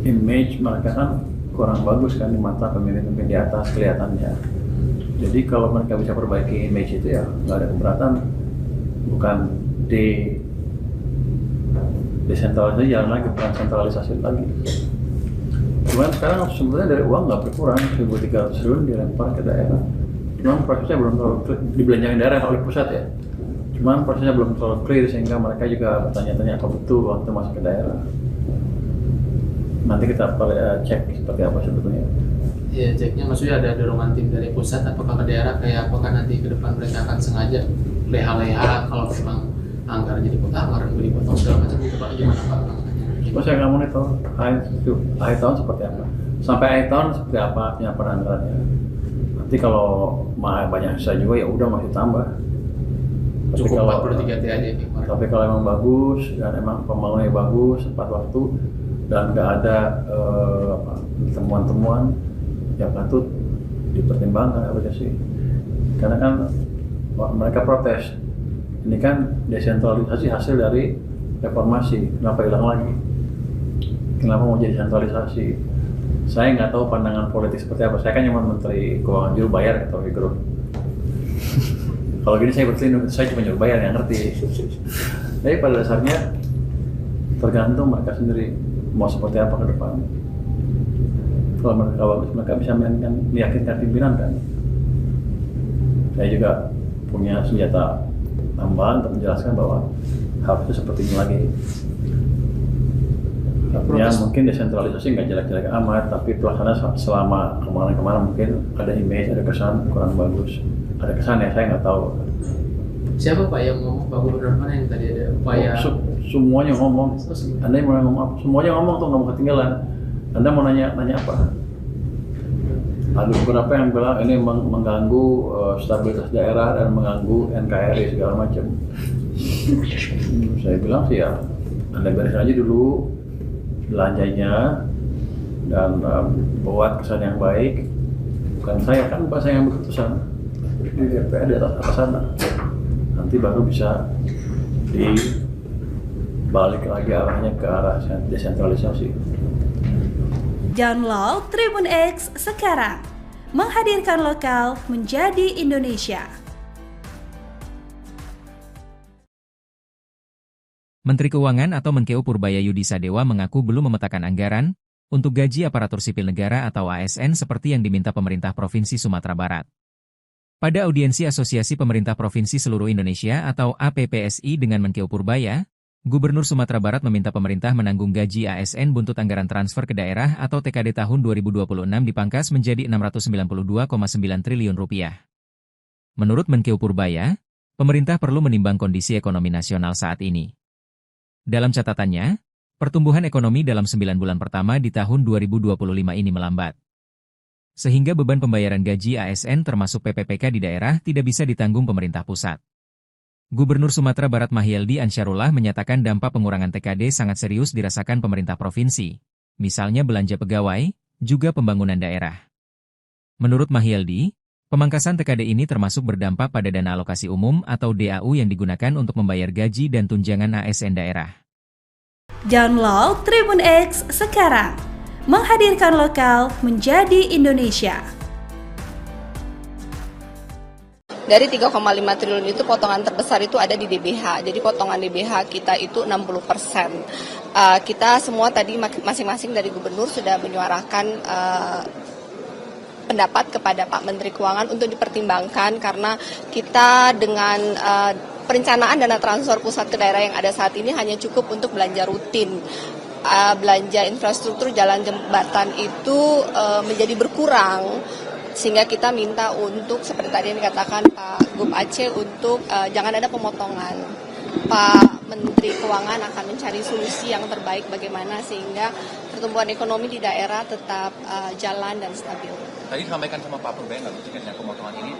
image mereka kan kurang bagus kan di mata pemimpin di atas kelihatannya. Jadi kalau mereka bisa perbaiki image itu ya nggak ada keberatan, bukan desentralisasi jalan lagi, bukan sentralisasi lagi. Cuman sekarang sebenarnya dari uang nggak berkurang, 1.300 triliun dilempar ke daerah. Cuman prosesnya belum terlalu dibelanjakan daerah oleh pusat ya. Cuman prosesnya belum terlalu clear sehingga mereka juga bertanya-tanya apa betul uang itu masuk ke daerah. Nanti kita cek seperti apa sebetulnya. Iya, ceknya maksudnya ada dorongan tim dari pusat apakah ke daerah, kayak apakah nanti ke depan mereka akan sengaja leha-leha kalau memang anggaran jadi potong, anggaran gue dipotong segala macam gitu Pak, gimana Pak? Terus saya nggak monitor akhir tahun seperti apa, sampai akhir tahun seperti apa penyampaian anggarannya. Nanti kalau banyak sisa juga ya udah masih tambah. Cukup 43 T aja nih. Tapi kalau emang bagus dan emang pembangunannya bagus, tepat waktu dan nggak ada temuan-temuan yang patut dipertimbangkan apa sih? Karena kan mereka protes. Ini kan desentralisasi hasil dari reformasi, kenapa hilang lagi? Kenapa mau jadi sentralisasi? Saya nggak tahu pandangan politik seperti apa. Saya kan cuma Menteri Keuangan juru bayar atau Figro. Kalau gini saya berselindung, saya cuma juru bayar yang ngerti. Tapi pada dasarnya tergantung mereka sendiri mau seperti apa ke depan. Kalau mereka bisa meyakinkan pimpinan kan. Saya juga punya senjata tambahan untuk menjelaskan bahwa harusnya seperti ini lagi. Artinya mungkin desentralisasi nggak jelek-jelek amat, tapi pelaksanaan selama kemarin-kemarin mungkin ada image, ada kesan kurang bagus. Ada kesan ya, saya nggak tahu. Siapa Pak yang ngomong, Pak Gubernur mana yang tadi ada upaya? Semuanya ngomong. Anda yang mau ngomong apa? Semuanya ngomong tuh, nggak mau ketinggalan. Anda mau nanya apa? Ada beberapa yang bilang ini mengganggu stabilitas daerah dan mengganggu NKRI segala macam. Saya bilang sih ya, Anda beres aja dulu belanjanya dan buat kesan yang baik. Bukan saya kan, bukan saya yang berkeputusan di DPR di atas sana. Nanti baru bisa dibalik lagi arahnya ke arah desentralisasi. Download Tribun X sekarang, menghadirkan lokal menjadi Indonesia. Menteri Keuangan atau Menkeu Purbaya Yudi Sadewa mengaku belum memetakan anggaran untuk gaji aparatur sipil negara atau ASN seperti yang diminta pemerintah Provinsi Sumatera Barat. Pada audiensi Asosiasi Pemerintah Provinsi Seluruh Indonesia atau APPSI dengan Menkeu Purbaya, Gubernur Sumatera Barat meminta pemerintah menanggung gaji ASN buntut anggaran transfer ke daerah atau TKD tahun 2026 dipangkas menjadi Rp692,9 triliun. Menurut Menkeu Purbaya, pemerintah perlu menimbang kondisi ekonomi nasional saat ini. Dalam catatannya, pertumbuhan ekonomi dalam 9 bulan pertama di tahun 2025 ini melambat. Sehingga beban pembayaran gaji ASN termasuk PPPK di daerah tidak bisa ditanggung pemerintah pusat. Gubernur Sumatera Barat Mahyeldi Ansyarullah menyatakan dampak pengurangan TKD sangat serius dirasakan pemerintah provinsi, misalnya belanja pegawai, juga pembangunan daerah. Menurut Mahyeldi, pemangkasan TKD ini termasuk berdampak pada dana alokasi umum atau DAU yang digunakan untuk membayar gaji dan tunjangan ASN daerah. Download Tribun X sekarang, menghadirkan lokal menjadi Indonesia. Dari 3,5 triliun itu potongan terbesar itu ada di DBH. Jadi potongan DBH kita itu 60%. Kita semua tadi masing-masing dari gubernur sudah menyuarakan pendapat kepada Pak Menteri Keuangan untuk dipertimbangkan karena kita dengan perencanaan dana transfer pusat ke daerah yang ada saat ini hanya cukup untuk belanja rutin. Belanja infrastruktur jalan jembatan itu menjadi berkurang, sehingga kita minta untuk seperti tadi yang dikatakan Pak Gub Aceh untuk jangan ada pemotongan. Pak Menteri Keuangan akan mencari solusi yang terbaik bagaimana sehingga pertumbuhan ekonomi di daerah tetap jalan dan stabil. Tadi disampaikan sama Pak Purbaya nggak mungkin dengan pemotongan ini,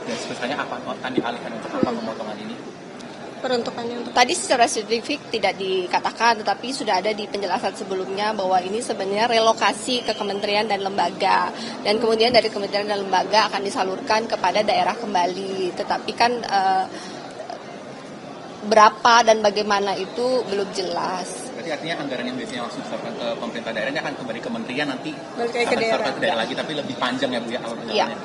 garis besarnya apa? Akan dialihkan untuk apa pemotongan ini? Peruntukannya untuk tadi secara spesifik tidak dikatakan, tetapi sudah ada di penjelasan sebelumnya bahwa ini sebenarnya relokasi ke kementerian dan lembaga, dan kemudian dari kementerian dan lembaga akan disalurkan kepada daerah kembali. Tetapi kan berapa dan bagaimana itu belum jelas. Berarti artinya anggaran yang biasanya langsung disalurkan ke pemerintah daerah ini akan kembali ke kementerian nanti ke daerah lagi, tapi lebih panjang ya Bu ya alur Iya. jalannya.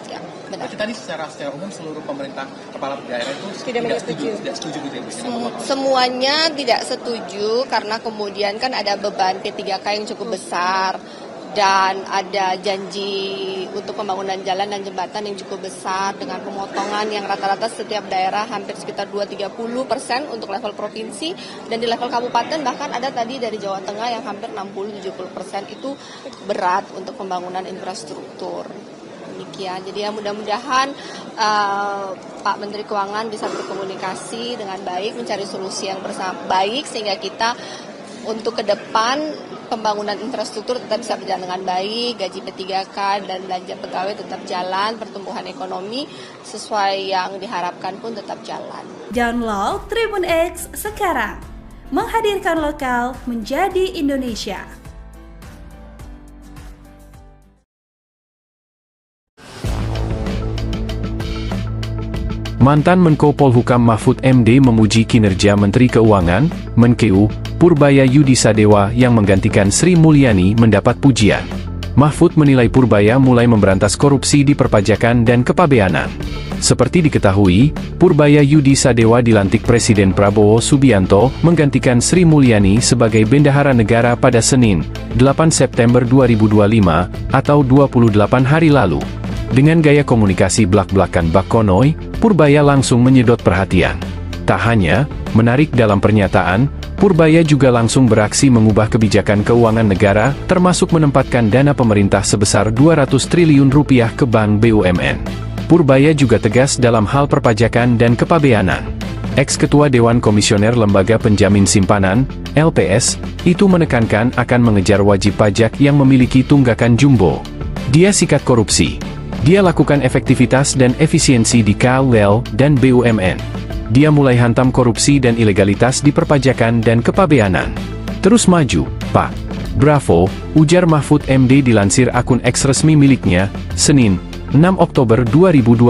Ya, benar. Berarti tadi secara umum seluruh pemerintah kepala daerah itu tidak setuju gitu ya Bu? Semuanya tidak setuju karena kemudian kan ada beban P3K yang cukup besar dan ada janji untuk pembangunan jalan dan jembatan yang cukup besar dengan pemotongan yang rata-rata setiap daerah hampir sekitar 2-30% untuk level provinsi, dan di level kabupaten bahkan ada tadi dari Jawa Tengah yang hampir 60-70% itu berat untuk pembangunan infrastruktur. Demikian. Jadi ya mudah-mudahan Pak Menteri Keuangan bisa berkomunikasi dengan baik, mencari solusi yang baik sehingga kita untuk ke depan pembangunan infrastruktur tetap bisa berjalan dengan baik, gaji P3K dan belanja pegawai tetap jalan, pertumbuhan ekonomi sesuai yang diharapkan pun tetap jalan. Download Tribun X sekarang, menghadirkan lokal menjadi Indonesia. Mantan Menko Polhukam Mahfud MD memuji kinerja Menteri Keuangan, Menkeu, Purbaya Yudisadewa yang menggantikan Sri Mulyani mendapat pujian. Mahfud menilai Purbaya mulai memberantas korupsi di perpajakan dan kepabeanan. Seperti diketahui, Purbaya Yudisadewa dilantik Presiden Prabowo Subianto menggantikan Sri Mulyani sebagai Bendahara Negara pada Senin, 8 September 2025, atau 28 hari lalu. Dengan gaya komunikasi blak-blakan Bak Konoy, Purbaya langsung menyedot perhatian. Tak hanya menarik dalam pernyataan, Purbaya juga langsung beraksi mengubah kebijakan keuangan negara, termasuk menempatkan dana pemerintah sebesar 200 triliun rupiah ke Bank BUMN. Purbaya juga tegas dalam hal perpajakan dan kepabeanan. Ex-Ketua Dewan Komisioner Lembaga Penjamin Simpanan, LPS, itu menekankan akan mengejar wajib pajak yang memiliki tunggakan jumbo. Dia sikat korupsi. Dia lakukan efektivitas dan efisiensi di KUL dan BUMN. Dia mulai hantam korupsi dan ilegalitas di perpajakan dan kepabeanan. Terus maju, Pak. Bravo, ujar Mahfud MD dilansir akun X resmi miliknya, Senin, 6 Oktober 2025.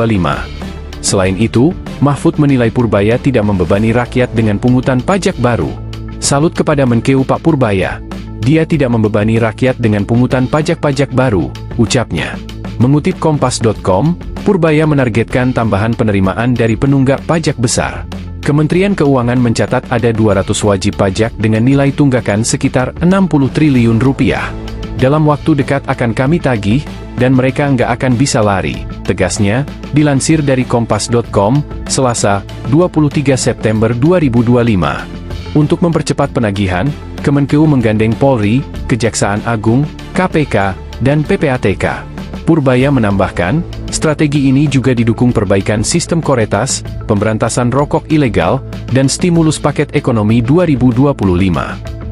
Selain itu, Mahfud menilai Purbaya tidak membebani rakyat dengan pungutan pajak baru. Salut kepada Menkeu Pak Purbaya. Dia tidak membebani rakyat dengan pungutan pajak-pajak baru, ucapnya. Mengutip Kompas.com, Purbaya menargetkan tambahan penerimaan dari penunggak pajak besar. Kementerian Keuangan mencatat ada 200 wajib pajak dengan nilai tunggakan sekitar 60 triliun rupiah. Dalam waktu dekat akan kami tagih, dan mereka nggak akan bisa lari, tegasnya, dilansir dari Kompas.com, Selasa, 23 September 2025. Untuk mempercepat penagihan, Kemenkeu menggandeng Polri, Kejaksaan Agung, KPK, dan PPATK. Purbaya menambahkan, strategi ini juga didukung perbaikan sistem Koretas, pemberantasan rokok ilegal, dan stimulus paket ekonomi 2025.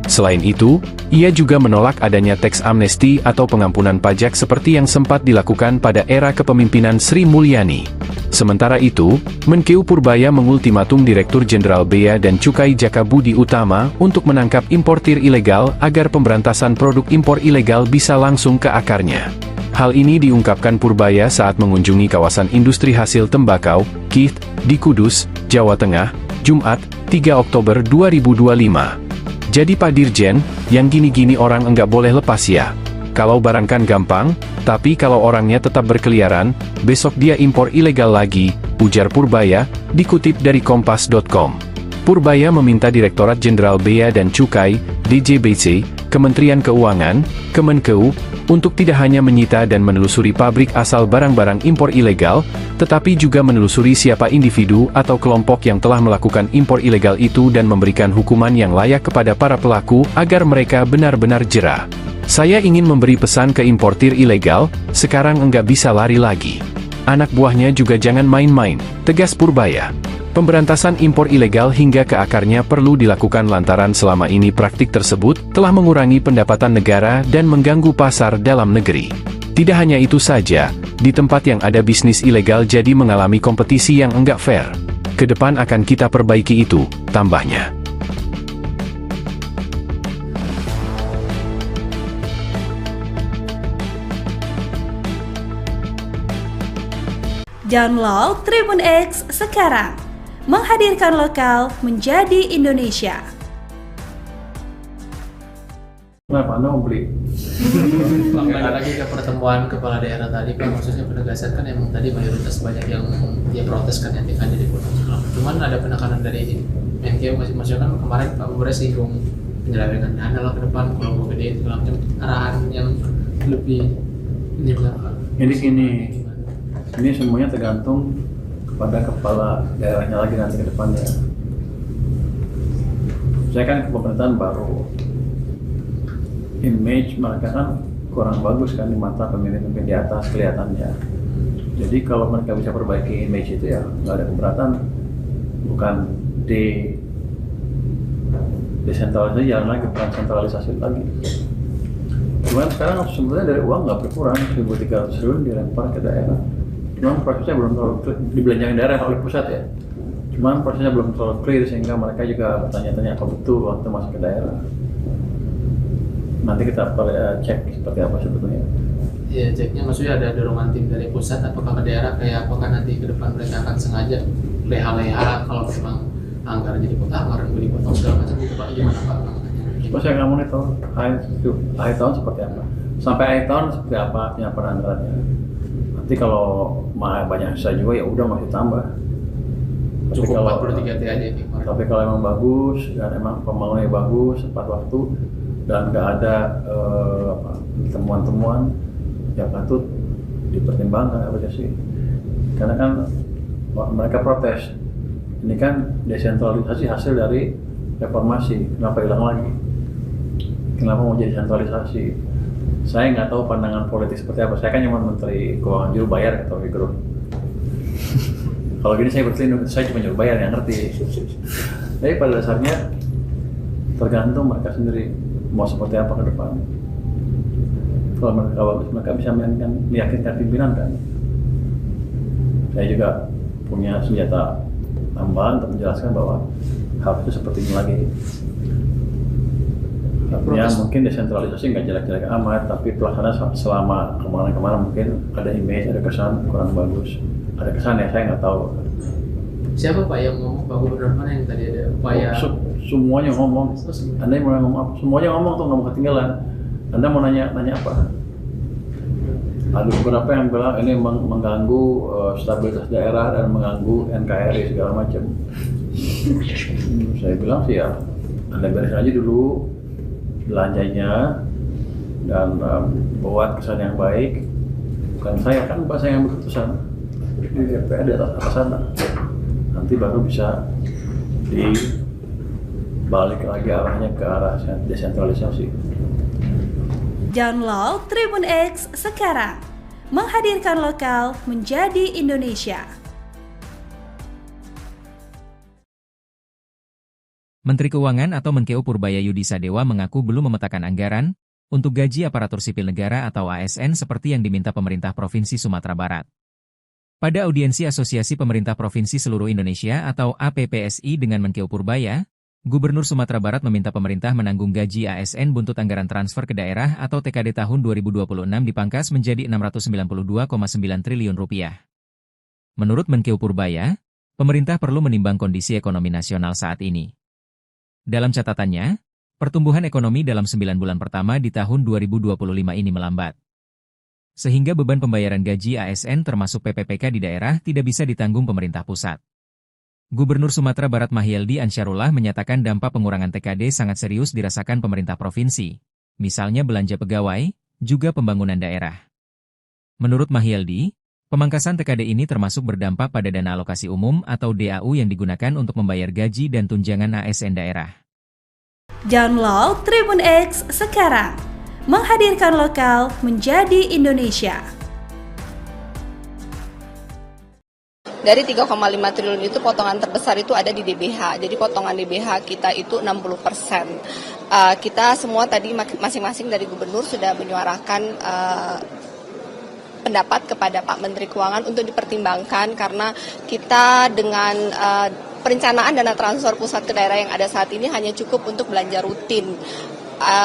Selain itu, ia juga menolak adanya teks amnesti atau pengampunan pajak seperti yang sempat dilakukan pada era kepemimpinan Sri Mulyani. Sementara itu, Menkeu Purbaya mengultimatum Direktur Jenderal Bea dan Cukai Jaka Budi Utama untuk menangkap importir ilegal agar pemberantasan produk impor ilegal bisa langsung ke akarnya. Hal ini diungkapkan Purbaya saat mengunjungi kawasan industri hasil tembakau, KIT, di Kudus, Jawa Tengah, Jumat, 3 Oktober 2025. Jadi Pak Dirjen, yang gini-gini orang enggak boleh lepas ya. Kalau barang kan gampang, tapi kalau orangnya tetap berkeliaran, besok dia impor ilegal lagi, ujar Purbaya, dikutip dari Kompas.com. Purbaya meminta Direktorat Jenderal Bea dan Cukai, DJBC, Kementerian Keuangan, Kemenkeu, untuk tidak hanya menyita dan menelusuri pabrik asal barang-barang impor ilegal, tetapi juga menelusuri siapa individu atau kelompok yang telah melakukan impor ilegal itu dan memberikan hukuman yang layak kepada para pelaku agar mereka benar-benar jera. Saya ingin memberi pesan ke importir ilegal, sekarang enggak bisa lari lagi. Anak buahnya juga jangan main-main, tegas Purbaya. Pemberantasan impor ilegal hingga ke akarnya perlu dilakukan lantaran selama ini praktik tersebut telah mengurangi pendapatan negara dan mengganggu pasar dalam negeri. Tidak hanya itu saja, di tempat yang ada bisnis ilegal jadi mengalami kompetisi yang enggak fair. Kedepan akan kita perbaiki itu, tambahnya. Download Tribun X sekarang. Menghadirkan lokal menjadi Indonesia. Kenapa Anda mau beli? Kembali lagi ke pertemuan kepala daerah tadi Pak, maksudnya penegasan kan emang tadi mayoritas banyak yang dia protes kan yang di Gunung Sulam. Cuman ada penekanan dari Menkeu masing-masing kan kemarin Pak Bupati singgung penyelewengan dana lah ke depan kalau mau gede segala macam arahan yang lebih ini Pak. Jadi ini semuanya tergantung pada kepala daerahnya lagi nanti ke depannya. Saya kan ke pemerintahan baru, image mereka kan kurang bagus kan di mata pemimpin-pemimpin di atas kelihatannya. Jadi kalau mereka bisa perbaiki image itu ya nggak ada keberatan, bukan desentralisasi jalan lagi, bukan sentralisasi lagi. Cuman sekarang sebenarnya dari uang nggak berkurang, 1.300 triliun dilempar ke daerah. Cuman prosesnya belum terlalu clear, dibelanjakan daerah oleh pusat ya. Cuman prosesnya belum terlalu clear sehingga mereka juga bertanya-tanya apa betul waktu masuk ke daerah. Nanti kita cek seperti apa sebetulnya. Iya, ceknya maksudnya ada dorongan tim dari pusat apakah ke daerah kayak apakah nanti ke depan mereka akan sengaja leha-leha kalau memang anggaran jadi anggaran gue dipotong segala macam gitu Pak, gimana Pak? Terus saya nggak monitor akhir tahun seperti apa, sampai akhir tahun seperti apa penyampaian anggarannya. Nanti kalau banyak sisa juga ya udah masih tambah. Cukup 43 T aja nih. Tapi kalau emang bagus dan emang pembangunannya bagus tepat waktu dan nggak ada temuan-temuan yang patut dipertimbangkan apa sih? Karena kan mereka protes. Ini kan desentralisasi hasil dari reformasi, kenapa hilang lagi? Kenapa mau jadi sentralisasi? Saya nggak tahu pandangan politik seperti apa. Saya kan cuma Menteri Keuangan juru bayar atau Fikro. Kalau gini saya berselindung, saya cuma juru bayar yang ngerti. Tapi pada dasarnya tergantung mereka sendiri mau seperti apa ke depan. Kalau mereka bagus, mereka bisa meyakinkan pimpinan kan. Saya juga punya senjata tambahan untuk menjelaskan bahwa hal itu seperti ini lagi. Artinya mungkin desentralisasi nggak jelek-jelek amat, tapi pelaksanaan selama kemarin-kemarin mungkin ada image, ada kesan kurang bagus. Ada kesan ya, saya nggak tahu. Siapa Pak yang ngomong, Pak Gubernur mana yang tadi ada upaya? Semuanya ngomong. Anda mau ngomong apa? Semuanya ngomong tuh nggak mau ketinggalan. Anda mau nanya apa? Ada beberapa yang bilang ini mengganggu stabilitas daerah dan mengganggu NKRI segala macam. Saya bilang sih ya, Anda beres aja dulu belanjanya dan buat kesan yang baik. Bukan saya kan, Pak, saya yang berkeputusan di DPR di atas sana. Nanti baru bisa dibalik lagi arahnya ke arah desentralisasi. Download Tribun X sekarang. Menghadirkan lokal menjadi Indonesia. Menteri Keuangan atau Menkeu Purbaya Yudisadewa mengaku belum memetakan anggaran untuk gaji aparatur sipil negara atau ASN seperti yang diminta pemerintah Provinsi Sumatera Barat. Pada audiensi Asosiasi Pemerintah Provinsi Seluruh Indonesia atau APPSI dengan Menkeu Purbaya, Gubernur Sumatera Barat meminta pemerintah menanggung gaji ASN buntut anggaran transfer ke daerah atau TKD tahun 2026 dipangkas menjadi Rp692,9 triliun. Menurut Menkeu Purbaya, pemerintah perlu menimbang kondisi ekonomi nasional saat ini. Dalam catatannya, pertumbuhan ekonomi dalam 9 bulan pertama di tahun 2025 ini melambat. sehingga beban pembayaran gaji ASN termasuk PPPK di daerah tidak bisa ditanggung pemerintah pusat. Gubernur Sumatera Barat Mahyeldi Ansyarullah menyatakan dampak pengurangan TKD sangat serius dirasakan pemerintah provinsi, misalnya belanja pegawai, juga pembangunan daerah. Menurut Mahyeldi, pemangkasan TKD ini termasuk berdampak pada dana alokasi umum atau DAU yang digunakan untuk membayar gaji dan tunjangan ASN daerah. Download Tribun X sekarang, menghadirkan lokal menjadi Indonesia. Dari 3,5 triliun itu potongan terbesar itu ada di DBH. Jadi potongan DBH kita itu 60%. Kita semua tadi masing-masing dari gubernur sudah menyuarakan pendapat kepada Pak Menteri Keuangan untuk dipertimbangkan karena kita dengan perencanaan dana transfer pusat ke daerah yang ada saat ini hanya cukup untuk belanja rutin.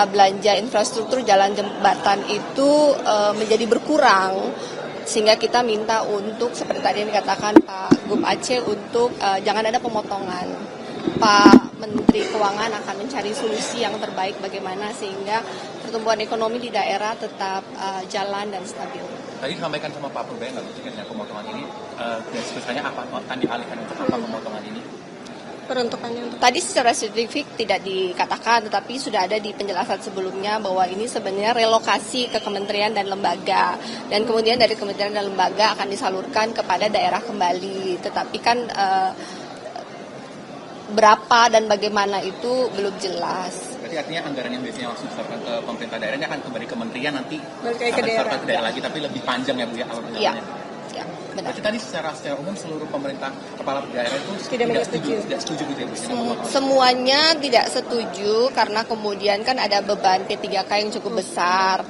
Belanja infrastruktur jalan jembatan itu menjadi berkurang. Sehingga kita minta untuk seperti tadi yang dikatakan Pak Gub Aceh untuk jangan ada pemotongan. Pak Menteri Keuangan akan mencari solusi yang terbaik bagaimana sehingga pertumbuhan ekonomi di daerah tetap jalan dan stabil. Tadi disampaikan sama Pak Purbaya nggak mungkin dengan pemotongan ini, garis besarnya apa? Akan dialihkan untuk apa pemotongan ini? Peruntukannya tadi secara spesifik tidak dikatakan, tetapi sudah ada di penjelasan sebelumnya bahwa ini sebenarnya relokasi ke kementerian dan lembaga, dan kemudian dari kementerian dan lembaga akan disalurkan kepada daerah kembali. Tetapi kan berapa dan bagaimana itu belum jelas. Berarti artinya anggaran yang biasanya langsung disalurkan ke pemerintah daerah ini akan kembali ke kementerian nanti Balik ke akan daerah. disalurkan ke daerah lagi, tapi lebih panjang ya Bu ya alur Iya, anggarannya. ya, benar. Berarti tadi secara umum seluruh pemerintah kepala daerah itu Tidak setuju gitu ya Bu? Semuanya tidak setuju karena kemudian kan ada beban P3K yang cukup besar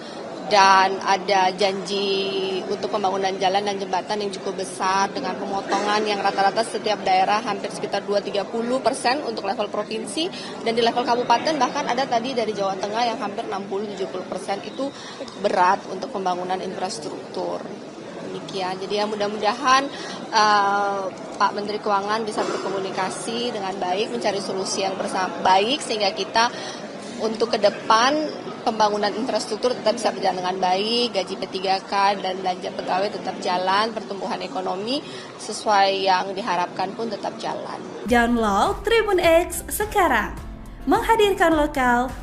dan ada janji untuk pembangunan jalan dan jembatan yang cukup besar dengan pemotongan yang rata-rata setiap daerah hampir sekitar 2-30% untuk level provinsi, dan di level kabupaten bahkan ada tadi dari Jawa Tengah yang hampir 60-70% itu berat untuk pembangunan infrastruktur. Demikian. Jadi ya mudah-mudahan Pak Menteri Keuangan bisa berkomunikasi dengan baik, mencari solusi yang baik sehingga kita untuk ke depan pembangunan infrastruktur tetap bisa berjalan dengan baik, gaji P3K dan belanja pegawai tetap jalan, pertumbuhan ekonomi sesuai yang diharapkan pun tetap jalan. Download Tribun X sekarang, menghadirkan lokal